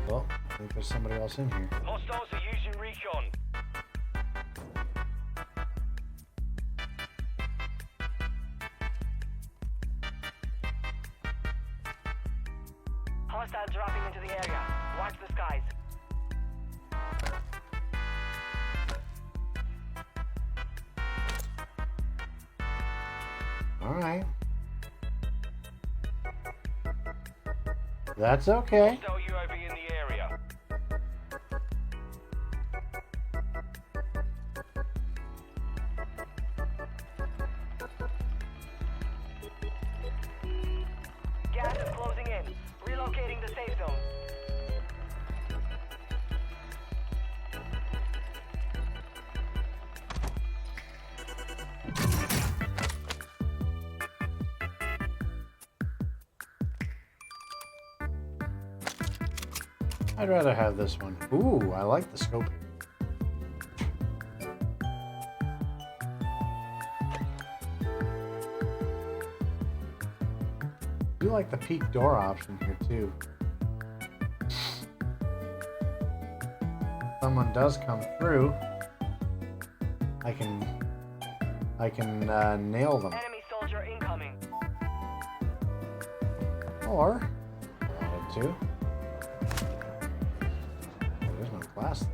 S1: Well, I think there's somebody else in here.
S2: Hostiles are using recon.
S3: Hostile dropping into the area. Watch the skies.
S1: All right. That's okay.
S2: Hostile UAV in the area.
S3: Gas is closing in. Relocating the safe zone.
S1: I'd rather have this one. Ooh, I like the scope. I do like the peak door option here too. If someone does come through, I can nail them.
S3: Enemy soldier incoming.
S1: Or if I wanted to. There's no glass there.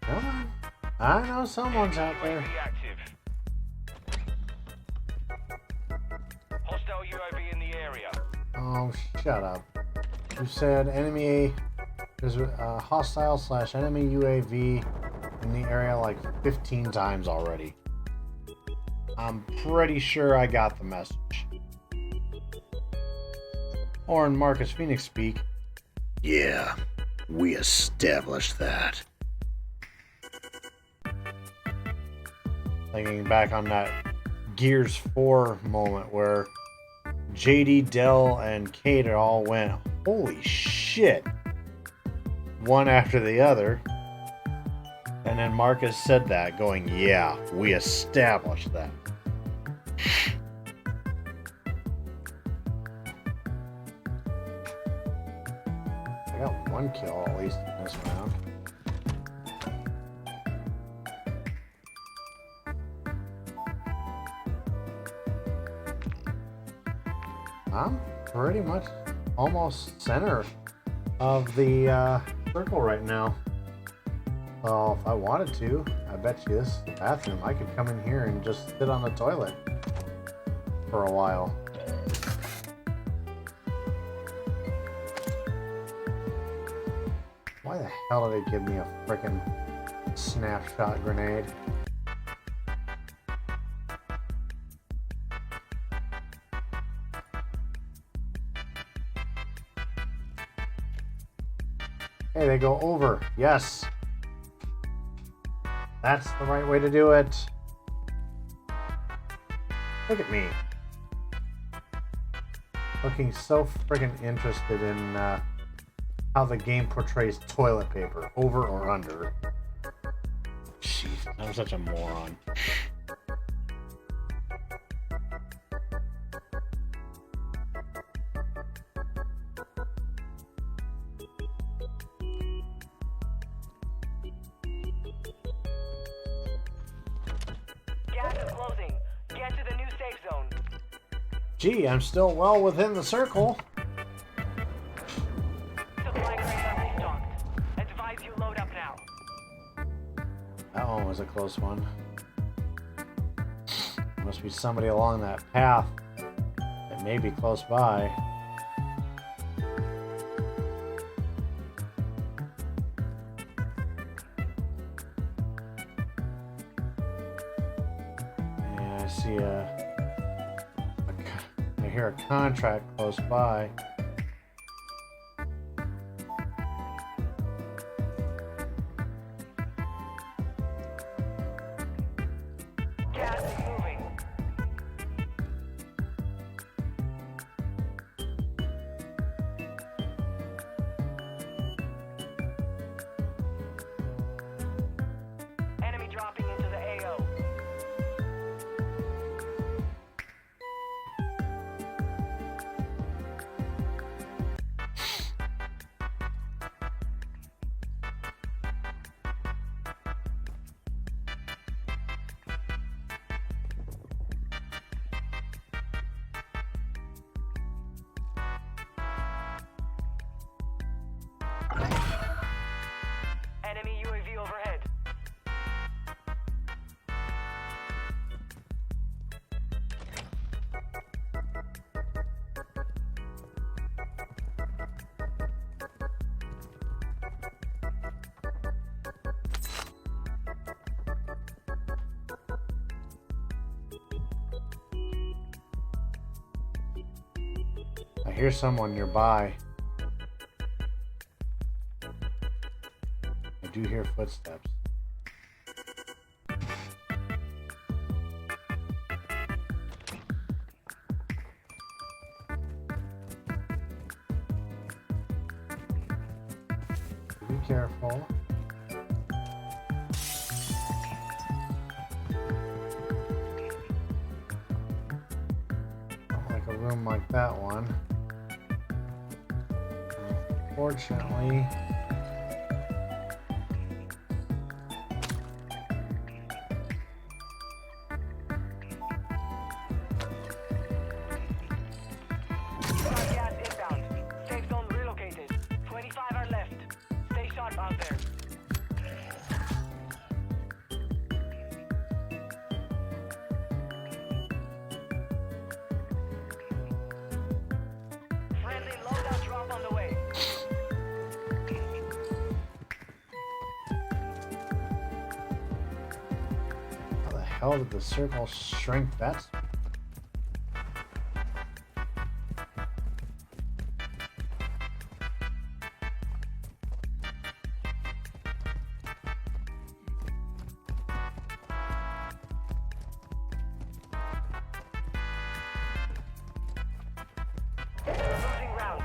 S1: Come on. I know someone's out there.
S2: UAV active. Hostile UAV in the area.
S1: Oh, shut up. You said enemy. There's a hostile/enemy UAV in the area like 15 times already. I'm pretty sure I got the message. Or in Marcus Phoenix speak, yeah, we established that. Thinking back on that Gears 4 moment where JD, Dell, and Kate all went, holy shit, one after the other. And then Marcus said that, going, yeah, we established that. I got one kill at least in this round. I'm pretty much almost center of the circle right now. So if I wanted to, I bet you this is the bathroom. I could come in here and just sit on the toilet for a while. Why the hell did it give me a frickin' snapshot grenade? Hey, they go over. Yes. That's the right way to do it. Look at me. Looking so friggin' interested in how the game portrays toilet paper, over or under. Jeez, I'm such a moron.
S3: Gas is closing. Get to the new safe zone.
S1: Gee, I'm still well within the circle.
S3: Supply crates are restocked. Advise you load up now.
S1: That one was a close one. Must be somebody along that path that may be close by. And I see I hear a contract close by.
S3: Gas is moving. Enemy dropping into the AO. Enemy UAV overhead.
S1: I hear someone nearby. I do hear footsteps. Be careful. Don't like a room like that one. Unfortunately,
S3: Gas inbound. Safe zone relocated. 25 are left. Stay sharp out there.
S1: hell did the circle shrink? That's...
S3: Losing round.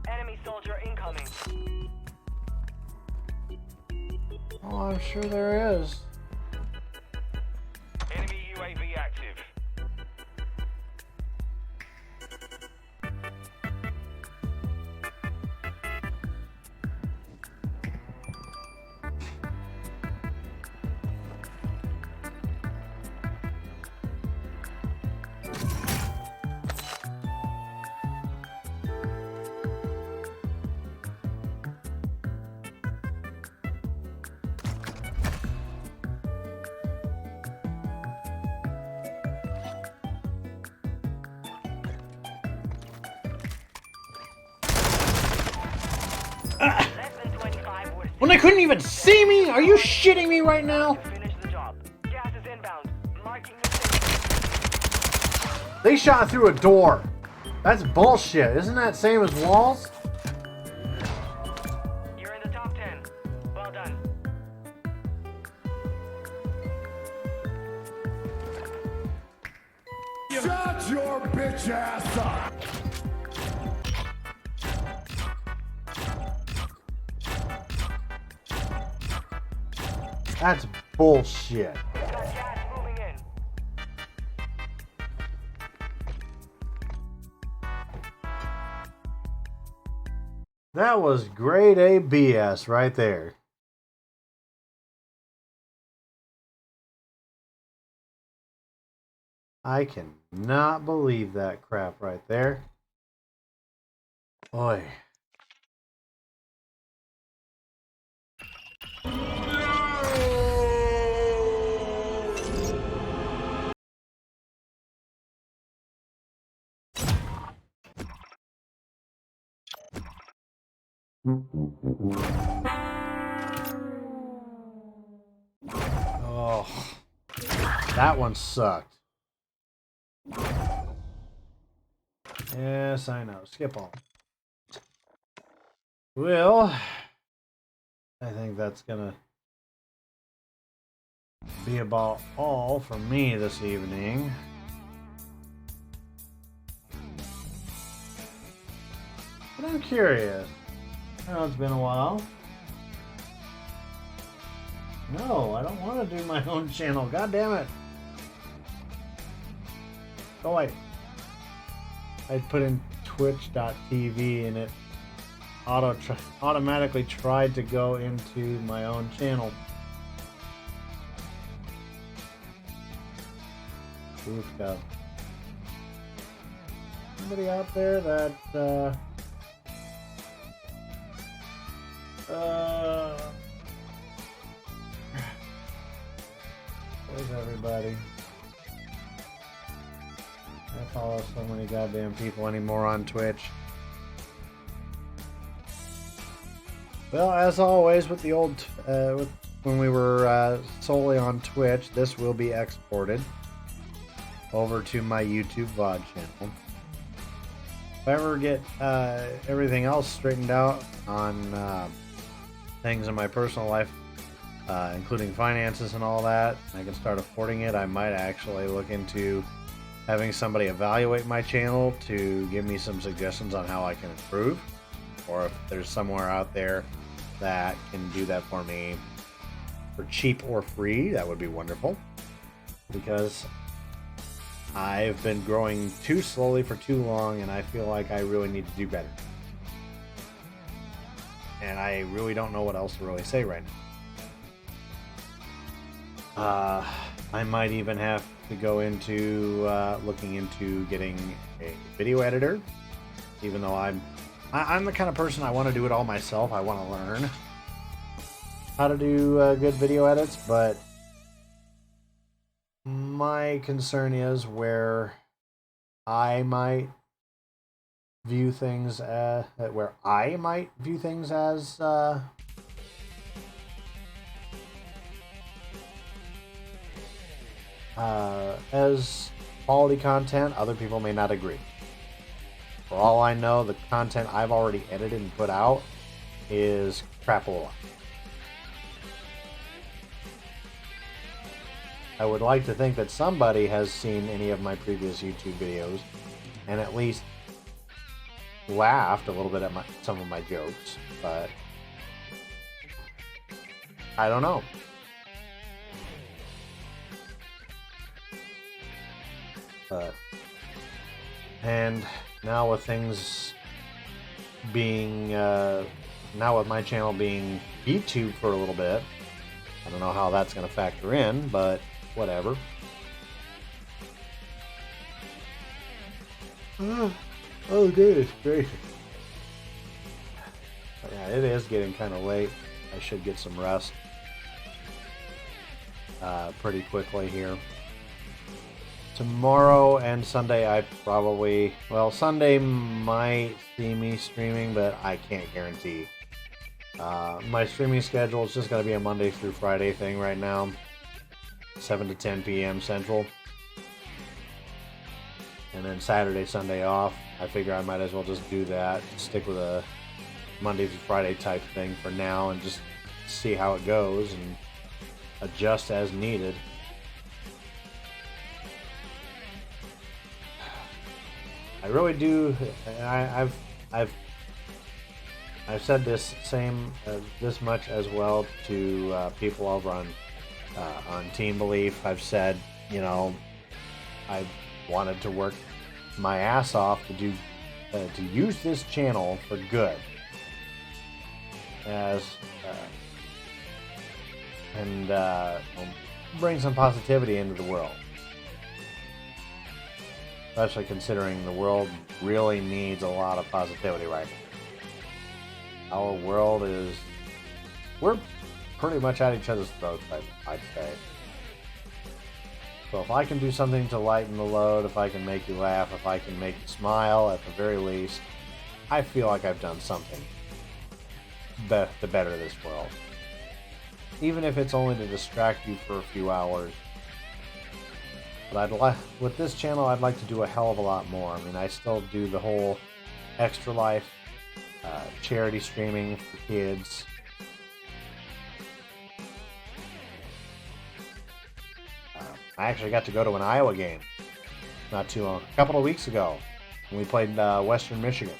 S3: Enemy soldier incoming.
S1: Oh, I'm sure there is.
S2: Enemy UAV active.
S3: Less than 25 were
S1: When they couldn't even see me? Are you shitting me right now?
S3: to finish the job. Gas is inbound. Marking the safe.
S1: They shot through a door. That's bullshit. Isn't that same as walls?
S3: You're in the top 10. Well done.
S4: Shut your bitch ass up!
S1: That's bullshit.
S3: Got gas moving in.
S1: That was grade A BS right there. I cannot believe that crap right there. Oi. Oh, that one sucked. Yes, I know. Skip on. Well, I think that's gonna be about all for me this evening. But I'm curious. I know it's been a while. No, I don't want to do my own channel. God damn it. Oh wait. I put in twitch.tv and it automatically tried to go into my own channel. Goofed up. Somebody out there that where's everybody? I follow so many goddamn people anymore on Twitch. Well, as always with the old, when we were solely on Twitch, this will be exported over to my YouTube VOD channel. If I ever get everything else straightened out on things in my personal life, including finances and all that, I can start affording it, I might actually look into having somebody evaluate my channel to give me some suggestions on how I can improve, or if there's somewhere out there that can do that for me for cheap or free, that would be wonderful, because I've been growing too slowly for too long and I feel like I really need to do better. And I really don't know what else to really say right now. I might even have to go into looking into getting a video editor, even though I'm the kind of person I want to do it all myself. I want to learn how to do good video edits, but my concern is where I might view things as as quality content. Other people may not agree. For all I know, the content I've already edited and put out is crapola. I would like to think that somebody has seen any of my previous YouTube videos and at least laughed a little bit at some of my jokes, but I don't know. And now with things being, now with my channel being YouTube for a little bit, I don't know how that's going to factor in, but whatever. Oh, goodness gracious. But yeah, it is getting kind of late. I should get some rest pretty quickly here. Tomorrow and Sunday, Sunday might see me streaming, but I can't guarantee. My streaming schedule is just going to be a Monday through Friday thing right now, 7 to 10 p.m. Central. And then Saturday, Sunday off. I figure I might as well just do that, stick with a Monday through Friday type thing for now, and just see how it goes and adjust as needed. I really do. I've said this much as well to people over on Team Belief. I've said, you know, I wanted to work my ass off to use this channel for good, and bring some positivity into the world. Especially considering the world really needs a lot of positivity right now. Our world we're pretty much at each other's throats, I'd say. So if I can do something to lighten the load, if I can make you laugh, if I can make you smile at the very least, I feel like I've done something to better this world. Even if it's only to distract you for a few hours. But with this channel, I'd like to do a hell of a lot more. I mean, I still do the whole Extralife charity streaming for kids. I actually got to go to an Iowa game not too long, a couple of weeks ago, when we played Western Michigan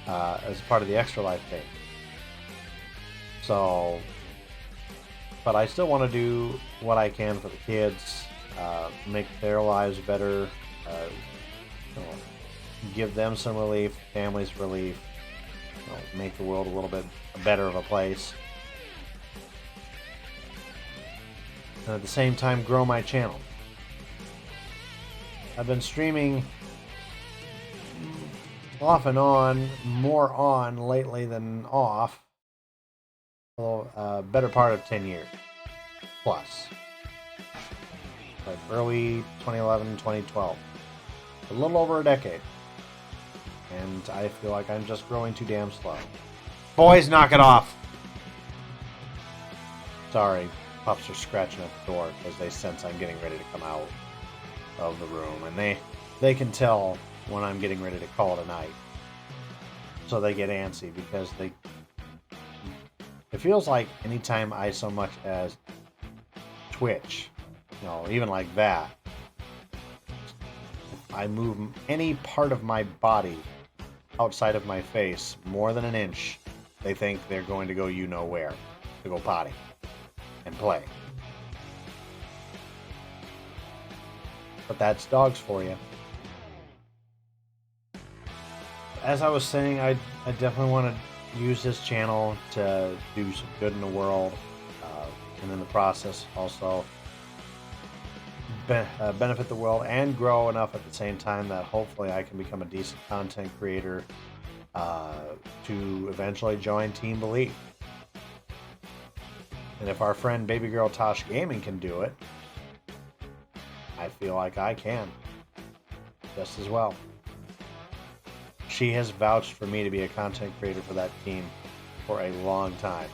S1: as part of the Extralife thing. So, but I still want to do what I can for the kids, make their lives better, give them some relief, families relief, make the world a little bit better of a place. And at the same time, grow my channel. I've been streaming off and on, more on lately than off, better part of 10 years plus. Like early 2011, 2012. A little over a decade. And I feel like I'm just growing too damn slow. Boys, knock it off! Sorry, pups are scratching at the door because they sense I'm getting ready to come out of the room. And they can tell when I'm getting ready to call it a night. So they get antsy because it feels like anytime I so much as twitch, even like that, if I move any part of my body outside of my face more than an inch, they think they're going to go where to go potty and play. But that's dogs for you. As I was saying, I definitely want to use this channel to do some good in the world, and in the process also benefit the world and grow enough at the same time that hopefully I can become a decent content creator to eventually join Team Belief. And if our friend Baby Girl Tosh Gaming can do it, feel like I can just as well. She has vouched for me to be a content creator for that team for a long time.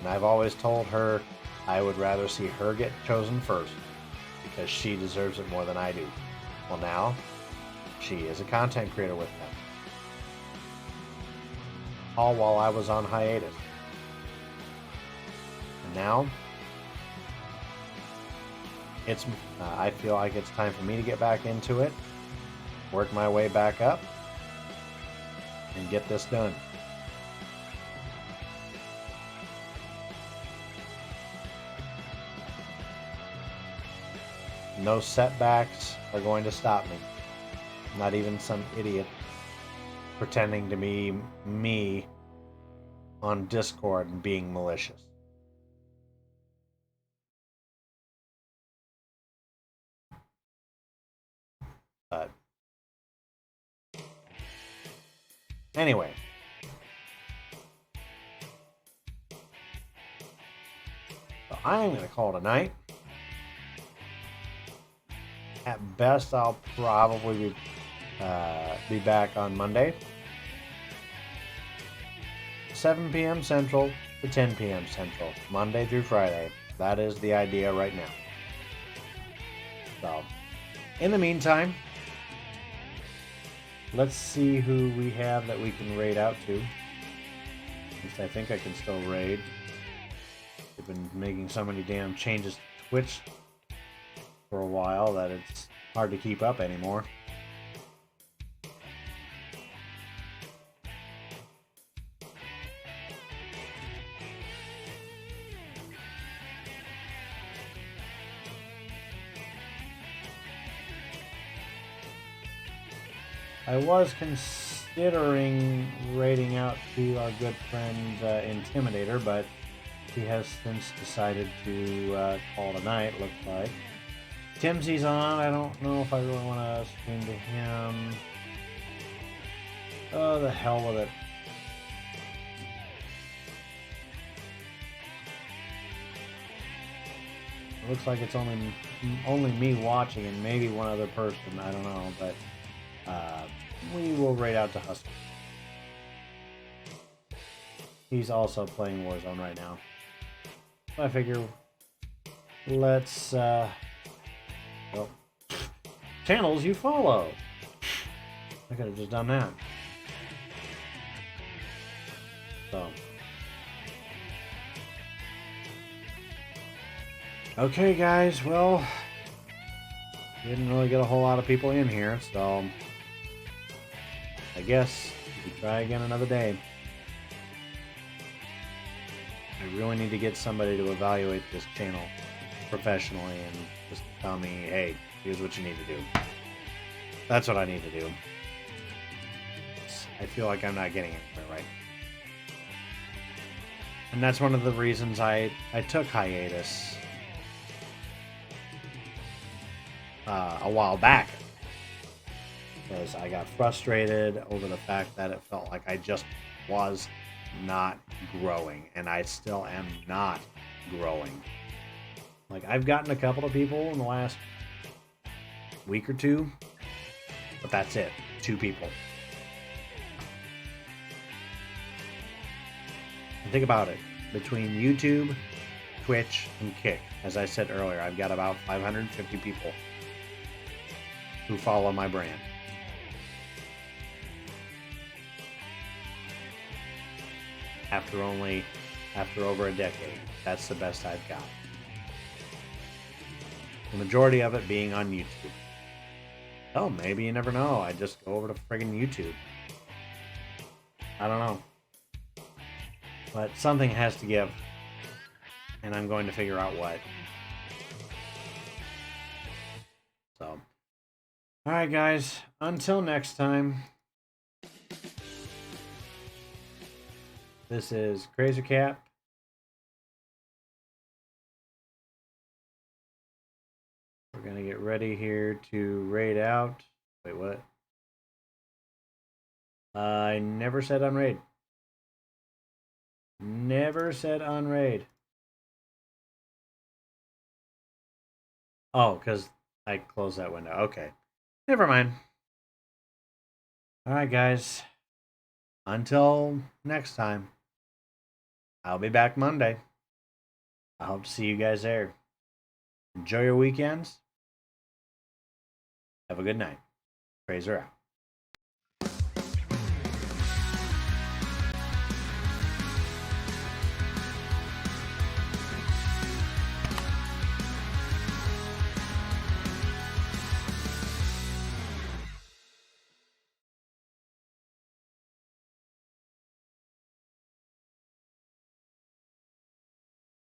S1: And I've always told her I would rather see her get chosen first because she deserves it more than I do. Well, now she is a content creator with them. All while I was on hiatus. And now I feel like it's time for me to get back into it, work my way back up, and get this done. No setbacks are going to stop me. Not even some idiot pretending to be me on Discord and being malicious. But anyway, so I'm going to call it a night. At best, I'll probably be back on Monday, 7 p.m. Central to 10 p.m. Central, Monday through Friday. That is the idea right now. So, in the meantime, let's see who we have that we can raid out to. At least I think I can still raid. They've been making so many damn changes to Twitch for a while that it's hard to keep up anymore. I was considering raiding out to our good friend Intimidator, but he has since decided to call it a night, looks like. Timsy's on. I don't know if I really want to stream to him. Oh, the hell with it. It looks like it's only me watching and maybe one other person. I don't know, but we will raid out to Husky. He's also playing Warzone right now. I figure let's well, channels you follow. I could have just done that. So okay guys, well, didn't really get a whole lot of people in here, so I guess we can try again another day. I really need to get somebody to evaluate this channel professionally and just tell me, hey, here's what you need to do. That's what I need to do. I feel like I'm not getting anywhere right. And that's one of the reasons I took hiatus a while back. Because I got frustrated over the fact that it felt like I just was not growing. And I still am not growing. Like, I've gotten a couple of people in the last week or two, but that's it. 2 people. And think about it. Between YouTube, Twitch, and Kick, as I said earlier, I've got about 550 people who follow my brand. After over a decade. That's the best I've got. The majority of it being on YouTube. Oh, maybe you never know. I just go over to friggin' YouTube. I don't know. But something has to give. And I'm going to figure out what. So. Alright guys. Until next time. This is KrazerKap. We're going to get ready here to raid out. Wait, what? I never said unraid. Never said unraid. Oh, because I closed that window. Okay. Never mind. All right, guys. Until next time, I'll be back Monday. I hope to see you guys there. Enjoy your weekends. Have a good night. Krazer out.